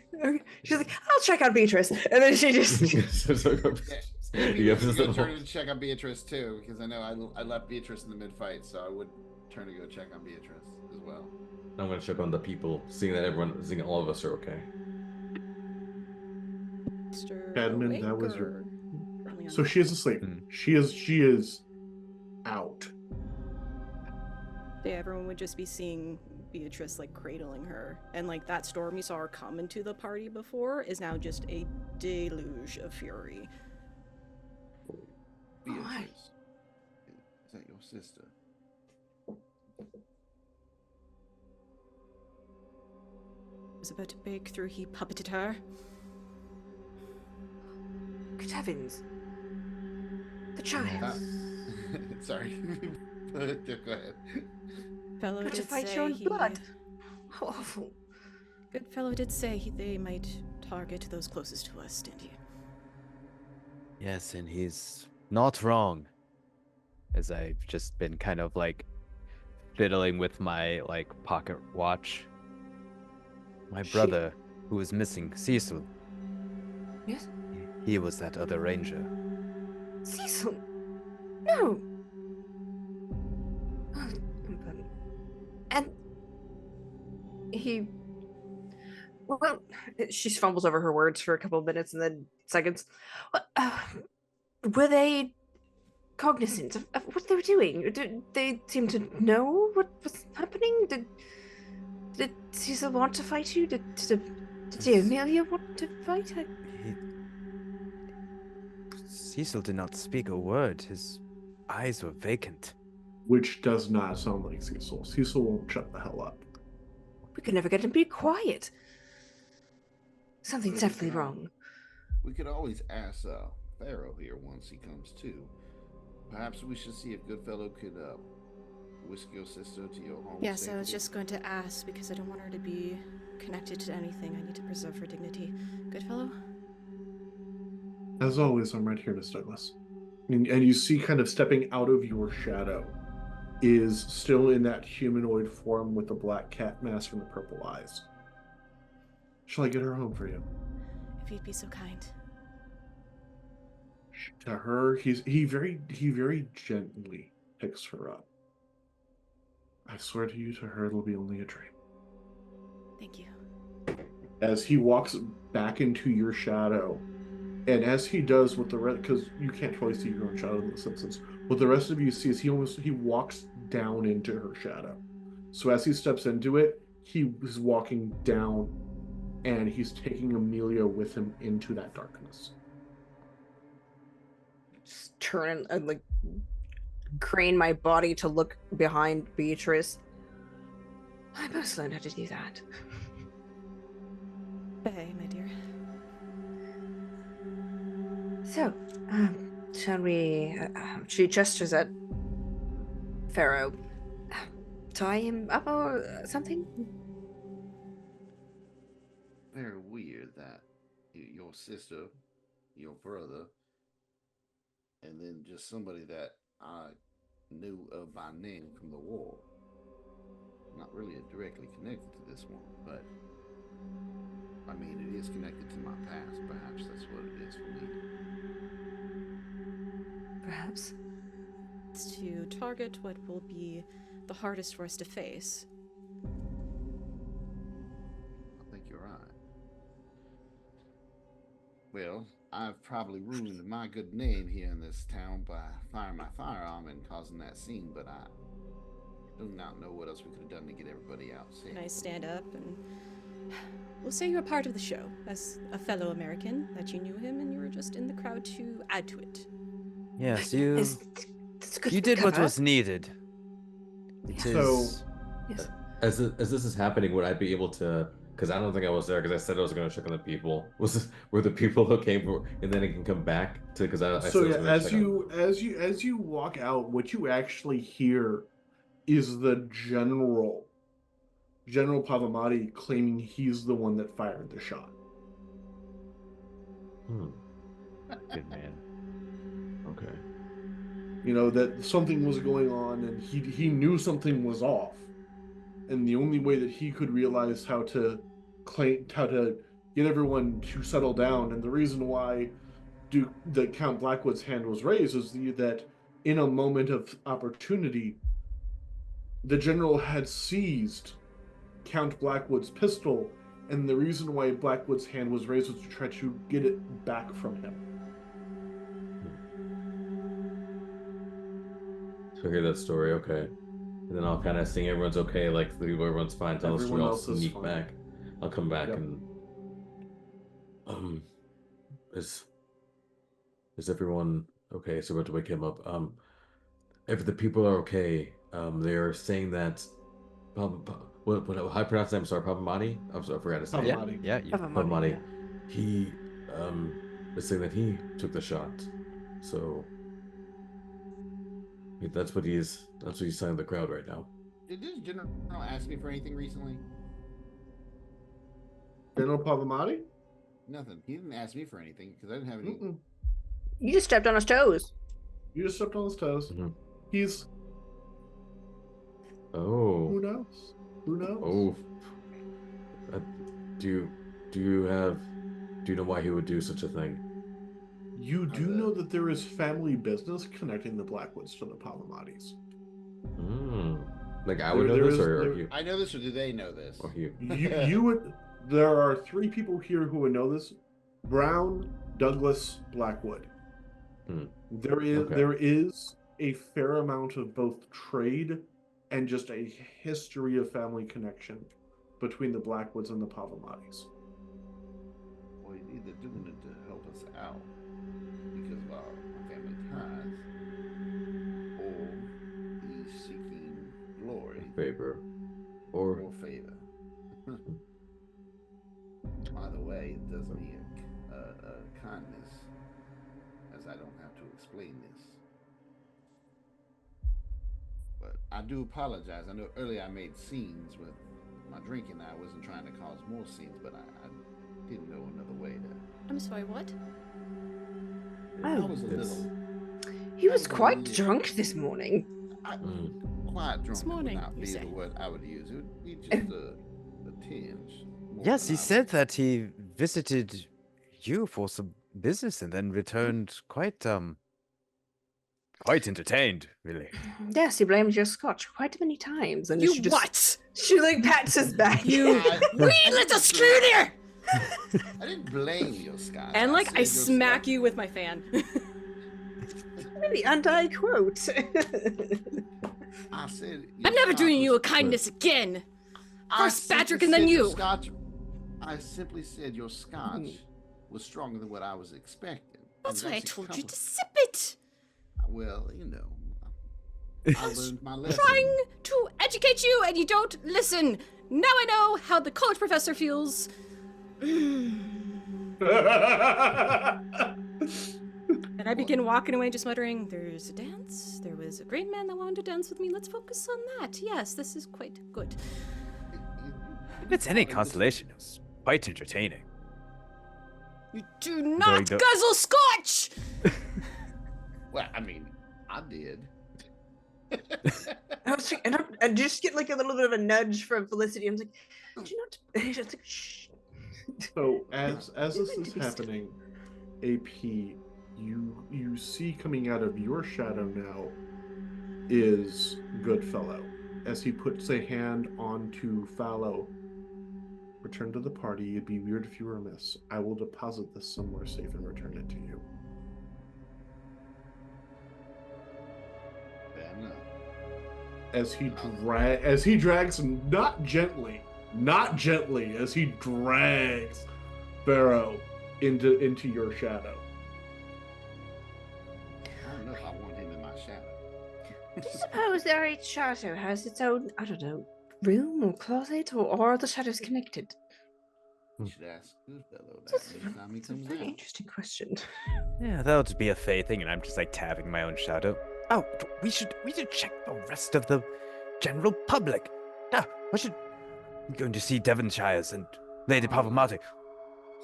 She's like, I'll check on Beatrice, and then she just. Yeah, You I'm have gonna to- turn and check on Beatrice too, because I know I left Beatrice in the mid-fight, so I would turn to go check on Beatrice as well. I'm gonna check on the people, seeing that all of us are okay. Mr. Badman, Awake that was or your. currently So on she is asleep. Mm. She is out. Yeah, everyone would just be seeing Beatrice like cradling her, and like that storm you saw her come into the party before is now just a deluge of fury. Beatrice, is that your sister? was about to break through, he puppeted her. Good heavens. The child. Yes. Sorry. Go ahead. Fellow Got to did fight say your own he... blood. How awful. Good fellow did say they might target those closest to us, didn't he? Yes, and he's not wrong. As I've just been kind of like fiddling with my like pocket watch. My brother, who was missing, Cecil. Yes? He was that other ranger. Cecil! No! Oh, and he... Well, she fumbles over her words for a couple of minutes and then seconds. Were they cognizant of what they were doing? Did they seem to know what was happening? Did Cecil want to fight you? Did Amelia want to fight? Cecil did not speak a word. His eyes were vacant. Which does not sound like Cecil. Cecil won't shut the hell up. We could never get him to be quiet. Something's Well, we definitely could al- wrong. We could always ask Pharaoh here once he comes too. Perhaps we should see if Goodfellow could whisk your sister to your home. Yes, I was safely. just going to ask because I don't want her to be connected to anything. I need to preserve her dignity. Good fellow? As always, I'm right here, Miss Douglas. And you see, kind of stepping out of your shadow, is still in that humanoid form with the black cat mask and the purple eyes. Shall I get her home for you? If you'd be so kind. To her, he very gently picks her up. I swear to you, to her, it'll be only a dream. Thank you. As he walks back into your shadow, and as he does with the rest, because you can't really see your own shadow in this instance, what the rest of you see is he walks down into her shadow. So as he steps into it, he is walking down, and he's taking Amelia with him into that darkness. Just turn and like crane my body to look behind Beatrice. I must learn how to do that. Hey, my dear. So, shall we? She gestures at Pharaoh. Tie him up or something? Very weird that your sister, your brother, and then just somebody that I knew of by name from the war. Not really directly connected to this one, but I mean, it is connected to my past. Perhaps that's what it is for me. Perhaps. It's to target what will be the hardest for us to face. I think you're right. Well, I've probably ruined my good name here in this town by firing my firearm and causing that scene, but I do not know what else we could have done to get everybody out safe. And I stand up and we'll say you're a part of the show as a fellow American, that you knew him and you were just in the crowd to add to it. Yes, That's good you did what cover. was needed. It So- is. Yes. As this is happening, would I be able to? Because I don't think I was there. Because I said I was going to check on the people. Were the people who came for, and then it can come back to? Because I So said I was yeah, gonna check on- as you walk out, what you actually hear is the General Pavamati claiming he's the one that fired the shot. Good man. Okay. You know, that something was going on and he knew something was off. And the only way that he could realize how to get everyone to settle down, and the reason why the Count Blackwood's hand was raised is that in a moment of opportunity, the general had seized Count Blackwood's pistol, and the reason why Blackwood's hand was raised was to try to get it back from him. So hear that story, okay. And then I'll kind of sing everyone's okay, like everyone's fine. Tell us we Everyone all else is sneak fine. back. I'll come back Yep. and is everyone okay? So we're about to wake him up. If the people are okay, they are saying that What how I pronounce his name? Sorry, Pavamani. I'm sorry, I forgot his name. Yeah, Pavamani. yeah. You, Pavamani. He was saying that he took the shot. So that's what he's telling the crowd right now. Did this general ask me for anything recently? General Pavamati? Nothing. He didn't ask me for anything because I didn't have any. Mm-mm. You just stepped on his toes. You just stepped on his toes. Mhm. He's Oh. who knows? Who knows? Oh. Do you know why he would do such a thing? You do know that there is family business connecting the Blackwoods to the Pavamatis. Like I would know this, or you? I know this, or do they know this? Or you? You would. There are 3 people here who would know this: Brown, Douglas, Blackwood. There is a fair amount of both trade and just a history of family connection between the Blackwoods and the Pavamatis. Well, he's either doing it to help us out because of our family ties, or he's seeking glory, Favor, or favor. Either way, it does me a kindness, as I don't have to explain this. But I do apologize. I know earlier I made scenes with my drinking. I wasn't trying to cause more scenes, but I didn't know another way to. I'm sorry, what? I was a little. He was quite drunk this morning. Quite drunk. This morning, would not you be say? the word I would use. It would be just a tinge. more yes, he pronounced. said that he visited you for some business and then returned quite entertained, really. Yes, he blamed your scotch quite many times. And You she just, what? She like pats his back. You We little scooter! I didn't blame your Scott. And like I said your smack Scotch- you with my fan. Maybe, and I quote. I said. I'm your never Scotch doing you a was- kindness again. I First simply Patrick and then said your you. Scotch, I simply said your Scotch was stronger than what I was expecting. That's And why I that's a told you to compliment. sip it. Well, you know, I learned my lesson. Trying to educate you and you don't listen. Now I know how the college professor feels. And I begin walking away just muttering, there's a dance. There was a great man that wanted to dance with me. Let's focus on that. Yes, this is quite good. If it's any consolation, it was quite entertaining. You do not the- guzzle scotch! Well, I mean, I did. I was like, and I just get like a little bit of a nudge from Felicity. I'm like, do you not? And she's like, shh. So as this is happening, AP, you see coming out of your shadow now is Goodfellow. As he puts a hand onto Fallow. Return to the party. It'd be weird if you were amiss. I will deposit this somewhere safe and return it to you. Fair enough. As he drags, not gently, as he drags Pharaoh into your shadow. I don't know if I want him in my shadow. I suppose every shadow has its own, I don't know, room or closet, or are the shadows connected? You should ask Goodfellow that That's next time he a comes very out. interesting question. Yeah, that would be a Faye thing, and I'm just like tapping my own shadow. Oh, we should check the rest of the general public. No, I'm going to see Devonshires and Lady Pavamati.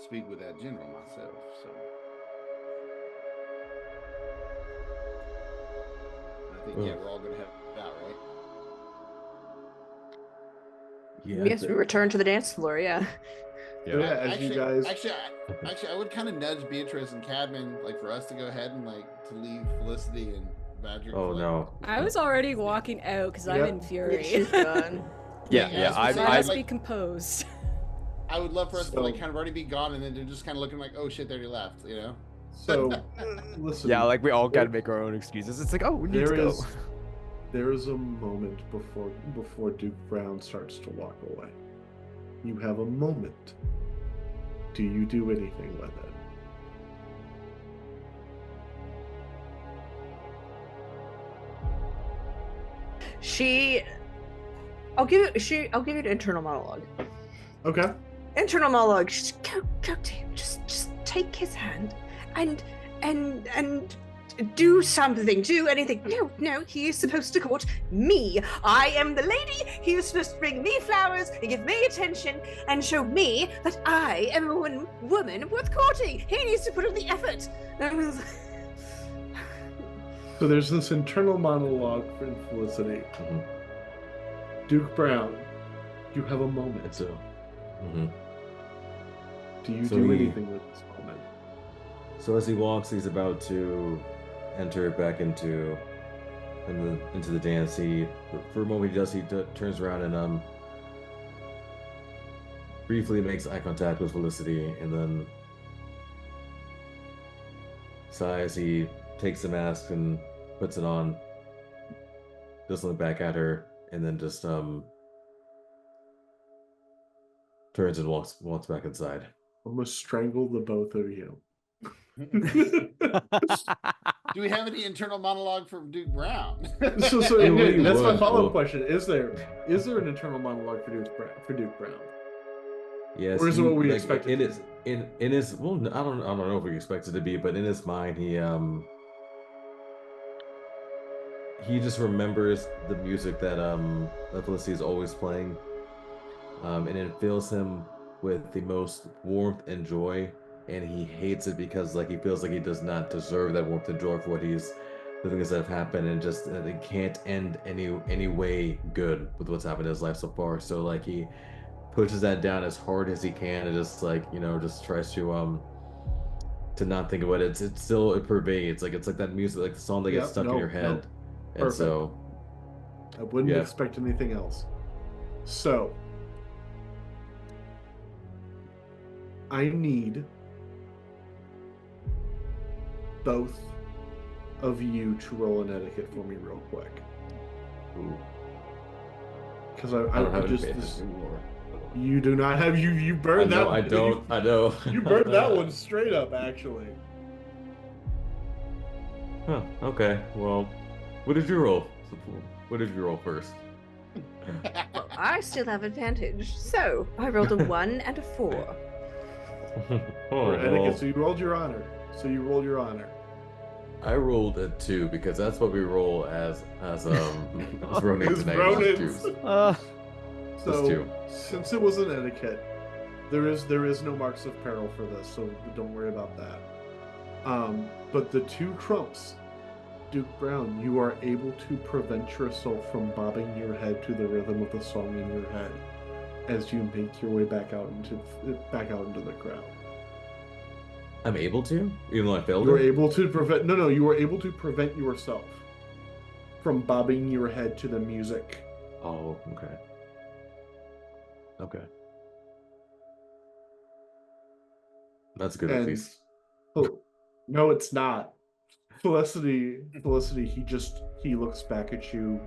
Speak with that general myself, so. I think, yeah, we're all gonna have it out, right? Yeah. Yes, we return to the dance floor. Yeah. Yeah, as you guys. Actually, I would kind of nudge Beatrice and Cadman, like, for us to go ahead and like to leave Felicity and Badger. Oh for, like, no. I was already walking out because I'm Yep. in fury. She's gone. Yeah, Yeah, yeah. so I I must like- be composed. I would love for us to like So- kind of already be gone, and then they're just kind of looking like, oh shit, they already left, you know? So, listen. Yeah, like we all gotta make our own excuses. It's like, oh, we need to There go. is a moment before Duke Brown starts to walk away. You have a moment. Do you do anything with it? She I'll give you an internal monologue. Okay. Internal monologue. Just go to him. Just take his hand and do something. Do anything. No. He is supposed to court me. I am the lady. He is supposed to bring me flowers and give me attention and show me that I am a woman worth courting. He needs to put in the effort. So there's this internal monologue for Felicity. Duke Brown, you have a moment. So, Do you do anything with this moment? So as he walks, he's about to enter back into the dance. For a moment he turns around and briefly makes eye contact with Felicity, and then sighs. He takes the mask and puts it on, doesn't look back at her, and then just turns and walks back inside. Almost strangle the both of you. Do we have any internal monologue from Duke Brown? So that's my follow-up question. Is there an internal monologue for Duke Brown? Yes. Or is it what we expected? In his well, I don't know if we expect it to be, but in his mind he just remembers the music that Felicity is always playing. And it fills him with the most warmth and joy, and he hates it because he feels like he does not deserve that warmth and joy for the things that have happened, and just it can't end any way good with what's happened in his life so far. So he pushes that down as hard as he can, and just just tries to not think about it. It pervades. It's like that music, the song that gets stuck in your head. And so I wouldn't expect anything else. So I need both of you to roll an etiquette for me real quick. Because I just you do not have you burned that one. I know. You burned that one straight up, actually. Huh, okay. Well, what did you roll? What did you roll first? Well, I still have advantage. So I rolled a 1 and a 4. Etiquette, so you rolled your honor. I rolled a 2 because that's what we roll as Ronins. So since it was an etiquette, there is no marks of peril for this, so don't worry about that. But the 2 trumps, Duke Brown, you are able to prevent yourself from bobbing your head to the rhythm of the song in your head as you make your way back out into the crowd. I'm able to, even though I failed. You were able to prevent. No, you were able to prevent yourself from bobbing your head to the music. Oh, okay. Okay. That's good, at least. Oh, no, it's not. Felicity, he looks back at you,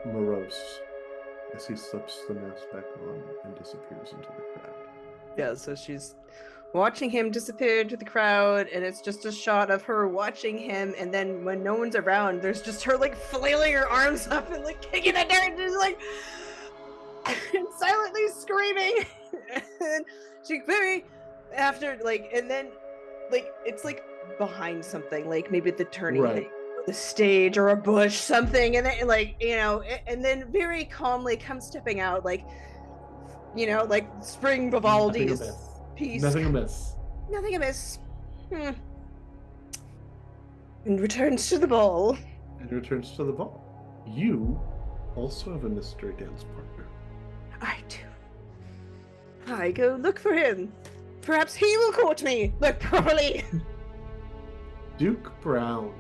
morose, as he slips the mask back on and disappears into the crowd. Yeah, so she's watching him disappear into the crowd, and it's just a shot of her watching him, and then when no one's around, there's just her flailing her arms up and kicking the dirt, and just and silently screaming. And she very after and then it's behind something, maybe the turning thing, or the stage or a bush, something, and then and then very calmly comes stepping out, Spring Vivaldi's piece. Nothing amiss. And returns to the ball. You also have a mystery dance partner. I do. I go look for him. Perhaps he will court me, but properly. Duke Brown,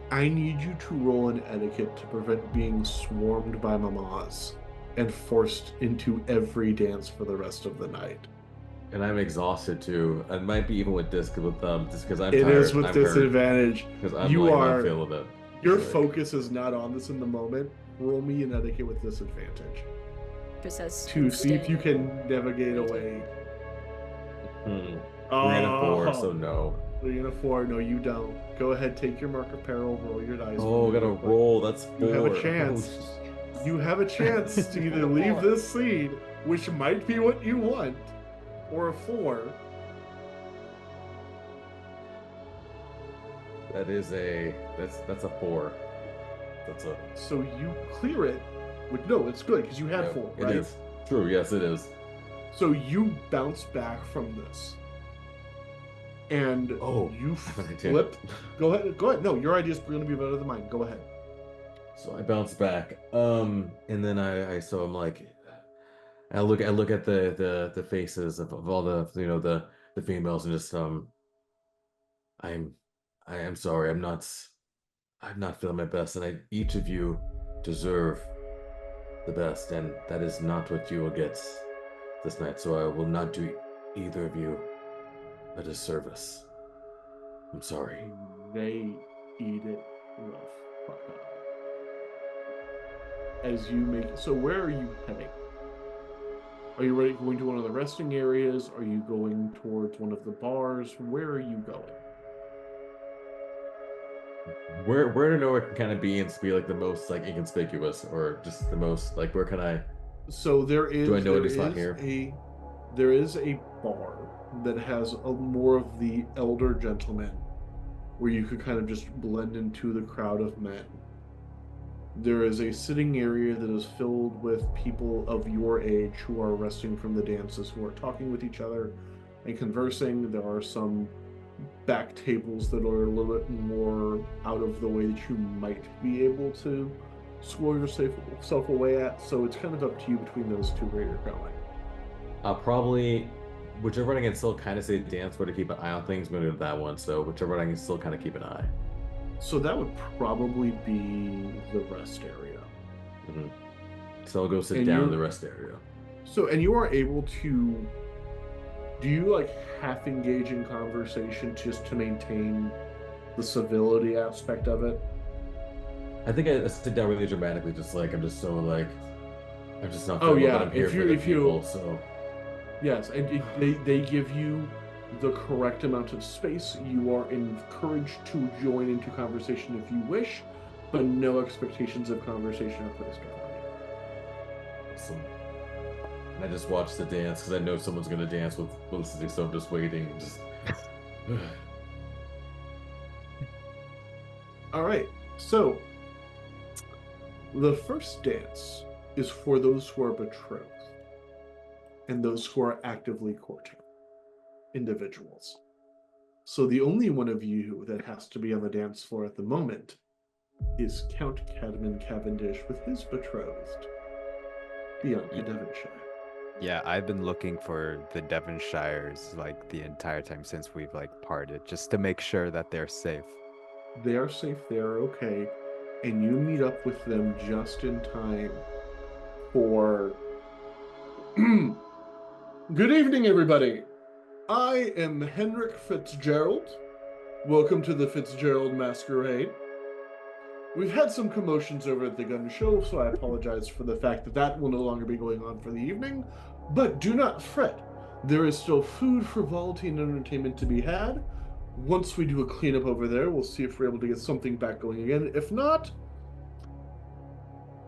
I need you to roll an etiquette to prevent being swarmed by mamas and forced into every dance for the rest of the night. And I'm exhausted too. It might be even with just because I'm tired. It is with disadvantage. Because I'm not feeling it. Your focus is not on this in the moment. Roll me an etiquette with disadvantage. To see if you can navigate away. 3 and a 4, so no. 3 and a 4, no, you don't. Go ahead, take your mark of peril, roll your dice. Oh, I gotta roll. That's 4. You have a chance. You have a chance to either leave this scene, which might be what you want, or a 4. That's a 4. That's a So you clear it. No, it's good because you had no, 4, it right? is. True, yes it is. So you bounce back from this. And Oh, you I have an idea. flip. Go ahead. No, your idea is going to be better than mine. Go ahead. So I bounce back. And then so I'm like, I look at the faces of all the the females, and just I am sorry, I'm not feeling my best, and each of you deserve the best, and that is not what you will get this night. So I will not do either of you a disservice. I'm sorry. They eat it the fuck up. As you make so, where are you heading? Are you ready going to one of the resting areas? Are you going towards one of the bars? Where are you going? Where to know where it can kind of be and be like the most like inconspicuous, or just the most like where can I? So there is. Do I know there any spot is here? There is a bar that has more of the elder gentlemen, where you could kind of just blend into the crowd of men. There is a sitting area that is filled with people of your age who are resting from the dances, who are talking with each other and conversing. There are some back tables that are a little bit more out of the way that you might be able to squirrel yourself away at. So it's kind of up to you between those two where you're going. Probably whichever one I can still kind of say dance where to keep an eye on things. I'm gonna go to that one. So whichever one I can still kind of keep an eye. So that would probably be the rest area. Mm-hmm. So I'll go sit And down in you're- the rest area. So, and you are able to, do you like half engage in conversation just to maintain the civility aspect of it? I think I sit down really dramatically, just like I'm just so like I'm just not Oh, feeling yeah, but I'm here if for you- the if you- people. So Yes, and they give you the correct amount of space. You are encouraged to join into conversation if you wish, but no expectations of conversation are placed upon you. awesome. And I just watch the dance because I know someone's gonna dance with Felicity, so I'm just waiting. Just All right, so the first dance is for those who are betrothed and those who are actively courting individuals. So the only one of you that has to be on the dance floor at the moment is Count Cadman Cavendish with his betrothed, Bianca Devonshire. Yeah, I've been looking for the Devonshires like the entire time since we've like parted, just to make sure that they're safe. They are safe, they are okay, and you meet up with them just in time for... Good evening, everybody. I am Henrik Fitzgerald. Welcome to the Fitzgerald Masquerade. We've had some commotions over at the gun show, so I apologize for the fact that that will no longer be going on for the evening, but do not fret. There is still food, frivolity, and entertainment to be had. Once we do a cleanup over there, we'll see if we're able to get something back going again. If not,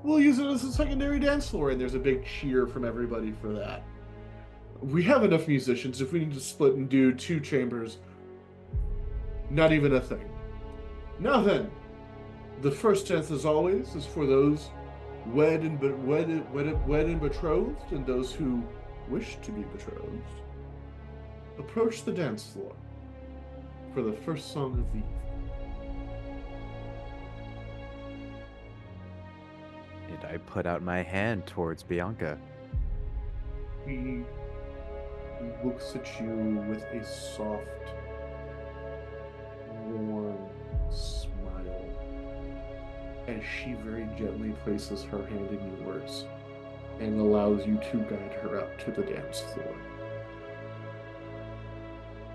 we'll use it as a secondary dance floor, and there's a big cheer from everybody for that. We have enough musicians. If we need to split and do 2 chambers, not even a thing. Now then, the first dance, as always, is for those wed and betrothed, and those who wish to be betrothed. Approach the dance floor for the first song of the evening. And I put out my hand towards Bianca. He looks at you with a soft, warm smile as she very gently places her hand in yours and allows you to guide her out to the dance floor.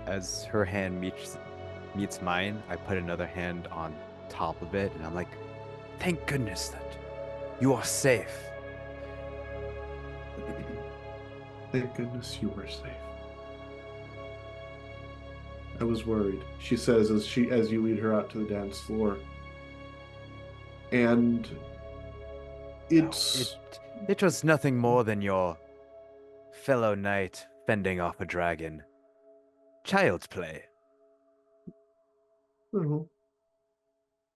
As her hand meets mine, I put another hand on top of it, and I'm like, thank goodness that you are safe. Thank goodness you were safe. I was worried, she says as you lead her out to the dance floor. And It's It was nothing more than your fellow knight fending off a dragon. Child's play. well,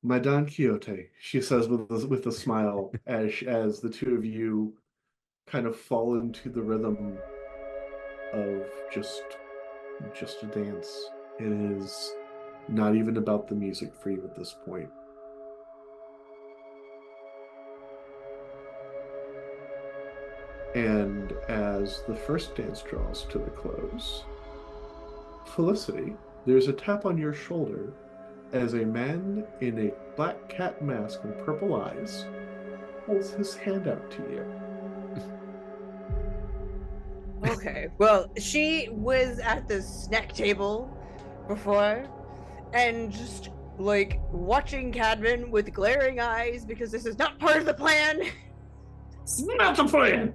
my Don Quixote, she says with a smile as the two of you kind of fall into the rhythm of just a dance. It is not even about the music for you at this point. And as the first dance draws to the close, Felicity, there's a tap on your shoulder as a man in a black cat mask and purple eyes holds his hand out to you. Okay, well, she was at the snack table before and just like watching Cadman with glaring eyes because this is not part of the plan. It's not the plan!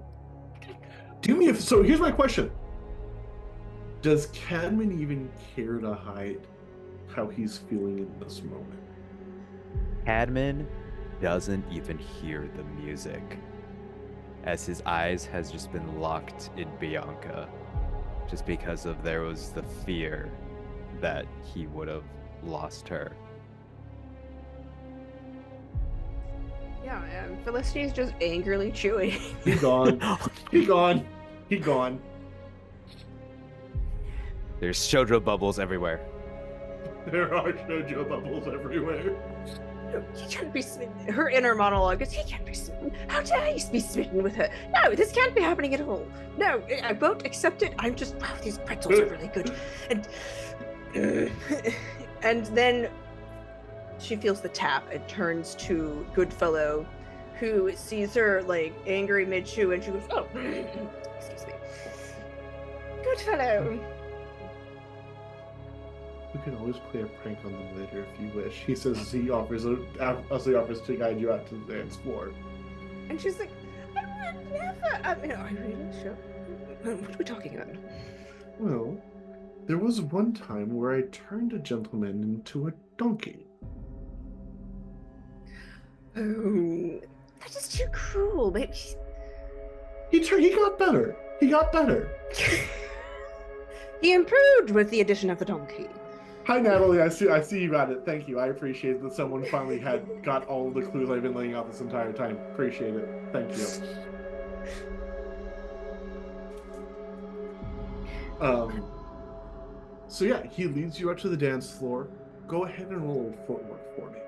So here's my question. Does Cadman even care to hide how he's feeling in this moment? Cadman doesn't even hear the music, as his eyes has just been locked in Bianca, just because of there was the fear that he would have lost her. Yeah, Felicity's just angrily chewing. He gone. He gone. He gone. There's shoujo bubbles everywhere. There are shoujo bubbles everywhere. No, he can't be smitten. Her inner monologue is, he can't be smitten. How dare he be smitten with her? No, this can't be happening at all. No, I won't accept it. I'm just, wow, these pretzels are really good. And then she feels the tap and turns to Goodfellow, who sees her like angry mid-chew, and she goes, oh, excuse me. Goodfellow. We can always play a prank on them later if you wish. He says he offers to guide you out to the dance floor. And she's like, I would never. I mean, are you really sure? What are we talking about? Well, there was one time where I turned a gentleman into a donkey. Oh, that is too cruel. Maybe He got better. He got better. he improved with the addition of the donkey. Hi, Natalie. I see you got it. Thank you. I appreciate that someone finally got all of the clues I've been laying out this entire time. Appreciate it. Thank you. So yeah, he leads you out to the dance floor. Go ahead and roll footwork for me.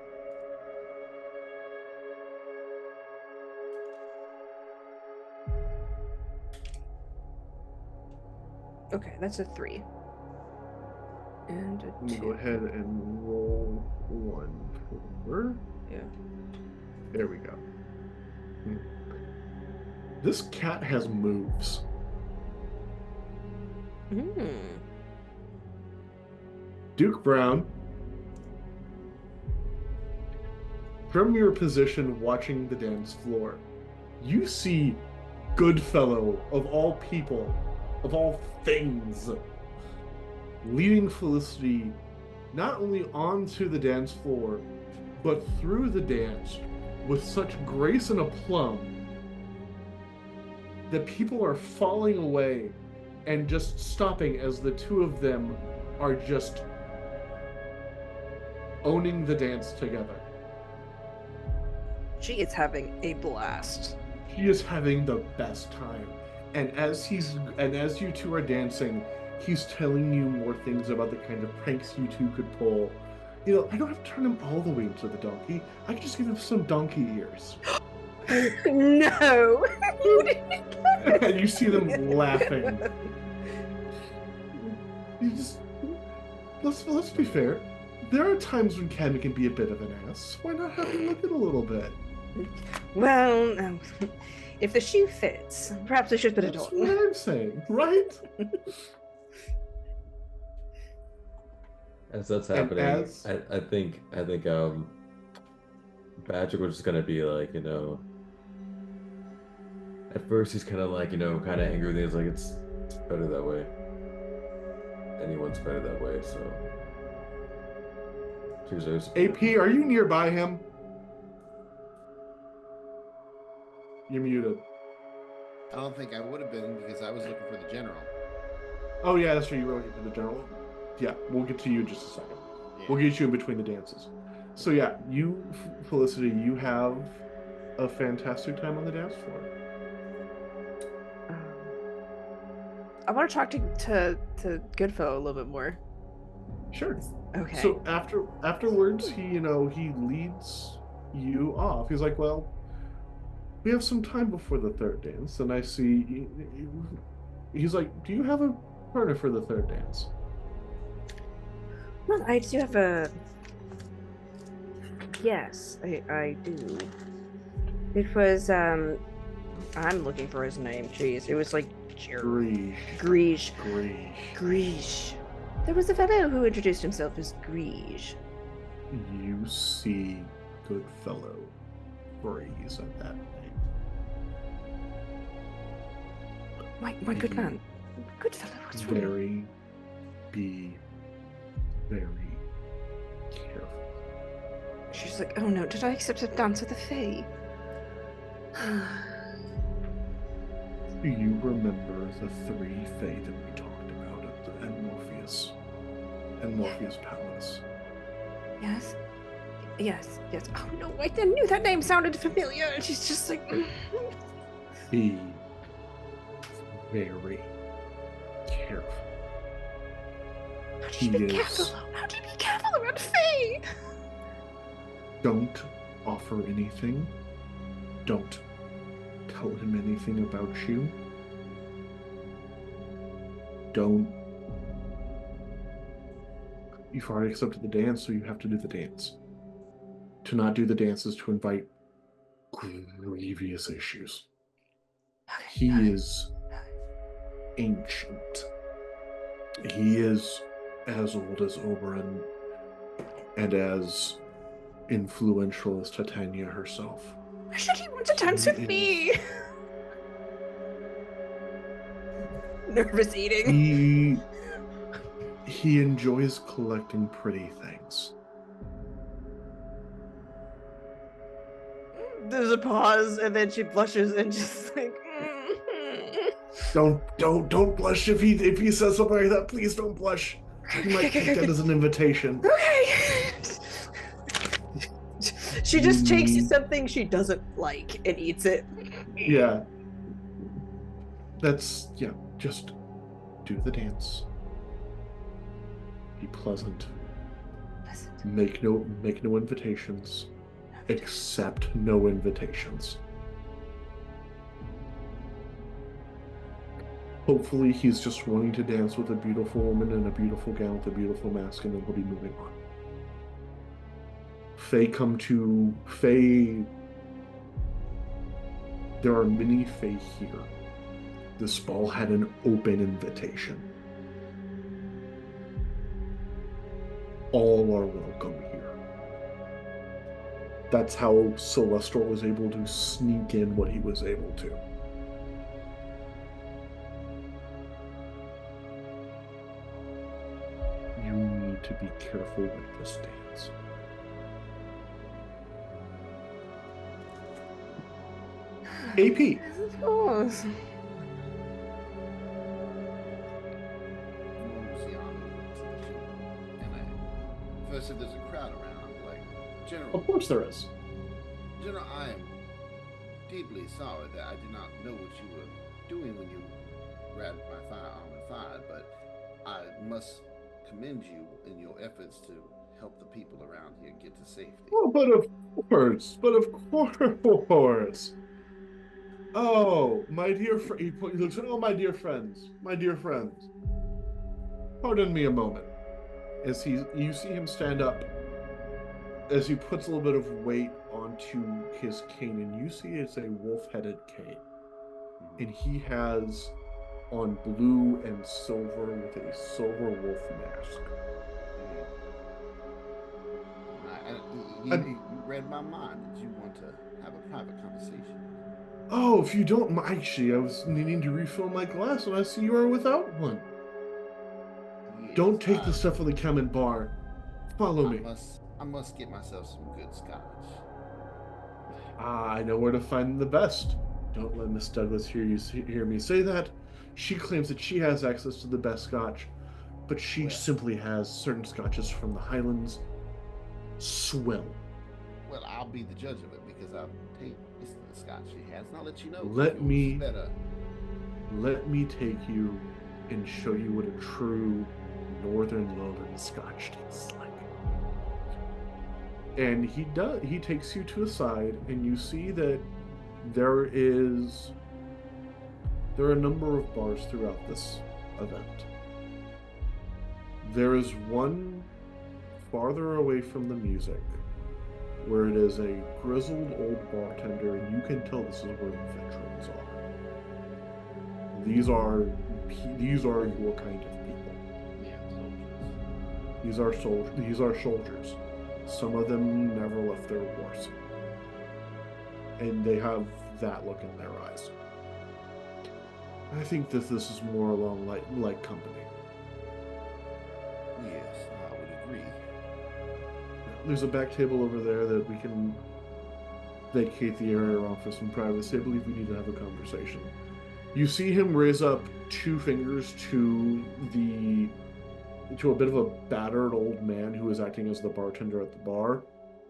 Okay, that's a 3. And a Let me 2. go ahead and roll 1 forward. Yeah. There we go. This cat has moves. Duke Brown, from your position watching the dance floor, you see Goodfellow, of all people, of all things, leading Felicity not only onto the dance floor, but through the dance with such grace and aplomb that people are falling away and just stopping as the two of them are just owning the dance together. She is having a blast. He is having the best time. And as you two are dancing, he's telling you more things about the kind of pranks you two could pull. You know, I don't have to turn him all the way into the donkey. I can just give him some donkey ears. No. And you see them laughing. You just let's be fair. There are times when Cadman can be a bit of an ass. Why not have him look it a little bit? Well, if the shoe fits, perhaps we should put it That's on. what I'm saying, right? As that's And happening, as- I think Patrick was just gonna be like, you know, at first he's kind of like, you know, kind of angry. Then he's like, it's better that way. Anyone's better that way. So, choosers. AP, are you nearby him? You're muted. I don't think I would have been because I was looking for the general. Oh yeah, that's right. You were looking for the general. Yeah, we'll get to you in just a second. Yeah. We'll get you in between the dances. So yeah, you, Felicity, you have a fantastic time on the dance floor. I want to talk to Goodfellow a little bit more. Sure. Okay. So afterwards, he leads you off. He's like, well, we have some time before the third dance, and I see. He's like, do you have a partner for the third dance? Well, I do have a. Yes, I do. It was I'm looking for his name. Jeez, it was like Grige. Grige. There was a fellow who introduced himself as Grige. You see Goodfellow freeze at that name. My good man. Goodfellow, what's wrong? Be very careful. She's like, oh no, did I accept a dance with the Fae? Do you remember the three Fae that we talked about at Morpheus Palace? Yes. Oh no, I knew that name sounded familiar. And she's just like, Be very careful. how do you be careful? How do you be careful around Fae? Don't offer anything. Don't tell him anything about you. Don't. You've already accepted the dance, so you have to do the dance. To not do the dance is to invite grievous issues. He is ancient. He is as old as Oberon and as influential as Titania herself. Why should he want to dance with me? Nervous eating. He enjoys collecting pretty things. There's a pause, and then she blushes and just like. Don't blush if he says something like that. Please don't blush. You might take that as an invitation. Okay. She just takes something she doesn't like and eats it. Yeah. Just do the dance. Be pleasant. Make no invitations. Accept no invitations. Hopefully he's just wanting to dance with a beautiful woman in a beautiful gown with a beautiful mask, and then he'll be moving on. Fae. There are many Fae here. This ball had an open invitation. All are welcome here. That's how Celestial was able to sneak in what he was able to. You need to be careful with this dance. AP. Of course. First, if there's a crowd around, I'm like, General. Of course there is. General, I am deeply sorry that I did not know what you were doing when you grabbed my firearm and fired, but I must commend you in your efforts to help the people around here get to safety. Oh, but of course. Oh, my dear friend. He looks at, oh, my dear friends. Pardon me a moment. As you see him stand up, as he puts a little bit of weight onto his cane, and you see it's a wolf-headed cane. And he has on blue and silver with a silver wolf mask. You read my mind. Did you want to have a private conversation? Oh, if you don't mind, actually, I was needing to refill my glass, and I see you are without one. Yes, Don't take the stuff from the Kemen bar. Follow me. I must get myself some good scotch. I know where to find the best. Don't let Miss Douglas hear me say that. She claims that she has access to the best scotch, but she Well. simply has certain scotches from the Highlands. Swill. Well, I'll be the judge of it because I've tasted the scotch she has, and I'll let you know. Let yours me- is better. Let me take you and show you what a true Northern Lowland scotch tastes like. And he takes you to a side, and you see that there are a number of bars throughout this event. There is one farther away from the music where it is a grizzled old bartender, and you can tell this is where the veterans are. These are your kind of people. Yeah, soldiers. These are soldiers. Some of them never left their wars. And they have that look in their eyes. I think that this is more along like company. Yes, I would agree. There's a back table over there that we can vacate the area around for some privacy. I believe we need to have a conversation. You see him raise up two fingers to a bit of a battered old man who is acting as the bartender at the bar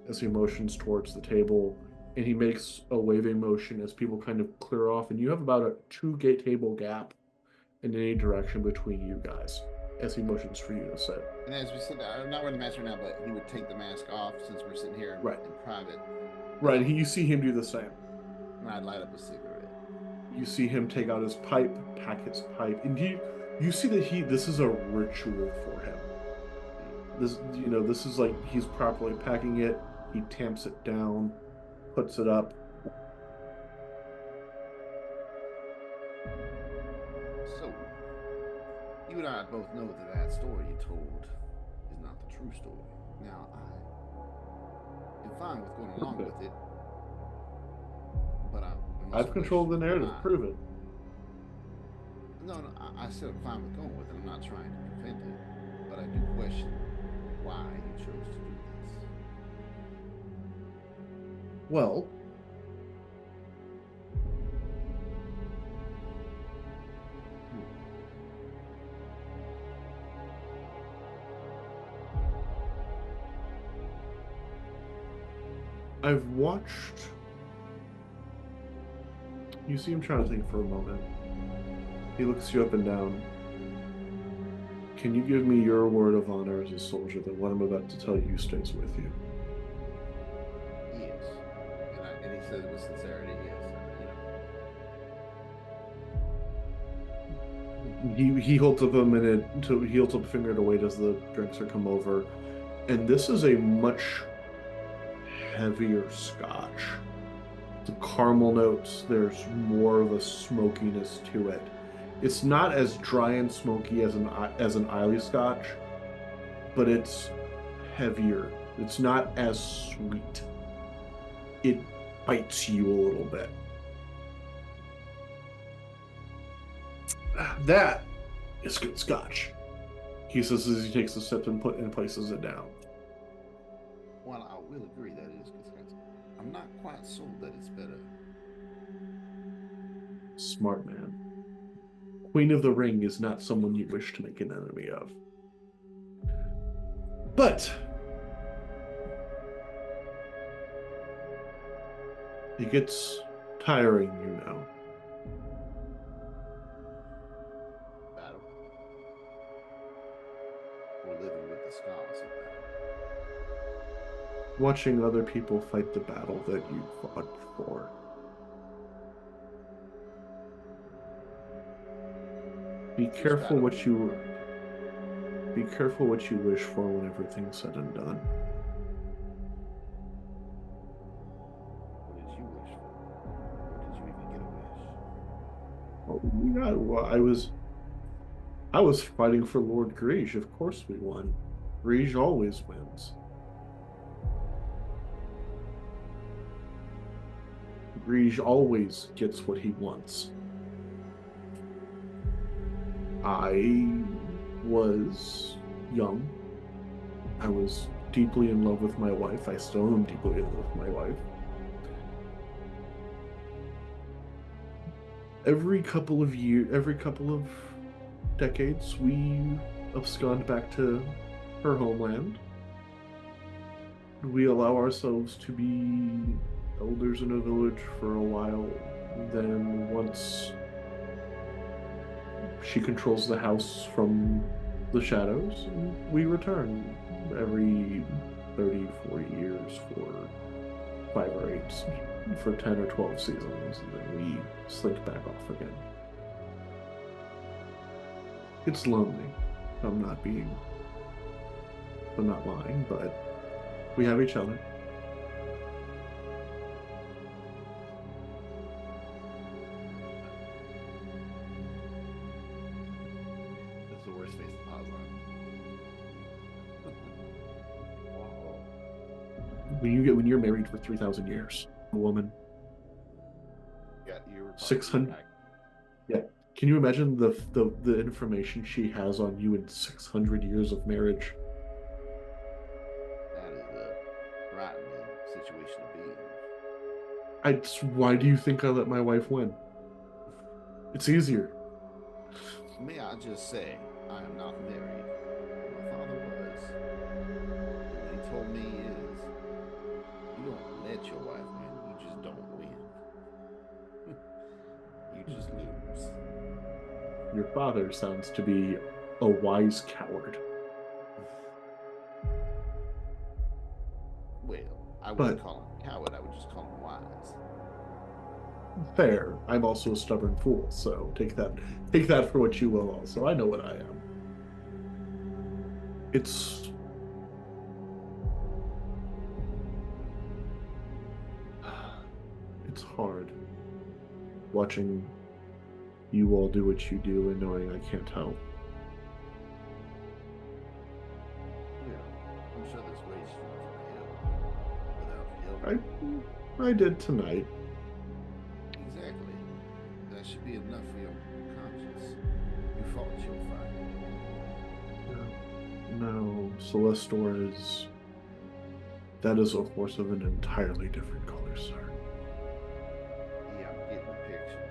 as he motions towards the table, and he makes a waving motion as people kind of clear off, and you have about a 2 table gap in any direction between you guys as he motions for you to sit. And as we sit, I'm not wearing the mask right now, but he would take the mask off since we're sitting here Right. in private. Right, you see him do the same. And I'd light up a cigarette. You see him take out his pipe, pack his pipe, and you see that this is a ritual for him. This is like he's properly packing it. He tamps it down, puts it up. So, you and I both know that story you told is not the true story. Now, I am fine with going along with it, but I've controlled the narrative. Prove it. No, I said I'm fine with going with it. I'm not trying to defend it, but I do question why you chose to do this. Well, I've watched. You see him trying to think for a moment. He looks you up and down. Can you give me your word of honor as a soldier that what I'm about to tell you stays with you? Yes. And he said it with sincerity, yes. He holds up a minute he holds up a finger to wait as the drinks are come over. And this is a much heavier scotch. The caramel notes, there's more of a smokiness to it. It's not as dry and smoky as an Islay scotch, but it's heavier. It's not as sweet. It bites you a little bit. That is good scotch, he says as he takes a sip and places it down. Well, I will agree that it is good scotch. I'm not quite sold that it's better. Smart man. Queen of the Ring is not someone you wish to make an enemy of. But it gets tiring, you know. Battle. Or living with the scars of battle. Watching other people fight the battle that you fought for. Be careful what you wish for when everything's said and done. What did you wish for? Or did you even get a wish? Oh, yeah, well, I was fighting for Lord Grige. Of course we won. Grige always wins. Grige always gets what he wants. I was young. I was deeply in love with my wife. I still am deeply in love with my wife. every couple of decades, we abscond back to her homeland. We allow ourselves to be elders in a village for a while. Then once she controls the house from the shadows, we return every 30, 40 years for 5 or 8, for 10 or 12 seasons, and then we slink back off again. It's lonely. I'm not lying, but we have each other. That's the worst face to pause on. When you're married for 3,000 years, a woman. Yeah, you were 600. Yeah. Can you imagine the information she has on you in 600 years of marriage? That is a frightening situation to be in. Why do you think I let my wife win? It's easier. May I just say, I am not married. My father was. What he told me is, you don't let your wife win, you just don't win. You just lose. Your father sounds to be a wise coward. Well, I wouldn't call him a coward, I would just call him wise. Fair. I'm also a stubborn fool, so take that for what you will also. I know what I am. It's hard watching you all do what you do and knowing I can't help. Yeah, I'm sure there's ways you can help without help. I did tonight. Exactly. That should be enough for your conscience. You fought your fight. No, Celestor is... That is a horse of an entirely different color, sir. Yeah, I'm getting the picture.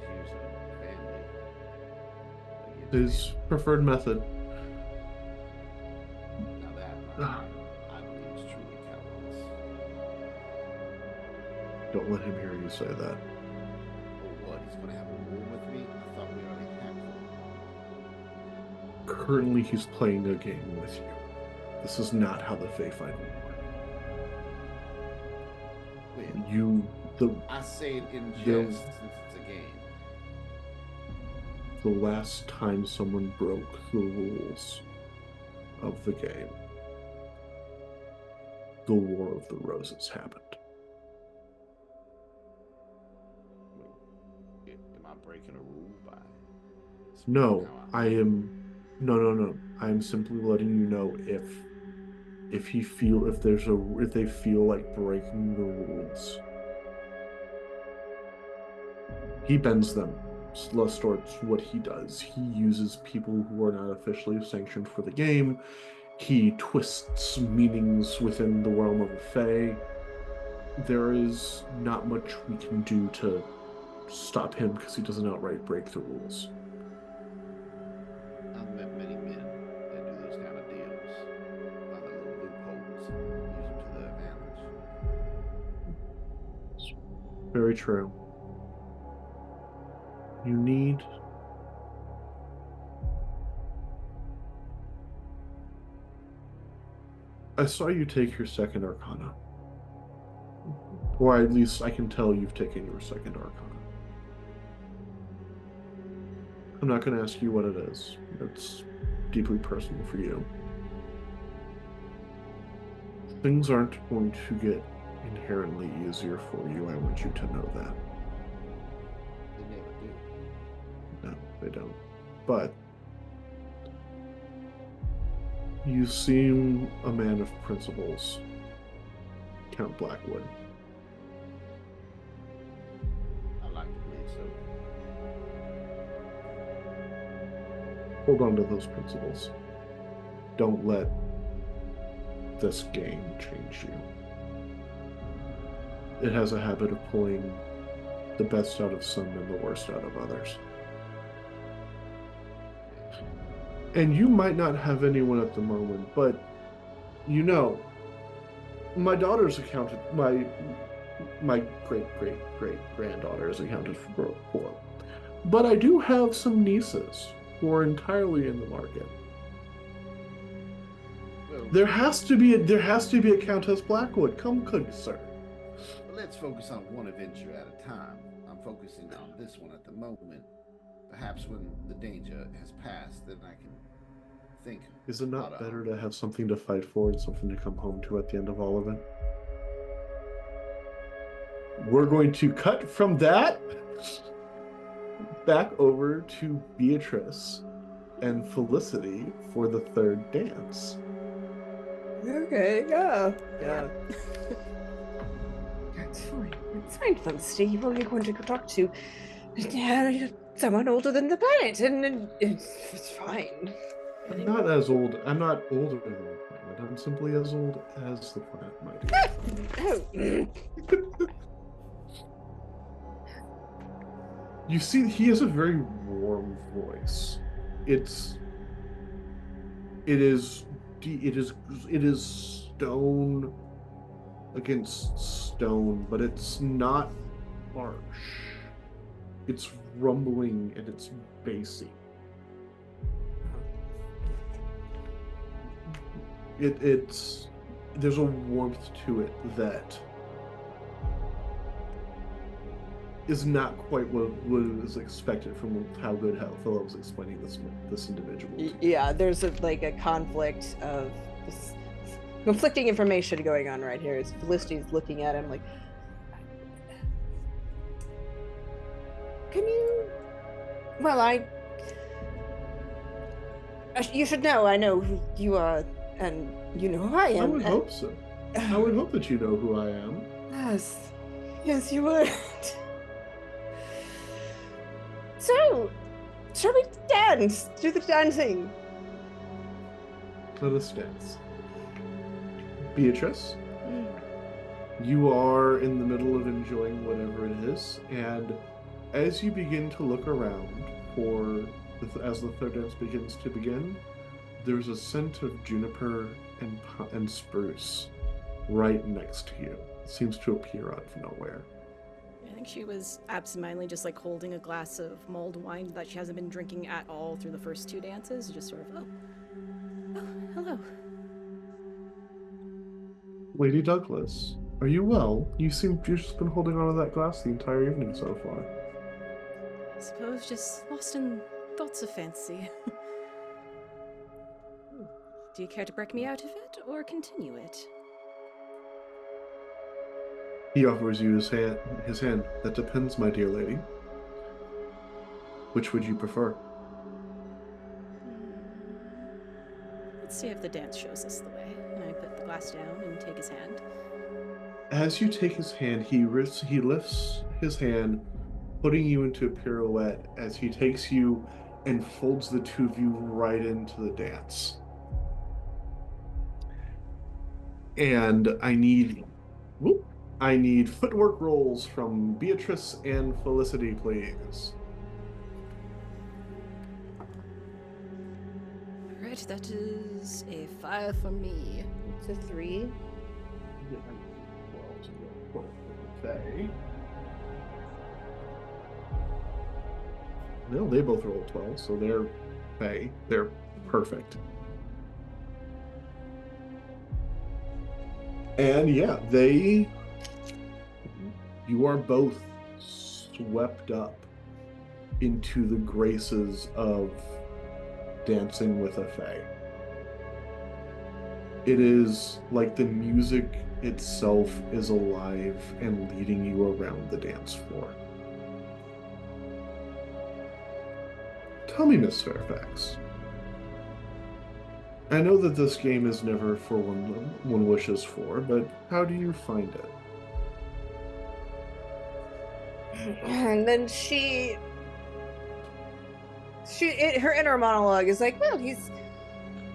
He's using family. His preferred method. Now that, I believe is truly cowardice. Don't let him hear you say that. Oh, what? He's going to have a war with me? I thought we already had one. Currently, he's playing a game with you. This is not how the Fae fight will work. Well, I say it in jest since it's a game. The last time someone broke the rules of the game, the War of the Roses happened. Am I breaking a rule by? No, I am. No. I am simply letting you know if they feel like breaking the rules. He bends them. Celestor's what he does. He uses people who are not officially sanctioned for the game. He twists meanings within the realm of the Fae. There is not much we can do to stop him because he doesn't outright break the rules. I've met many men that do those kind of deals. Find the little loopholes, use them to their advantage. Very true. You need... I saw you take your second arcana. Or at least I can tell you've taken your second arcana. I'm not going to ask you what it is. It's deeply personal for you. Things aren't going to get inherently easier for you. I want you to know that. They never do. No, they don't. But you seem a man of principles, Count Blackwood. I like to believe so. Hold on to those principles. Don't let this game change you. It has a habit of pulling the best out of some and the worst out of others. And you might not have anyone at the moment, but you know, my daughter's accounted, my great-great-great-granddaughter is accounted for. But I do have some nieces who are entirely in the market. Well, There has to be a Countess Blackwood. Come, good sir. let's focus on one adventure at a time. I'm focusing on this one at the moment. Perhaps when the danger has passed, then I can think. Is it not about better to have something to fight for and something to come home to at the end of all of it? We're going to cut from that back over to Beatrice and Felicity for the third dance. Okay, yeah. That's fine. It's fine, Felicity. You're only going to go talk to someone older than the planet, and it's fine. I'm not as old. I'm not older than the planet. I'm simply as old as the planet, my dear. Oh. You see, he has a very warm voice. It is stone against stone, but it's not harsh. It's rumbling and it's bassy. There's a warmth to it that is not quite what is expected from how Philip was explaining this individual to you. Yeah, there's a conflict of conflicting information going on right here. As Felicity's looking at him like, can you? Well, you should know. I know who you are, and you know who I am. I would hope so. I would hope that you know who I am. Yes, you would. So, shall we dance? Do the dancing. Let us dance. Beatrice, you are in the middle of enjoying whatever it is, and as you begin to look around as the third dance begins to begin, there's a scent of juniper and spruce right next to you. It seems to appear out of nowhere. I think she was absentmindedly just like holding a glass of mulled wine that she hasn't been drinking at all through the first two dances. Just sort of, oh, hello. Lady Douglas, are you well? You've just been holding on to that glass the entire evening so far. I suppose just lost in thoughts of fancy. Do you care to break me out of it or continue it? He offers you his hand. That depends, my dear lady. Which would you prefer? Let's see if the dance shows us the way. And I put the glass down and take his hand. As you take his hand, he lifts his hand, putting you into a pirouette as he takes you and folds the two of you right into the dance. And I need footwork rolls from Beatrice and Felicity, please. Alright, that is a 5 for me. It's a 3. No, they both rolled 12, so they're perfect. And yeah, you are both swept up into the graces of dancing with a fae. It is like the music itself is alive and leading you around the dance floor. Tell me, Miss Fairfax. I know that this game is never for one wishes for, but how do you find it? And then her inner monologue is like, well, he's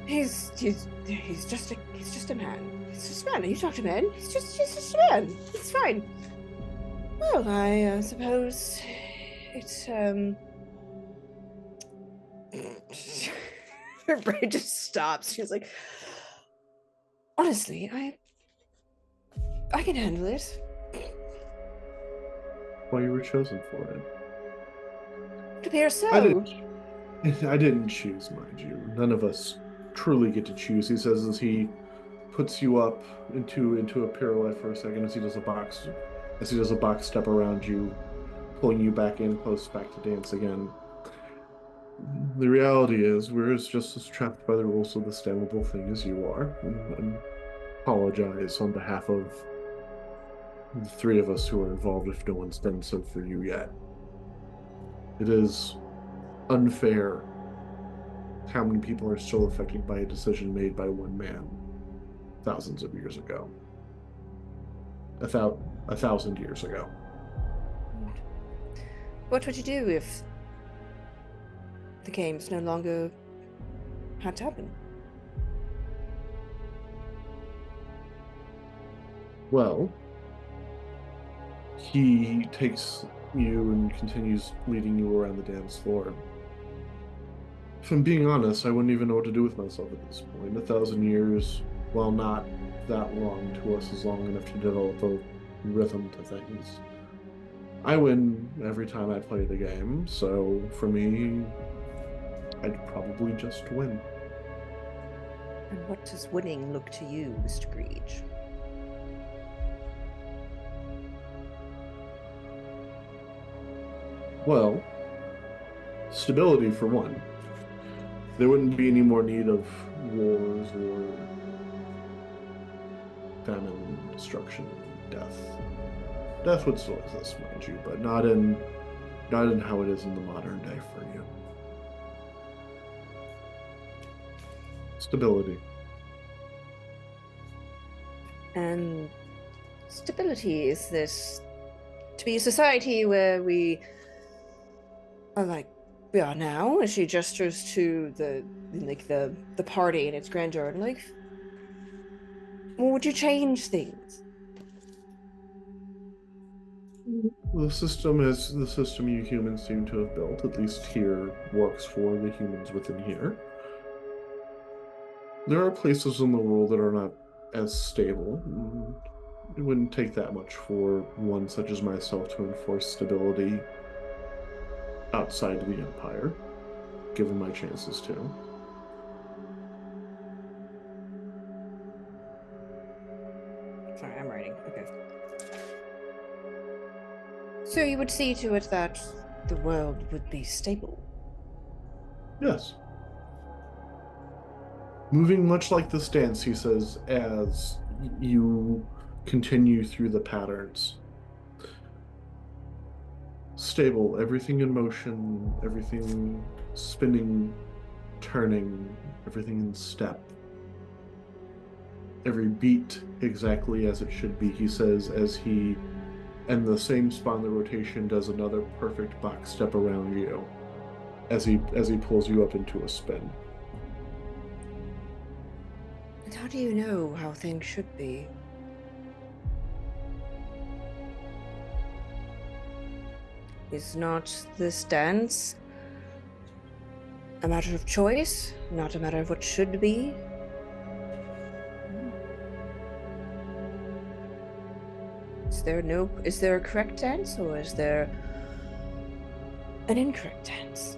just a man. He's just a man. You talk to men. He's just a man. It's fine. Well, I suppose it's her brain just stops. She's like, honestly, I can handle it. Why you were chosen for it. It appears so. I didn't choose, mind you. None of us truly get to choose. He says as he puts you up into a pirouette for a second as he does a box step around you, pulling you back in close back to dance again. The reality is we're just as trapped by the rules of this damnable thing as you are. And apologize on behalf of the three of us who are involved if no one's done so for you yet. It is unfair how many people are still affected by a decision made by one man thousands of years ago. A 1,000 years ago. What would you do if the games no longer had to happen? Well, he takes you and continues leading you around the dance floor. If I'm being honest, I wouldn't even know what to do with myself at this point. 1,000 years, while not that long to us, is long enough to develop a rhythm to things. I win every time I play the game, so for me, I'd probably just win. And what does winning look to you, Mr. Greege? Well, stability for one. There wouldn't be any more need of wars or famine, destruction, death. Death would still exist, mind you, but not in how it is in the modern day for you. Stability. And stability is this to be a society where we are like we are now, as she gestures to the party and its grandeur, and like, well, would you change things? The system you humans seem to have built, at least here, works for the humans within here. There are places in the world that are not as stable. It wouldn't take that much for one such as myself to enforce stability outside of the Empire, given my chances to. Sorry, I'm writing. Okay. So you would see to it that the world would be stable. Yes. Moving much like this dance, he says, as you continue through the patterns. Stable, everything in motion, everything spinning, turning, everything in step. Every beat exactly as it should be, he says, as he, and the same spot in the rotation, does another perfect box step around you as he pulls you up into a spin. And how do you know how things should be? Is not this dance a matter of choice, not a matter of what should be? Is there a correct dance, or is there an incorrect dance?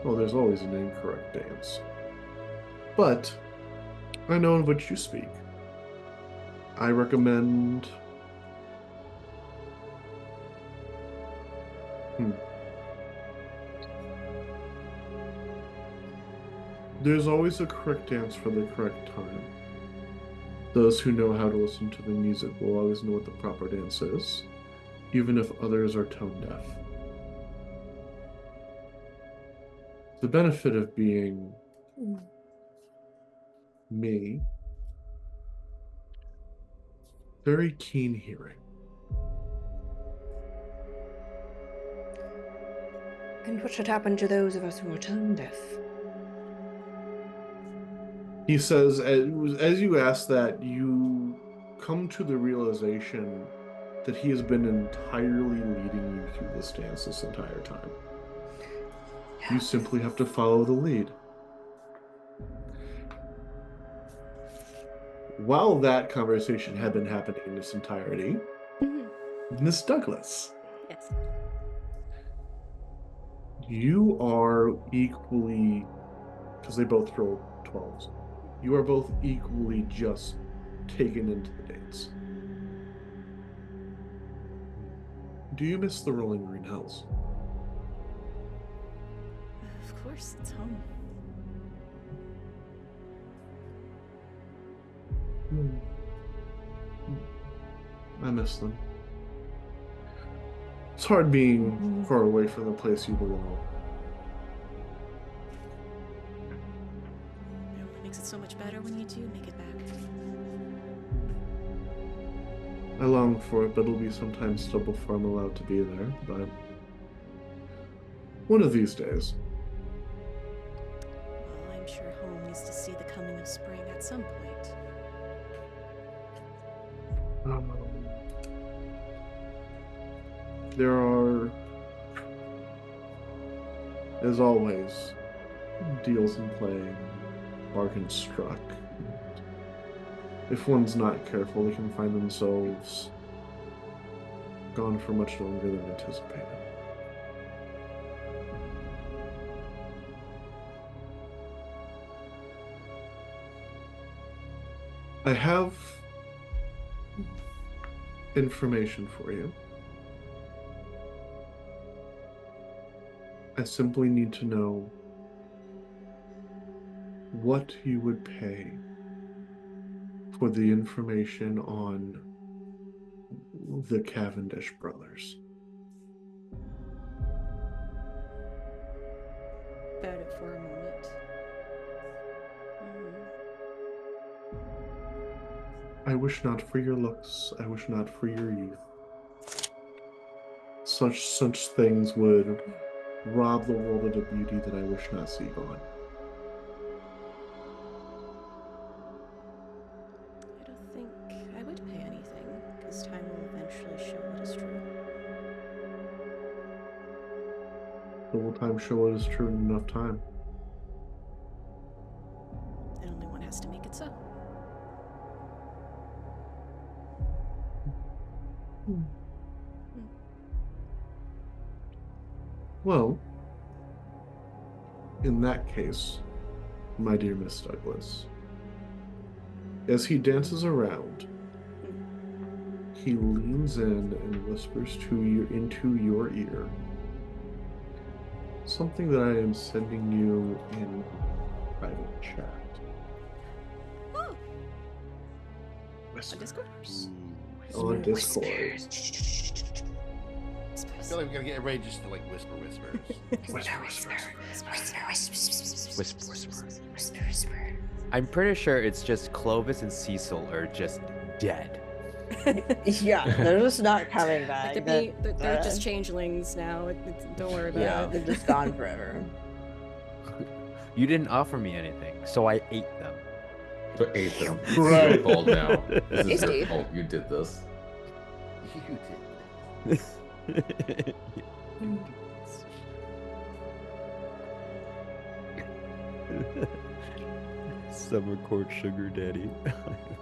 Well, there's always an incorrect dance. But I know of which you speak. I recommend... There's always a correct dance for the correct time. Those who know how to listen to the music will always know what the proper dance is, even if others are tone deaf. The benefit of being me, very keen hearing. And what should happen to those of us who are tone deaf? He says, as you ask that, you come to the realization that he has been entirely leading you through this dance this entire time. You simply have to follow the lead. While that conversation had been happening in its entirety, Miss Douglas, Yes. you are equally, because they both rolled 12s, you are both equally just taken into the dance. Do you miss the rolling green hills? Of course, it's home. I miss them. It's hard being far away from the place you belong. It only makes it so much better when you do make it back. I long for it, but it'll be some time still before I'm allowed to be there, but one of these days. Well, I'm sure home needs to see the coming of spring at some point. There are, as always, deals in play, bargains struck. If one's not careful, they can find themselves gone for much longer than anticipated. I have information for you. I simply need to know what you would pay for the information on the Cavendish brothers. About it for a moment. I wish not for your looks, I wish not for your youth. Such things would rob the world of the beauty that I wish not see gone. I don't think I would pay anything, because time will eventually show what is true. But will time show what is true in enough time? And only one has to make it so. Well, in that case, my dear Miss Douglas, as he dances around, he leans in and whispers into your ear something that I am sending you in private chat. Oh! Whisper. On Discord? On Discord. I feel like we gotta get everybody just to like whisper. Whisper. I'm pretty sure it's just Clovis and Cecil are just dead. Yeah, they're just not coming back. They're just changelings now. Don't worry about Yeah, it. they're just gone forever. You didn't offer me anything, so I ate them. So ate them. It's Right. your fault now. This is your Tasty. fault. You did this. You did. Summer court sugar daddy. I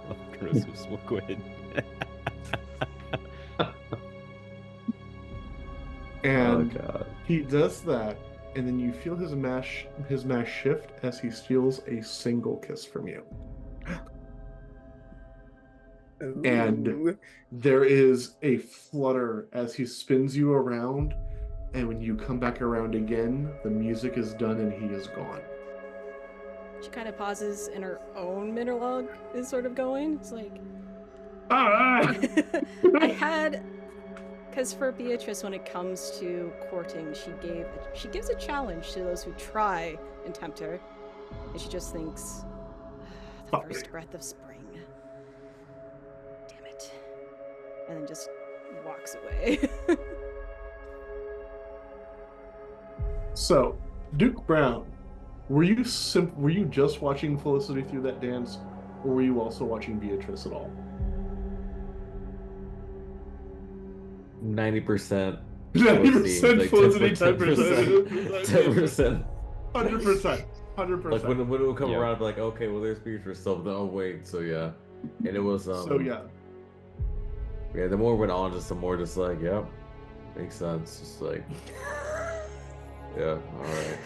love Christmas. We'll go ahead. And God. he does that, and then you feel his mash shift as he steals a single kiss from you. And Ooh. there is a flutter as he spins you around, and when you come back around again, the music is done and he is gone. She kind of pauses, and her own monologue is sort of going. It's like, Ah! I had, because for Beatrice, when it comes to courting, she gives a challenge to those who try and tempt her, and she just thinks, the Fuck. first breath of spring. Damn it. And then just walks away. So, Duke Brown, were you just watching Felicity through that dance, or were you also watching Beatrice at all? 90%. 90% Felicity, 10%. 10%. 100%. 100%. Like when it would come Yeah. around, I'd be like, okay, well, there's Beatrice. So, oh wait, so yeah, and it was So yeah. yeah. The more it went on, just the more just like, yep, makes sense. Just like, yeah, all right.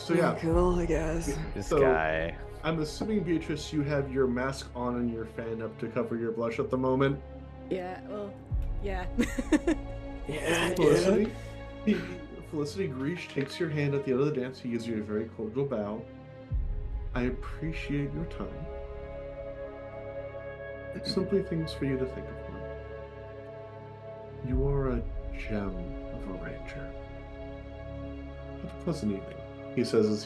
So yeah. Cool, I guess. This So- guy. I'm assuming, Beatrice, you have your mask on and your fan up to cover your blush at the moment. Yeah, well, yeah. Yeah. Felicity, Felicity Greesh takes your hand at the end of the dance. He gives you a very cordial bow. I appreciate your time. Simply things for you to think upon. You are a gem of a ranger. Have a pleasant evening, he says as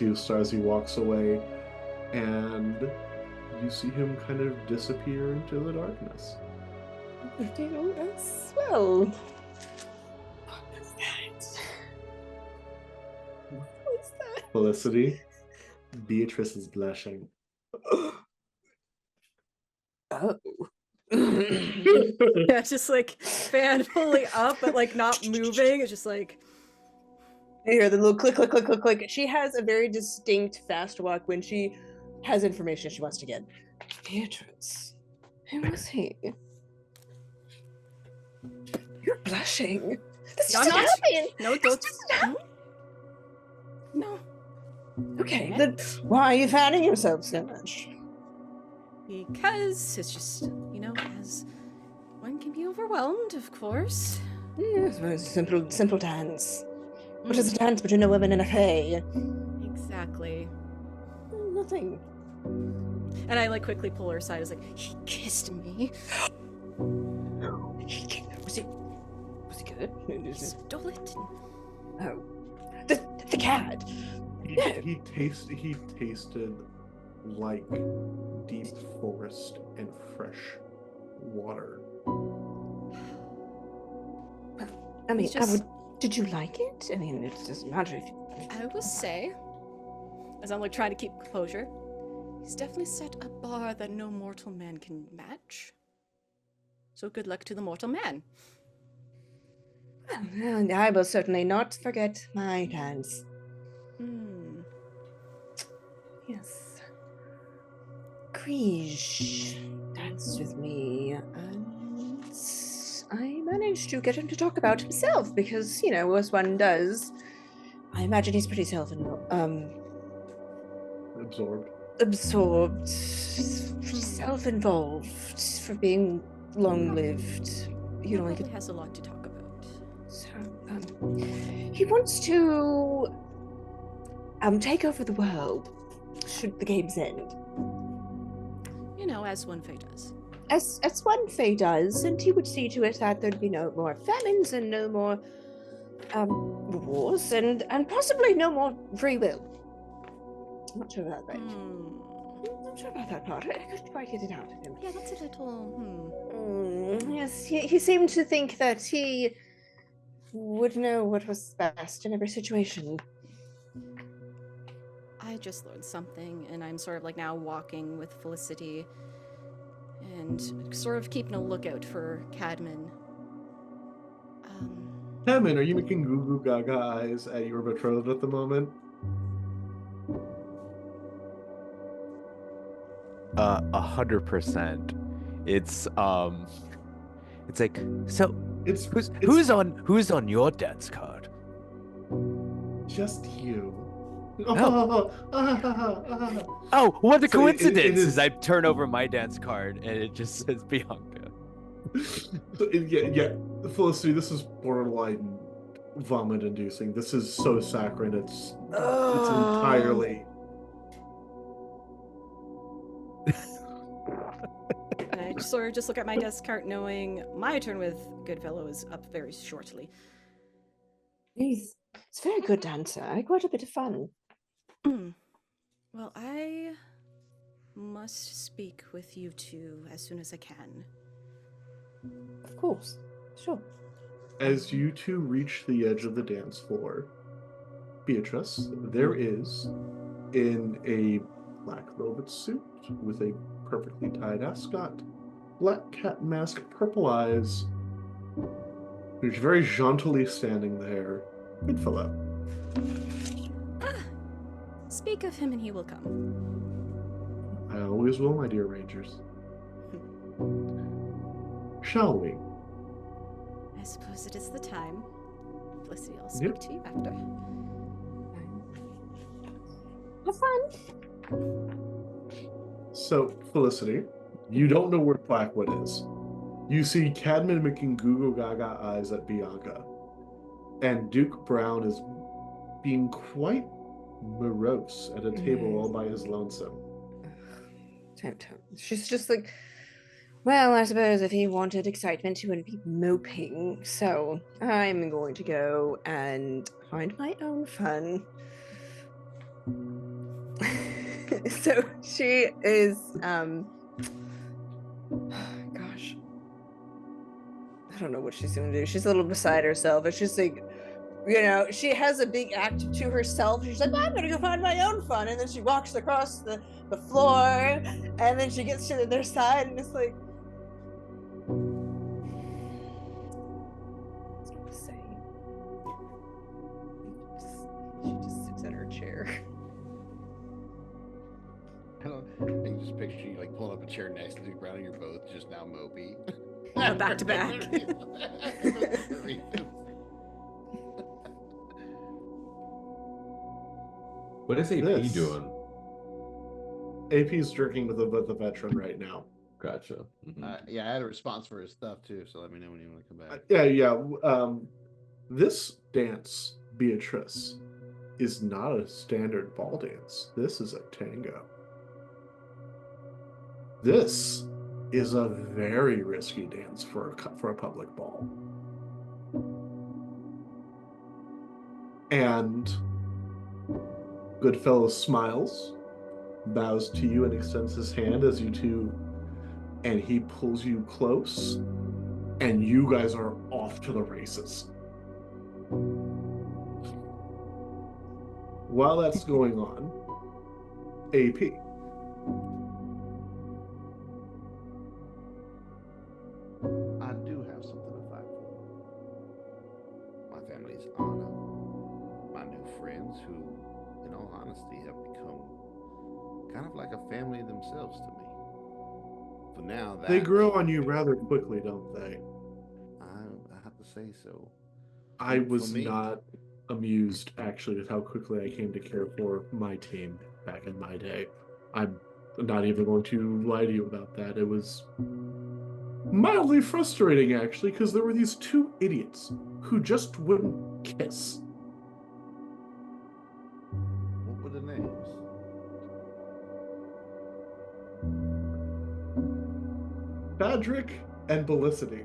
he walks away, and you see him kind of disappear into the darkness. Well. What was that? What was that? Felicity, Beatrice is blushing. Oh. Yeah, just like fan fully up, but like not moving. It's just like, I hear the little click, click, click, click, click. She has a very distinct fast walk when she has information she wants to get. Beatrice, who was he? You're blushing. This No, I'm doesn't not. happen. no, This don't. doesn't happen. No. Okay, then why are you fanning yourself so much? Because it's just, you know, as one can be overwhelmed, of course. Yes, very simple dance. What is a dance between a woman and a fae? Exactly. Nothing. And I like quickly pull her aside. I was like, he kissed me. Was it good? He stole it. Oh, the cat. He tasted like deep forest and fresh water. I mean, It's just- did you like it? I mean, it doesn't matter if you. I will say, as I'm like trying to keep composure, he's definitely set a bar that no mortal man can match. So good luck to the mortal man. Well, I will certainly not forget my dance. Hmm. Yes. Krish danced with me, and I managed to get him to talk about himself because, you know, as one does, I imagine he's pretty Absorbed. absorbed, self-involved for being long-lived. You know, like Probably has a lot to talk about. so, he wants to take over the world should the games end. You know, as one fate does. As one fae does, and he would see to it that there'd be no more famines and no more wars and possibly no more free will. I'm not sure about that. I'm not sure about that part. I couldn't quite get it out of him. Yeah, that's a little. Yes, he seemed to think that he would know what was best in every situation. I just learned something, and I'm sort of like now walking with Felicity and sort of keeping a lookout for Cadman. Hammond, are you making goo goo gaga eyes at your betrothed at the moment? 100%. It's like, so It's who's on your dance card? just you. Oh, what a So it coincidence! is- As I turn over my dance card and it just says Bianca. Yeah, Felicity, this is borderline vomit-inducing. This is so saccharine. It's entirely. And I sort of just look at my desk card, knowing my turn with Goodfellow is up very shortly. He's a very good dancer. I had quite a bit of fun. Well, I must speak with you two as soon as I can. Of course. Sure. As you two reach the edge of the dance floor, Beatrice, there is, in a black velvet suit with a perfectly tied ascot, black cat mask, purple eyes, who's very jauntily standing there. Good fellow. Speak of him and he will come. I always will, my dear Rangers. Shall we? I suppose it is the time. Felicity, I'll speak Yep. to you after. Have fun. So, Felicity, you don't know where Blackwood is. You see Cadman making goo gaga eyes at Bianca, and Duke Brown is being quite morose at a table all by his lonesome. She's just like, well, I suppose if he wanted excitement, he wouldn't be moping. So I'm going to go and find my own fun. So she is, gosh, I don't know what she's going to do. She's a little beside herself. It's just like, you know, she has a big act to herself. She's like, I'm gonna go find my own fun. And then she walks across the floor, and then she gets to their side, and it's like, what's going to say? She just sits in her chair. I can just picture you like pulling up a chair next to Duke Brown, and you're both just now mopey. Back to back. What is AP This. doing? AP's drinking with a veteran right now. Gotcha. Mhm. Yeah, I had a response for his stuff too, so let me know when you want to come back. Yeah. This dance, Beatrice, is not a standard ball dance. This is a tango. This is a very risky dance for a public ball. And Goodfellow smiles, bows to you, and extends his hand as you two, and he pulls you close, and you guys are off to the races. While that's going on, AP. I do have something to fight for. My family's honor. My new friends who, in all honesty, have become kind of like a family themselves to me. For now, They grow on you rather quickly, don't they? I have to say so. I For was me- not amused, actually, with how quickly I came to care for my team back in my day. I'm not even going to lie to you about that. It was mildly frustrating, actually, because there were these two idiots who just wouldn't kiss. What were the names? Badrick and Belicity.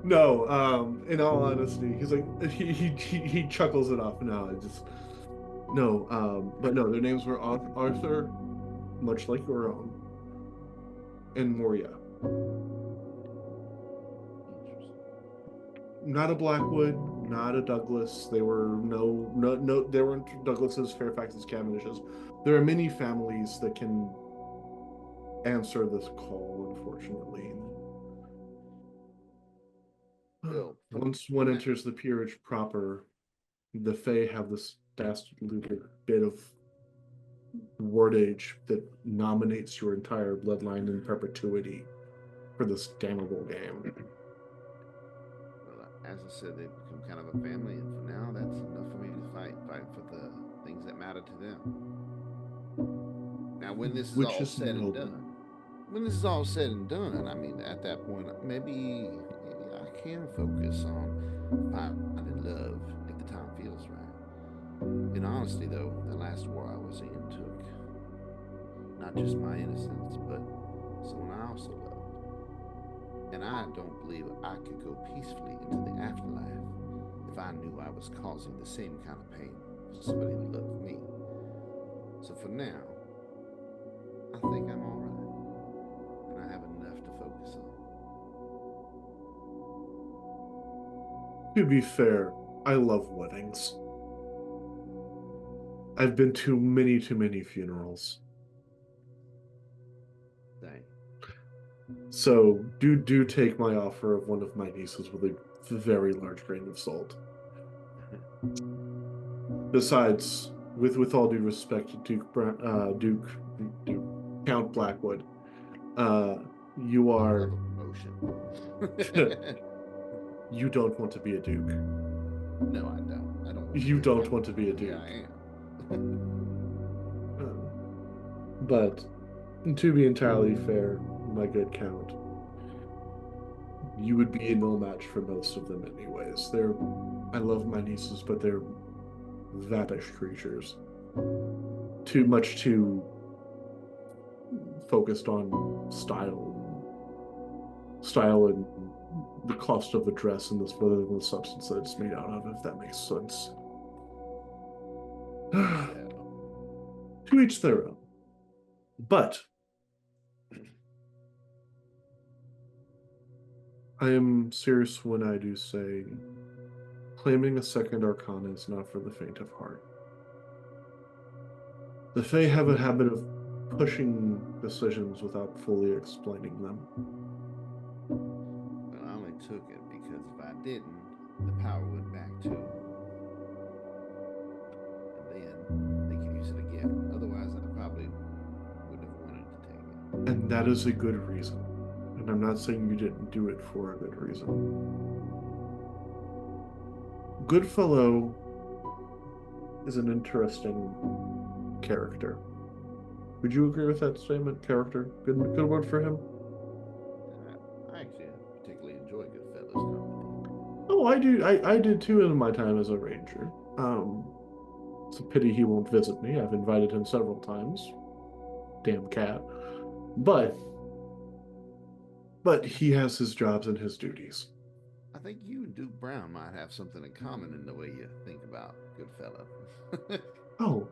No, in all honesty, he's like he chuckles it off. No, but no, their names were Arthur, much like your own, and Moria. Interesting. Not a Blackwood, not a Douglas. They were no. There weren't Douglases, Fairfaxes, Cavendishes. There are many families that can answer this call, unfortunately. Well, Once one enters the peerage proper, the Fae have this dastardly bit of wordage that nominates your entire bloodline in perpetuity for this damnable game. Well, as I said, they've become kind of a family, and for now, that's enough for me to fight for the things that matter to them. Now, when this is Which all is said and noble. done, I mean, at that point, maybe I can focus on finding love if the time feels right. In honesty, though, the last war I was in took not just my innocence, but someone I also loved. And I don't believe I could go peacefully into the afterlife if I knew I was causing the same kind of pain for somebody who loved me. So for now, I think I'm all right. And I have enough to focus on. To be fair, I love weddings. I've been to many funerals. Dang. So do take my offer of one of my nieces with a very large grain of salt. Besides, with all due respect to Duke Count Blackwood, you I are love a promotion. you don't want to be a duke. No, I don't. I don't. Want to You be a don't duke. want to be a duke. Yeah, I am. But to be entirely fair, my good Count, you would be no match for most of them anyways. I love my nieces, but they're vappish creatures. Too focused on style and the cost of the dress and this rather than the substance that it's made out of, if that makes sense. Yeah. To each their own. But I am serious when I do say claiming a second arcana is not for the faint of heart. The Fae have a habit of pushing decisions without fully explaining them. But I only took it because if I didn't, the power went back too. And then they could use it again. Otherwise, I probably wouldn't have wanted to take it. And that is a good reason. And I'm not saying you didn't do it for a good reason. Goodfellow is an interesting character. Would you agree with that statement? Character? Good word for him? I actually particularly enjoy Goodfellas company. Oh, I do. I did too in my time as a ranger. It's a pity he won't visit me. I've invited him several times. Damn cat. But he has his jobs and his duties. I think you and Duke Brown might have something in common in the way you think about Goodfellow. Oh,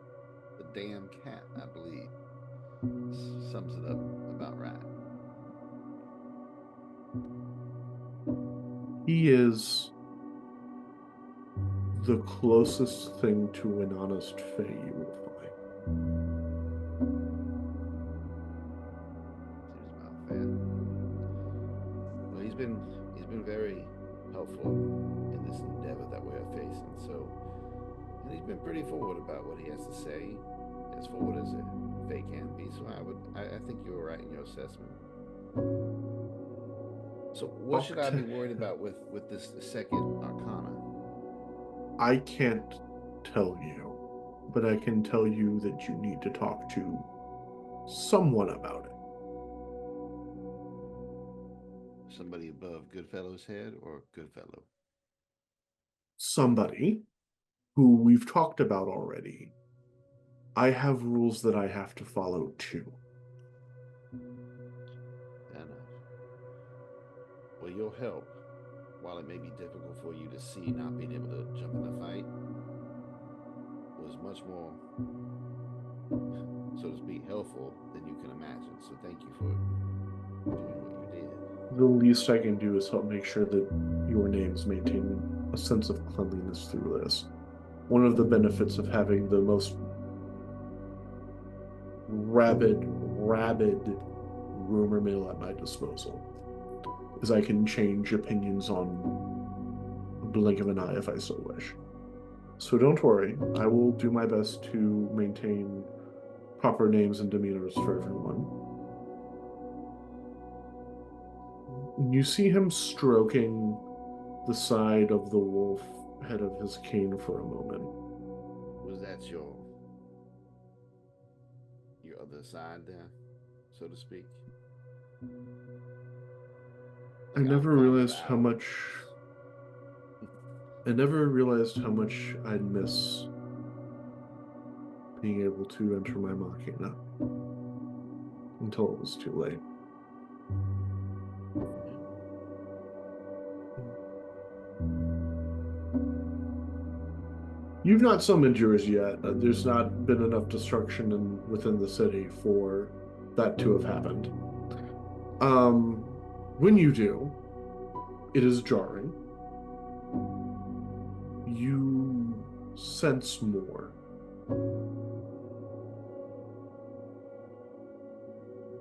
The damn cat, I believe, sums it up about right. he is the closest thing to an honest Fae you will find. Seems about fair. Well, he's been very helpful in this endeavor that we're facing. So, and he's been pretty forward about what he has to say, as forward as a Fae can be. So I think you were right in your assessment. So, what should I be worried about with this second arcana? I can't tell you, but I can tell you that you need to talk to someone about it. Somebody above Goodfellow's head or Goodfellow? Somebody who we've talked about already. I have rules that I have to follow too. Fair enough. Well, your help, while it may be difficult for you to see not being able to jump in the fight, was much more, so to speak, helpful than you can imagine. So thank you for doing what you did. The least I can do is help make sure that your names maintain a sense of cleanliness through this. One of the benefits of having the most rabid rumor mill at my disposal is I can change opinions on a blink of an eye if I so wish. So don't worry, I will do my best to maintain proper names and demeanors for everyone. You see him stroking the side of the wolf head of his cane for a moment. Was that your other side there, so to speak? I never realized how much I'd miss being able to enter my machina until it was too late. You've not summoned yours yet. There's not been enough destruction within the city for that to have happened. When you do, it is jarring. You sense more.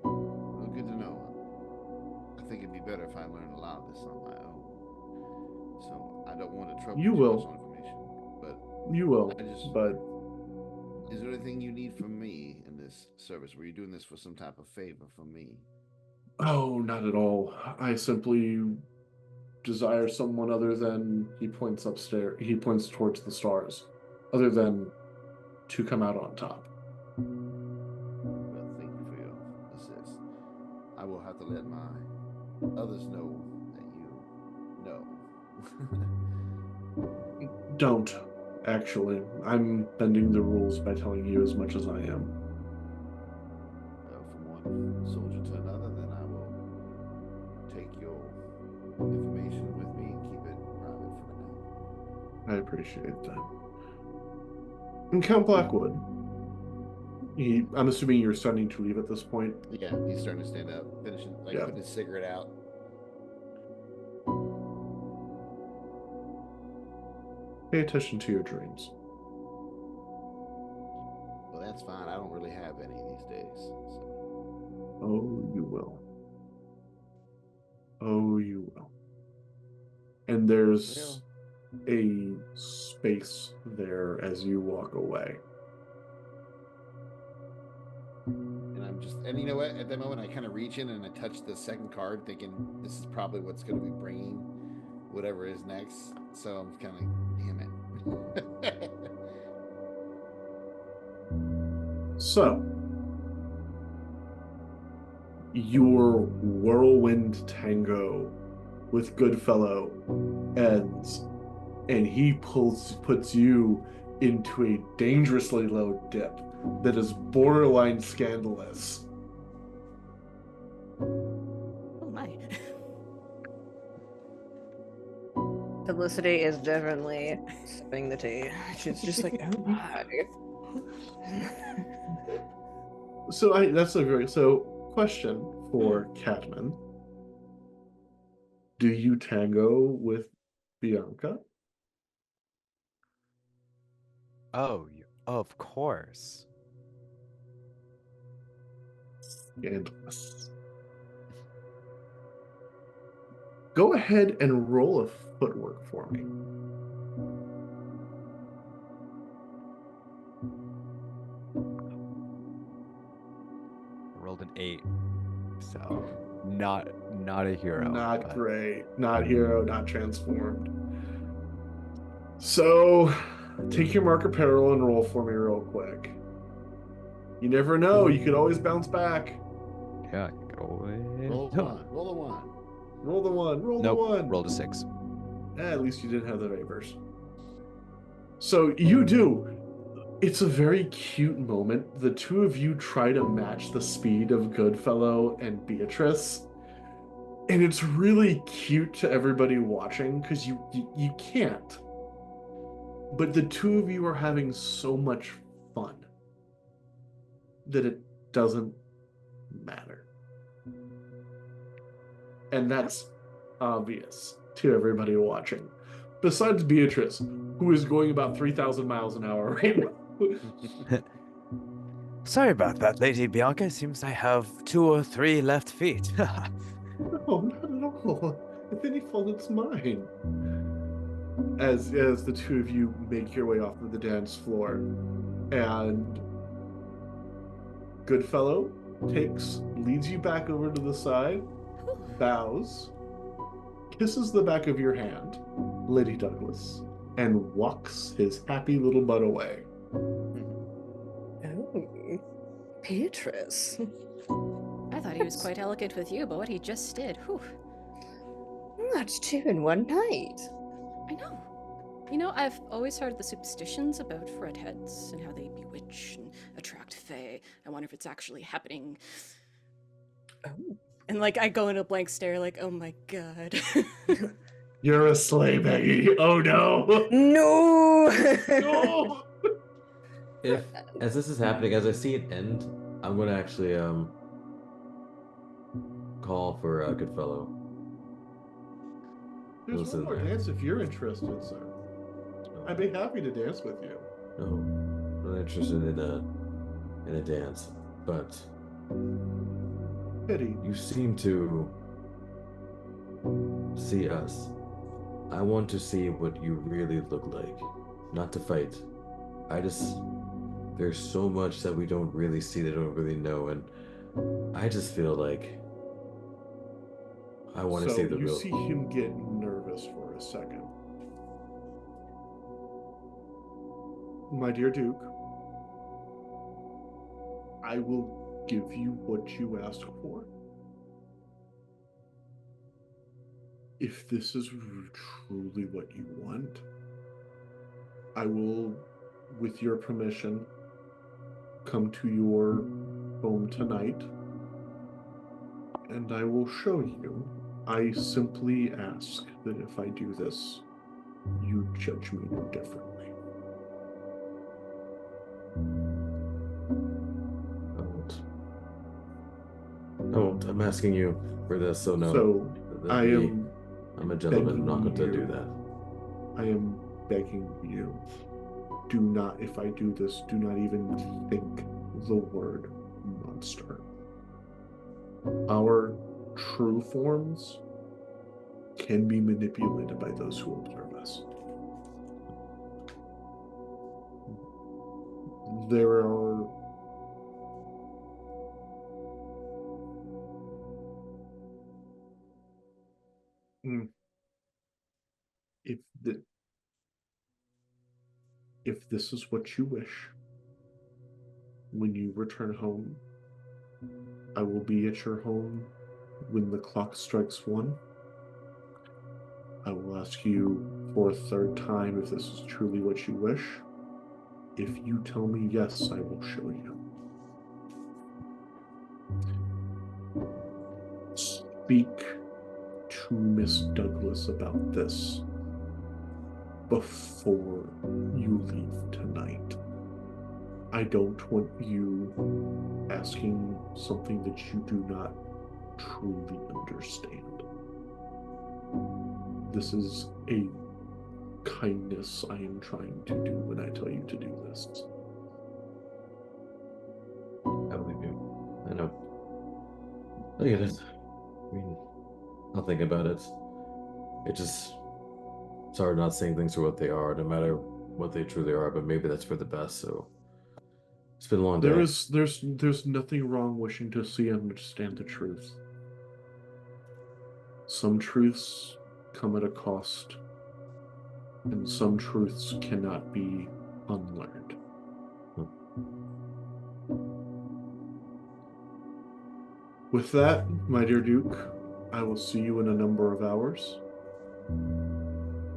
Well, good to know. You will, I just- but Is there anything you need from me in this service? Were you doing this for some type of favor from me? oh, not at all. I simply desire someone other than he points upstairs. He points towards the stars, other than to come out on top. Well, thank you for your assist. I will have to let my others know that you know. Don't, actually. I'm bending the rules by telling you as much as I am. From one soldier to another, then I will take your information with me and keep it private for now. I appreciate that. And Count Blackwood. I'm assuming you're starting to leave at this point. Yeah, he's starting to stand up, finishing, like Yeah. putting his cigarette out. Pay attention to your dreams. Well, that's fine. I don't really have any these days. So. Oh, you will. Oh, you will. And there's a space there as you walk away. And I'm just, and you know what? At that moment, I kind of reach in and I touch the second card, thinking this is probably what's going to be bringing whatever is next. So I'm kind of, damn it. So, your whirlwind tango with Goodfellow ends, and he puts you into a dangerously low dip that is borderline scandalous. Oh my. Felicity is definitely sipping the tea. She's just like, oh my. So question for Catman. Do you tango with Bianca? Oh, of course. Scandalous. Go ahead and roll a footwork for me. I rolled an 8. So not a hero. Not but- great. Not hero, not transformed. So take your marker peril and roll for me real quick. You never know, you could always bounce back. Yeah, you could always. Roll one. Roll a one. Roll the one, roll Nope, the one. rolled a 6. At least you didn't have the vapors. So you do. It's a very cute moment. The two of you try to match the speed of Goodfellow and Beatrice. And it's really cute to everybody watching because you can't. But the two of you are having so much fun that it doesn't matter. And that's obvious to everybody watching. Besides Beatrice, who is going about 3,000 miles an hour right now. Sorry about that, Lady Bianca. Seems I have 2 or 3 left feet. No, not at all. If any fault, it's mine. As the two of you make your way off of the dance floor, and Goodfellow leads you back over to the side, bows, kisses the back of your hand, Lady Douglas, and walks his happy little butt away. Oh, Beatrice. I thought he was quite elegant with you, but what he just did, whew. That's 2 in one night. I know. You know, I've always heard the superstitions about redheads and how they bewitch and attract fae. I wonder if it's actually happening. Oh. And like, I go into a blank stare, like, oh my god. You're a slay, Maggie. Oh no. No! No. If as this is happening, as I see it end, I'm gonna actually call for a Goodfellow. There's Listen, one more man. dance if you're interested, sir. I'd be happy to dance with you. No, I'm not interested in a dance, but Pity. you seem to see us. I want to see what you really look like. not to fight. There's so much that we don't really see, that don't really know, and I just feel like I want to So see the you real. see him get nervous for a second. My dear Duke, I will give you what you ask for. If this is truly what you want, I will, with your permission, come to your home tonight, and I will show you. I simply ask that if I do this, you judge me no differently. I won't. I'm asking you for this, so no. So That'd be- I'm a gentleman. I'm not going to begging do you. that. I am begging you. Do not, if I do this, do not even think the word monster. Our true forms can be manipulated by those who observe us. There are if this is what you wish, when you return home, I will be at your home when the clock strikes 1. I will ask you for a third time if this is truly what you wish. If you tell me yes, I will show you. Speak to Miss Douglas about this before you leave tonight. I don't want you asking something that you do not truly understand. This is a kindness I am trying to do when I tell you to do this. I believe you. I know. I get it. I mean, I'll think about it. It's hard not saying things for what they are, no matter what they truly are, but maybe that's for the best, so it's been a long day. There's nothing wrong wishing to see and understand the truth. Some truths come at a cost, and some truths cannot be unlearned. With that, my dear Duke, I will see you in a number of hours.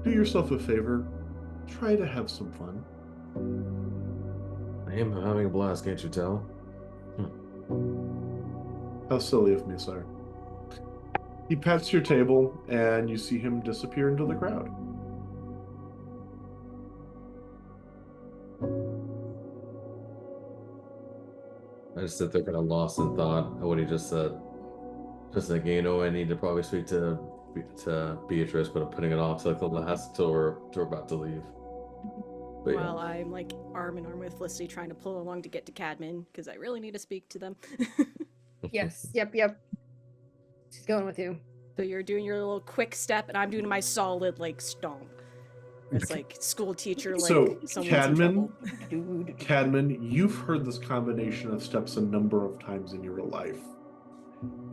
Do yourself a favor. Try to have some fun. I am having a blast, can't you tell? How silly of me, sir. He pats your table, and you see him disappear into the crowd. I just sit there kind of lost in thought at what he just said. Just thinking, I need to probably speak to Beatrice, but I'm putting it off to like the last till we're about to leave. But While I'm like arm in arm with Felicity trying to pull along to get to Cadman, because I really need to speak to them. Yes. Yep. She's going with you. So you're doing your little quick step, and I'm doing my solid like stomp. It's like school teacher, like So, someone's in trouble. Cadman, you've heard this combination of steps a number of times in your life.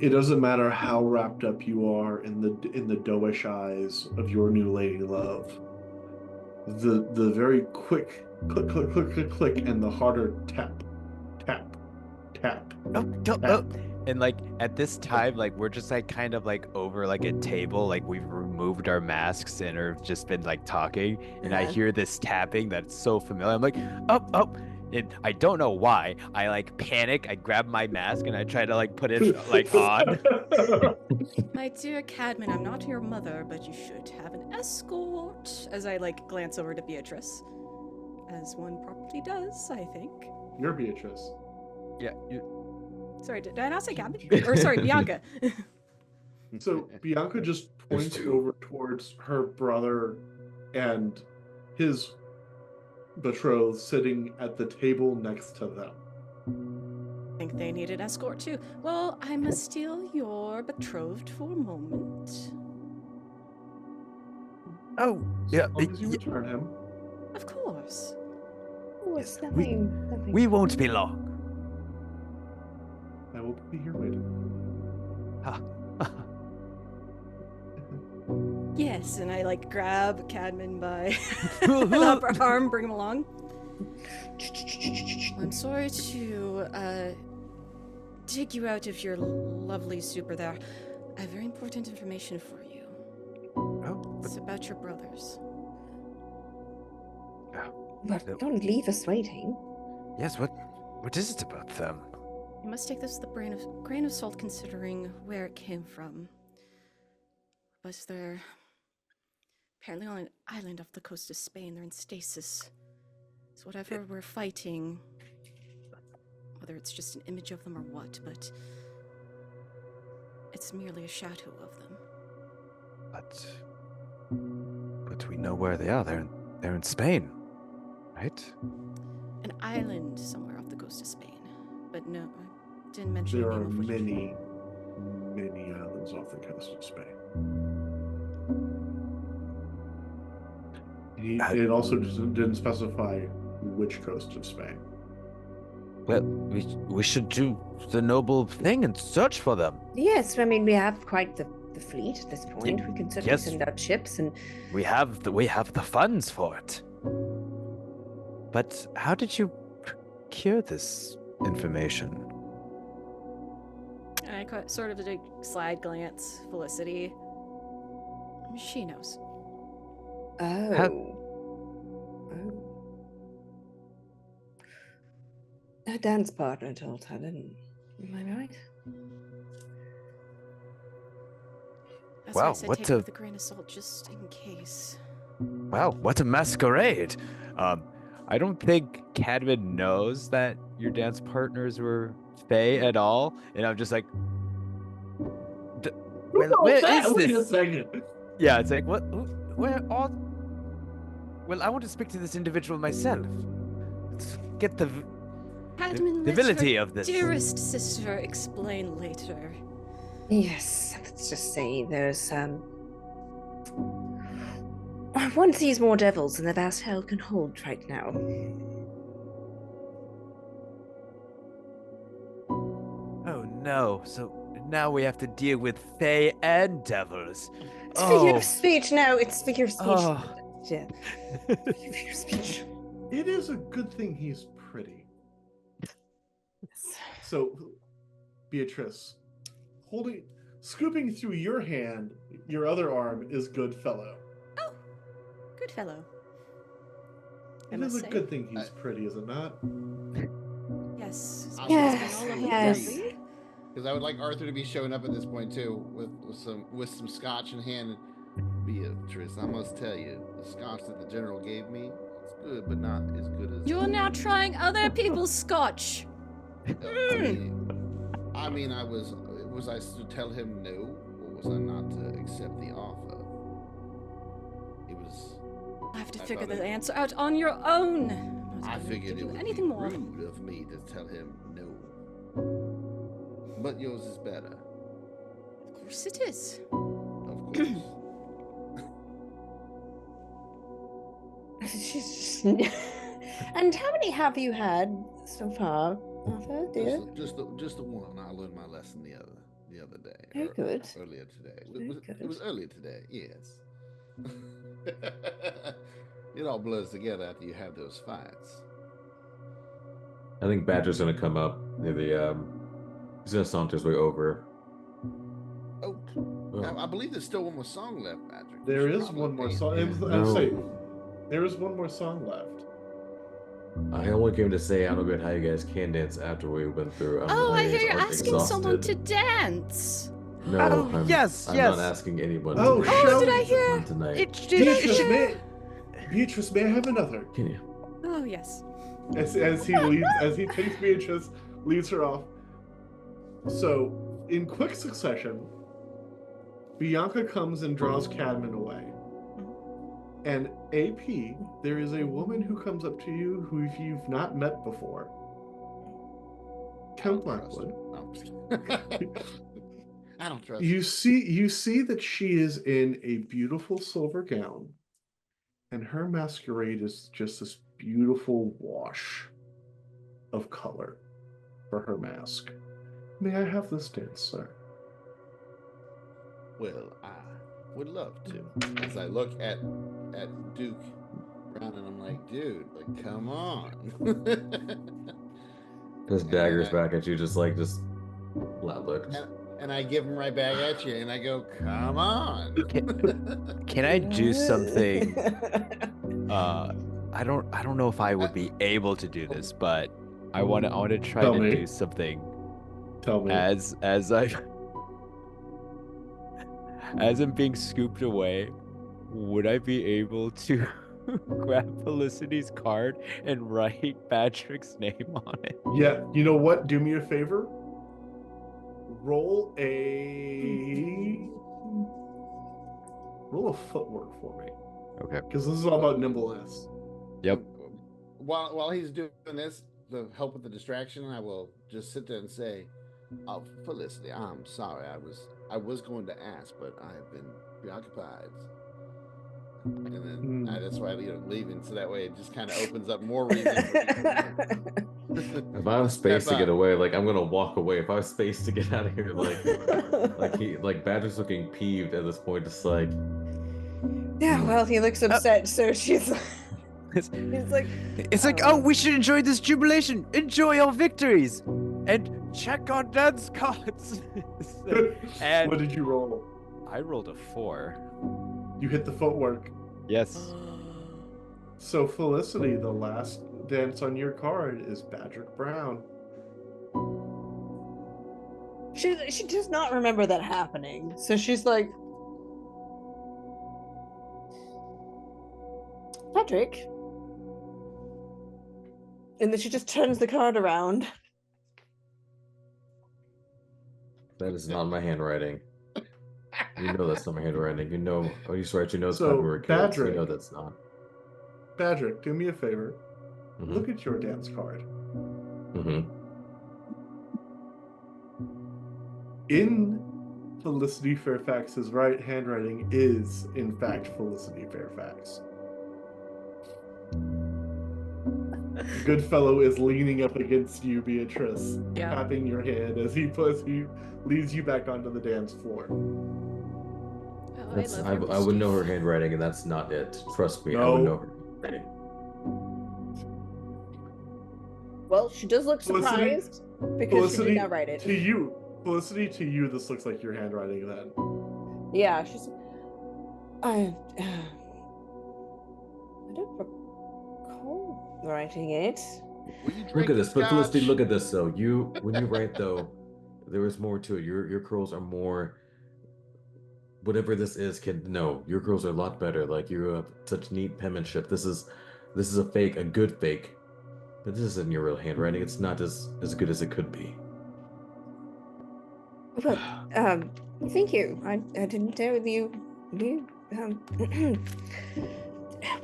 It doesn't matter how wrapped up you are in the doe-ish eyes of your new lady love. The very quick click, click, click, click, click, and the harder tap, tap, tap. Oh. And like at this time, like we're just like kind of like over like a table, like we've removed our masks and have just been like talking. And I hear this tapping that's so familiar. I'm like, up. And I don't know why. I like panic. I grab my mask and I try to like put it like on. My dear Cadman, I'm not your mother, but you should have an escort. As I like glance over to Beatrice, as one properly does, I think. You're Beatrice. Yeah. Sorry, did I not say Cadman? Or sorry, Bianca. So Bianca just points over towards her brother and his betrothed sitting at the table next to them. I think they need an escort too. Well, I must steal your betrothed for a moment. Oh, yeah. As long as you return him. Of course. Oh, it's Yes, nothing. We won't be long. I will be here waiting. Ah. Yes, and I like grab Cadman by the upper arm, bring him along. I'm sorry to take you out of your lovely stupor there. I have very important information for you. Oh, It's about your brothers. But don't leave us waiting. yes, what is it about them? You must take this with a grain of salt considering where it came from. But they're apparently on an island off the coast of Spain. They're in stasis. So whatever we're fighting, whether it's just an image of them or what, but it's merely a shadow of them. But we know where they are. They're in Spain, right? An island somewhere off the coast of Spain. But no, I didn't mention There the are name of which. many islands off the coast of Spain. It also didn't specify which coast of Spain. Well, we should do the noble thing and search for them. Yes, I mean we have quite the fleet at this point. We can certainly Yes. send out ships and We have the funds for it. But how did you procure this information? And I caught sort of a slide glance, Felicity. She knows. oh. Her dance partner told her, didn't? Am I right? That's why I Wow, said what take it a- with a grain of salt, just in case. Wow, what a masquerade! I don't think Cadman knows that your dance partners were Fae at all, and I'm just like, where is Wait a this? second. Yeah, it's like, where all? Well, I want to speak to this individual myself. Let's get the Cadman, let civility her of this. dearest sister explain later. Yes, let's just say there's one sees more devils than the vast hell can hold right now. Oh no! So now we have to deal with Fae and devils. It's figure Oh. of speech now. It's figure of speech. Oh. Yeah. Figure of speech. It is a good thing he's pretty. So, Beatrice, scooping through your hand, your other arm is Goodfellow. Oh, good fellow. I It must is a say. good thing he's pretty, is it not? Yes. I Yes, would agree, yes. Because I would like Arthur to be showing up at this point too, with some scotch in hand. Beatrice, I must tell you, the scotch that the general gave me, it's good, but not as good as. You're now trying other people's scotch. I mean, was I to tell him no, or was I not to accept the offer? It was. I have to I figure thought the it- answer out on your own. I'm not I gonna figured give it you would anything be more. rude of me to tell him no. But yours is better, Of course it is. of course. She's just... And how many have you had so far, Arthur, dear? Just the one. I learned my lesson the other day. Very good. Earlier today. Very It was earlier today. Yes. It all blurs together after you have those fights. I think Badger's gonna come up near the he's gonna saunter his way over. Oh, Oh. I believe there's still one more song left, Patrick. There You should is one more probably- song. I No. was saying, there is one more song left. I only came to say I don't know how you guys can dance after we went through. Oh, I you hear guys you're are asking someone to exhausted. dance. No, Oh, yes, I'm yes. not asking anyone. Oh, to shall Oh, did we- I hear? Not tonight. Beatrice, may I have another? Can you? Oh, yes. As he takes Beatrice, leads her off. So, in quick succession, Bianca comes and draws Cadman away. And AP, there is a woman who comes up to you who you've not met before. Count Blackwood. No, I'm just kidding. I don't trust You see that she is in a beautiful silver gown, And her masquerade is just this beautiful wash of color for her mask. May I have this dance, sir? Well, I would love to. As I look at Duke Brown, and I'm like, dude, like, come on. Just And daggers then back at you, just flat looked. and I give him right back at you, and I go, come on. Can I do something? I don't know if I would be able to do this, but I want to try Tell to me. do something Tell me. as I'm being scooped away. Would I be able to grab Felicity's card and write Patrick's name on it? Yeah, you know what? Do me a favor. Roll a footwork for me. Okay. Because this is all about nimbleness. Yep. While he's doing this, the help with the distraction, I will just sit there and say, "Oh, Felicity, I'm sorry. I was going to ask, but I have been preoccupied." And then that's why I leaving, so that way it just kind of opens up more reasons. If I have space to get away, like I'm gonna walk away. If I have space to get out of here, like Badger's looking peeved at this point, just like. Yeah, well, he looks upset, so she's It's like, oh, we should enjoy this jubilation, enjoy our victories, and check on Dad's cards. And What did you roll? I rolled a 4. You hit the footwork. Yes. So Felicity, the last dance on your card is Patrick Brown. she does not remember that happening. So she's like, Patrick. And then she just turns the card around. That is not my handwriting. You know that's not my handwriting. You know, oh, you swear you know it's So, when we were kids. You Patrick. know that's not. Patrick, do me a favor. Mhm. Look at your dance card. Mm-hmm. In Felicity Fairfax's handwriting is, in fact, Felicity Fairfax. Goodfellow is leaning up against you, Beatrice, Yeah. tapping your hand as he leads you back onto the dance floor. Oh, That's, I love I would know her handwriting, and that's not it. Trust me, I would No. know her handwriting. Well, she does look Felicity- surprised because she did not write it. Felicity, to you, this looks like your handwriting then. Yeah, she's. I don't recall writing it. Will you Look drink at the this, but Felicity, scotch? look at this though. When you write though, there is more to it. Your curls are more. Whatever this is, kid. No, your curls are a lot better. Like you have such neat penmanship. This is a fake, a good fake. But this isn't your real handwriting. It's not as good as it could be. Well, thank you. I didn't know you.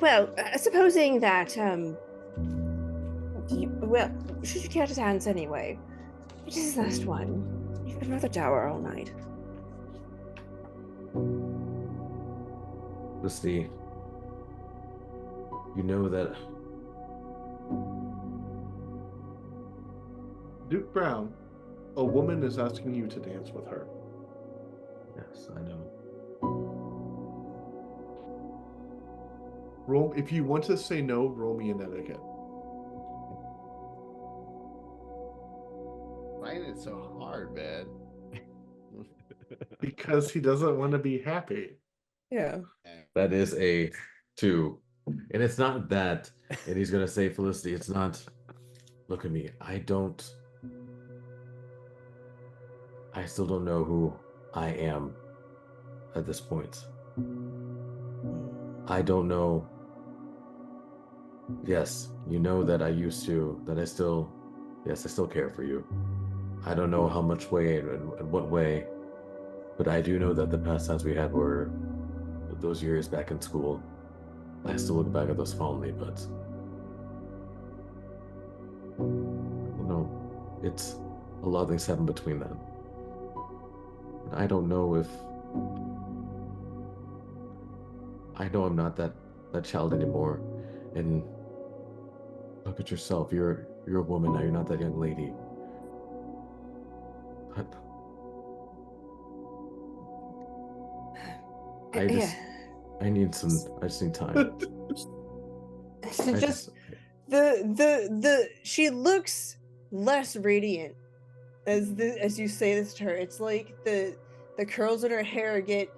Well, supposing that well, should you care to dance anyway? It is the last one. You've been rather dour all night. Felicity, you know that. Duke Brown, a woman is asking you to dance with her. Yes, I know. Roll, if you want to say no, roll me an etiquette. Why is it so hard, man? Because he doesn't want to be happy. Yeah. That is a 2. And it's not that. And he's going to say, Felicity, it's not. Look at me. I still don't know who I am at this point. I don't know. Yes, you know that I still care for you. I don't know how much way and what way, but I do know that the past times we had were those years back in school. I still look back at those fondly, but no, it's a lot of things happen between them. And I don't know if I know I'm not that that child anymore. And look at yourself. You're a woman now. You're not that young lady. But I just I just need time. So I just the she looks less radiant as you say this to her. It's like the curls in her hair get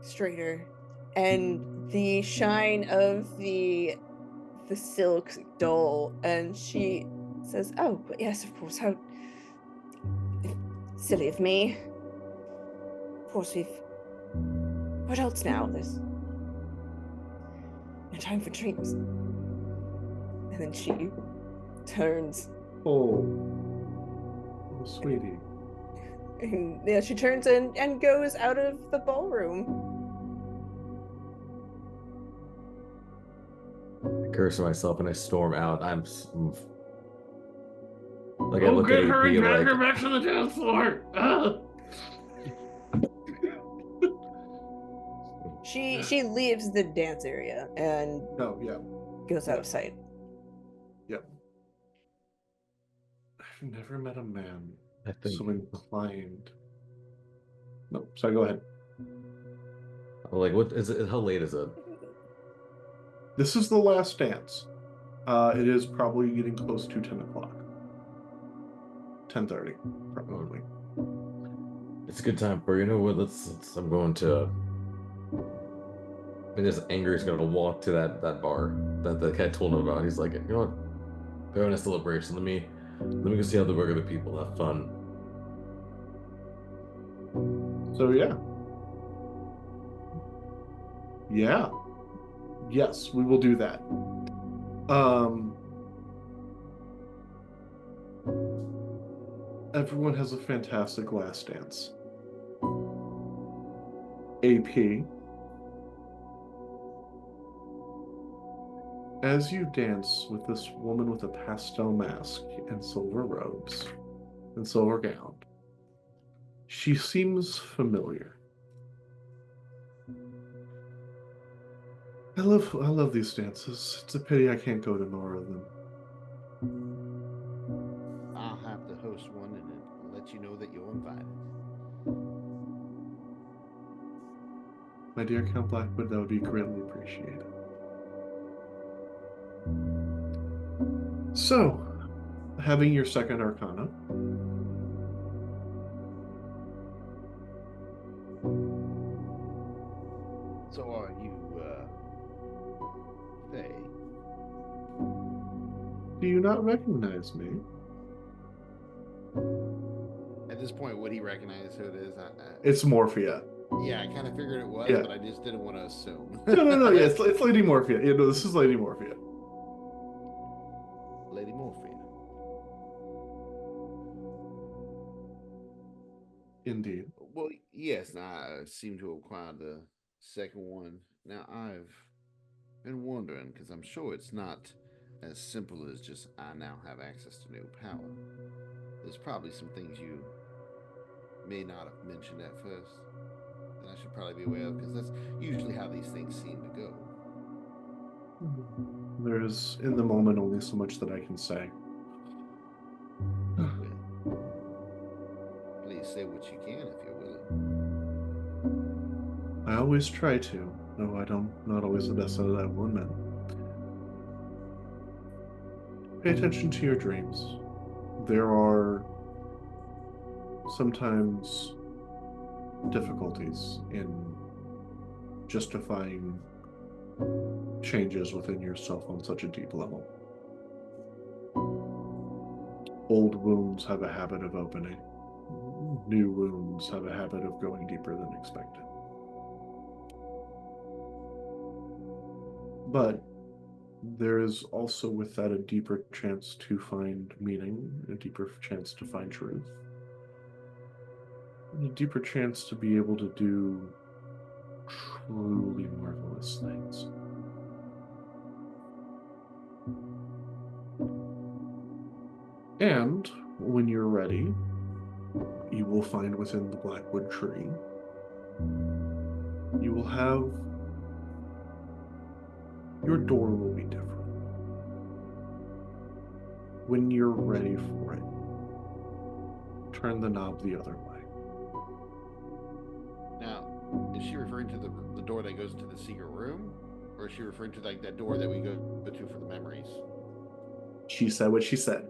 straighter, and the shine of the silk dull, and she says, "Oh, but yes, of course. How silly of me. Of course, we're adults now. There's no time for dreams." And then she turns. Oh, sweetie. And yeah, she turns and goes out of the ballroom. I curse myself and I storm out. Like I Oh, look at get her AP and drag her like, back to the dance floor. Ah! She leaves the dance area and No, yeah. goes out of sight. Yep. I've never met a man I think so inclined. No, sorry, go ahead. like what is it? How late is it? This is the last dance. It is probably getting close to 10 o'clock. 10:30, probably. It's a good time for you know what? I'm going to. And this anger is gonna walk to that bar that the cat told him about. He's like, you know what? They're on a celebration. Let me go see how the regular people have fun. So yeah. Yeah. Yes, we will do that. Everyone has a fantastic last dance. AP, as you dance with this woman with a pastel mask and silver robes and silver gown, she seems familiar. I love these dances. It's a pity I can't go to more of them. I'll have to host one and let you know that you're invited. My dear Count Blackwood, that would be greatly appreciated. So, having your second arcana, So are you, Faye? do you not recognize me? At this point, would he recognize who it is? It's Morphia. Yeah, I kind of figured it was, Yeah. but I just didn't want to assume. No, yeah, it's Lady Morphia. Yeah, no, this is Lady Morphia. Lady Morphia. Indeed. Well, yes, I seem to have acquired the second one. Now, I've been wondering, because I'm sure it's not as simple as just I now have access to new power. There's probably some things you may not have mentioned at first that I should probably be aware of, because that's usually how these things seem to go. There's, in the moment, only so much that I can say. Well, please say what you can if you're willing. I always try to. No, I don't. Not always the best out of that one, man. Pay attention to your dreams. There are sometimes difficulties in justifying changes within yourself on such a deep level. Old wounds have a habit of opening. New wounds have a habit of going deeper than expected. But there is also with that a deeper chance to find meaning, a deeper chance to find truth, and a deeper chance to be able to do truly marvelous things. And when you're ready, you will find within the Blackwood tree, you will have your door will be different. When you're ready for it, turn the knob the other way. Now, is she referring to the door that goes into the secret room? Or is she referring to like that door that we go to for the memories? She said what she said.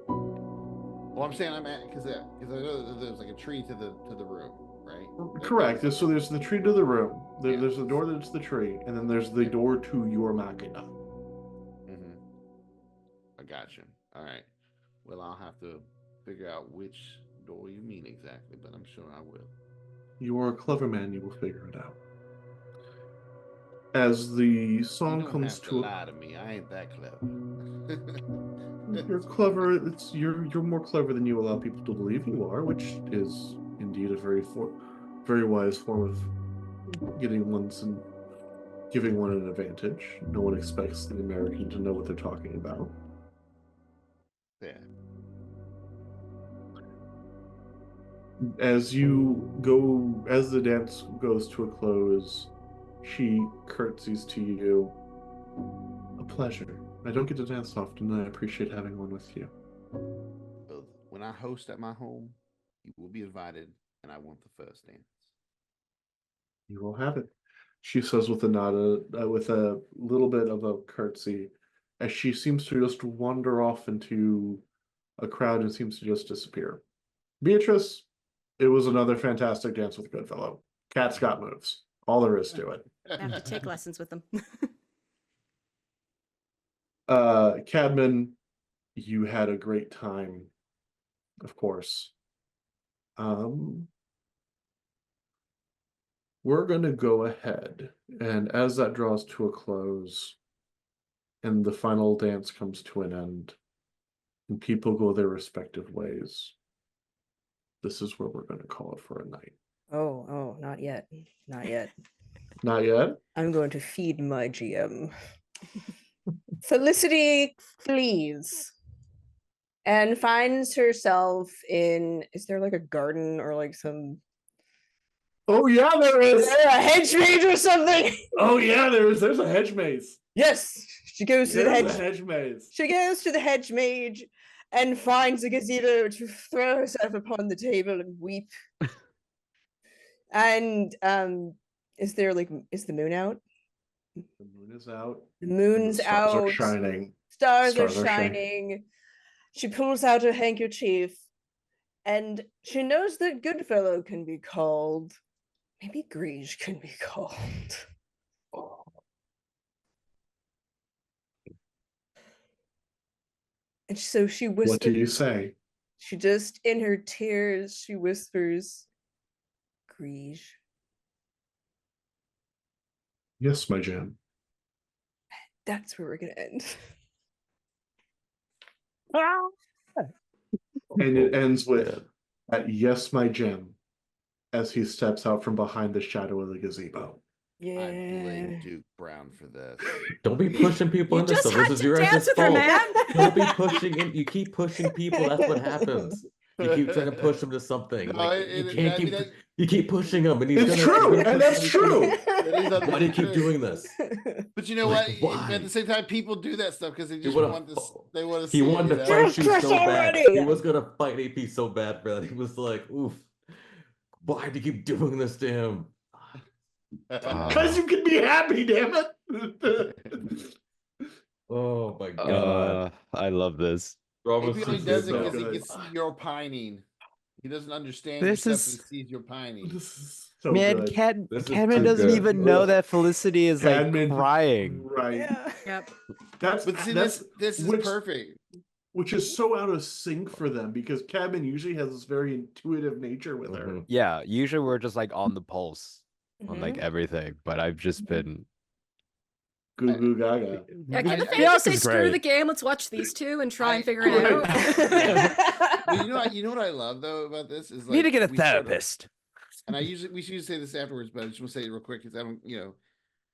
Well, I'm saying I'm at because I know that there's like a tree to the room, right? Correct. So there's the tree to the room. Yeah. There's the door that's the tree, and then there's the door to your machina. Mm-hmm. I gotcha. All right. Well, I'll have to figure out which door you mean exactly, but I'm sure I will. You are a clever man. You will figure it out. As the song You don't comes have to to lie to me. I ain't that clever. you're clever. You're more clever than you allow people to believe you are, which is indeed a very wise form of giving one an advantage. No one expects the American to know what they're talking about. Yeah. As the dance goes to a close, she curtsies to you. A pleasure. I don't get to dance often, and I appreciate having one with you. Well, when I host at my home, you will be invited, and I want the first dance. You will have it, she says with a nod, with a little bit of a curtsy, as she seems to just wander off into a crowd and seems to just disappear. Beatrice, it was another fantastic dance with Goodfellow. Cat's got moves. All there is to it. I have to take lessons with them. Cadman, you had a great time, of course. We're going to go ahead, and as that draws to a close, and the final dance comes to an end, and people go their respective ways, this is where we're going to call it for a night. Oh, not yet. Not yet. Not yet? I'm going to feed my GM. Felicity flees and finds herself in, is there like a garden or like some, Oh yeah, there is is. there a hedge maze or something? Oh yeah, there's a hedge maze. Yes, she goes to the There's hedge. a hedge maze. She goes to the hedge mage and finds a gazebo to throw herself upon the table and weep. And is the moon out? The moon is out. The moon's The stars out. are shining. Stars are Stars are shining. shining. She pulls out her handkerchief, and she knows that Goodfellow can be called. Maybe Grige can be called. And so she whispers. What do you say? She just, in her tears, she whispers, Grige. Yes, my gem. That's where we're gonna end. And it ends with yes, my gem, as he steps out from behind the shadow of the gazebo. Yeah. I blame Duke Brown for this. Don't be pushing people You into just stuff. had This is to your dance guys' with her, fault. man. Don't be pushing in. You keep pushing people. That's what happens. You keep trying to push them to something. No, Like, you can't I mean, keep. You keep pushing him, and he's It's gonna. true, he's gonna and push that's you true. too. Why do you keep doing this? But you know Like, what? why? At the same time, people do that stuff because they just wanna want this. fo- They want to. He wanted to fight you Just so bad. already! He was gonna fight AP so bad, bro. He was like, "Oof, why do you keep doing this to him?" Because you can be happy, damn it. Oh my god. I love this. He only does it so because he good. can see you're pining. He doesn't understand This yourself is- and sees you're pining. This is so Man, good. This is Cadman too doesn't good. even know Ugh. that Felicity is like Cadman- crying. Right. Yeah. Yep. That's But see, that's this is which- perfect. which is so out of sync for them because Cadman usually has this very intuitive nature with her. Mhm. Yeah, usually we're just like on the pulse on like Mhm. everything, but I've just been. Goo goo gaga. Yeah, can the I- thing Bianca's just say screw great. the game? Let's watch these two and try and figure it Right. out. But you know what I love though about this is like Need to get a we sort of- therapist. and we usually say this afterwards, but I just want to say it real quick because I don't,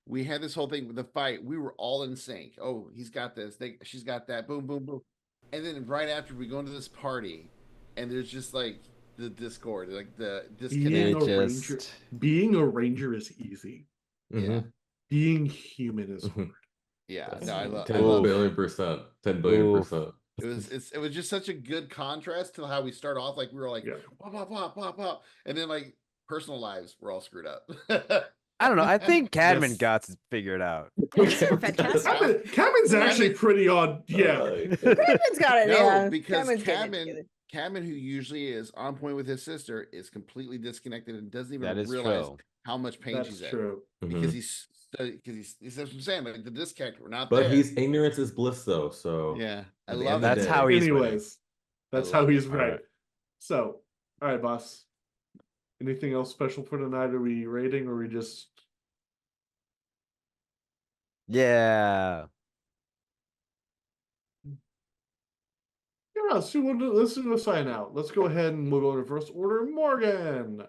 we had this whole thing with the fight. We were all in sync. Oh, he's got this. She's got that. Boom, boom, boom. And then right after we go into this party, and there's just like the discord, like the Being disconnect. a ranger, being a ranger is easy. Mhm. Being human is Mhm. hard. Yeah, That's no, I love 10 Oof. billion%. 10 billion%. it was just such a good contrast to how we start off. Like we were like Yeah. pop, pop, pop, pop, pop, and then like personal lives were all screwed up. I don't know. I think Cadman Yes. got it figured out. That's fantastic. Cabin's actually pretty odd. Yeah. Cadman's got it. No, Yeah, because Cadman's getting it together. Cadman, who usually is on point with his sister, is completely disconnected and doesn't even That is realize true. how much pain That's she's in. true. Because Mhm. he's that's what I'm saying. Like the disconnect, we're not But there. he's ignorance is bliss, though. So Yeah, I at the love end of the That's day- how he's winning. Anyways, that's I how love he's it. right. Alright. So, all right, boss. Anything else special for tonight? Are we rating or are we just Yeah. yeah, so let's do a sign out. Let's go ahead and we'll go in reverse order. Morgan.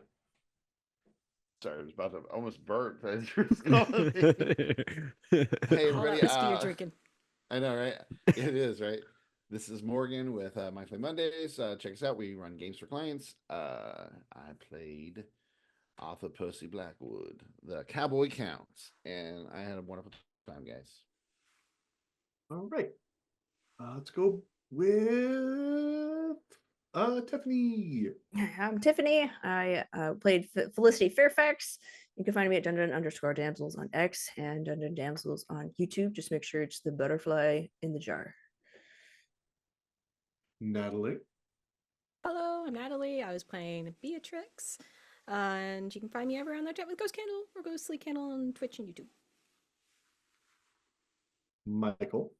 Sorry, I was about to almost burp. Hey, All everybody. that whiskey you're drinking. I know, right? It is, right? This is Morgan with My Play Mondays. Check us out. We run games for clients. I played Arthur Percy Blackwood, the Cowboy Counts, and I had a wonderful time, guys. All right. Let's go with Tiffany. I'm Tiffany. I played Felicity Fairfax. You can find me at Dungeon_Damsels on X and Dungeon Damsels on YouTube. Just make sure it's the butterfly in the jar. Natalie. Hello, I'm Natalie. I was playing Beatrix. And you can find me everywhere on the chat with Ghost Candle or Ghostly Candle on Twitch and YouTube. Michael.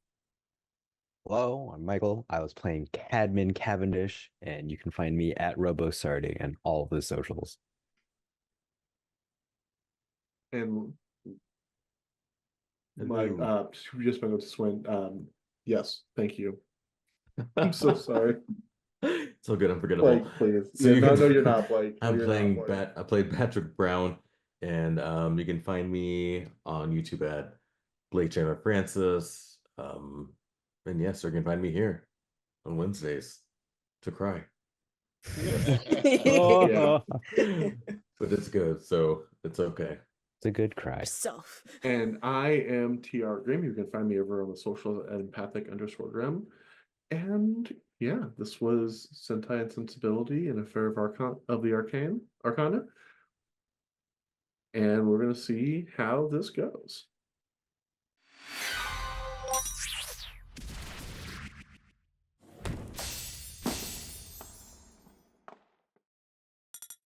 Hello, I'm Michael. I was playing Cadman Cavendish, and you can find me at RoboSardi and all of the socials. And Hello. we just went to Swin. Yes, thank you. I'm so sorry. It's all good, unforgettable. Blake, please. So Yeah, you no, can- no, you're not, Blake. No, I'm you're not, playing Blake. I played Patrick Brown, and you can find me on YouTube at Blake Chandler Francis. And yes, you can find me here on Wednesdays to cry. Yeah. But it's good, so it's okay. It's a good cry. Yourself. And I am TR Grimm. You can find me over on the socials at empathic_Grimm. And yeah, this was Sentai Sensibility and Affair of the Arcana. And we're gonna see how this goes.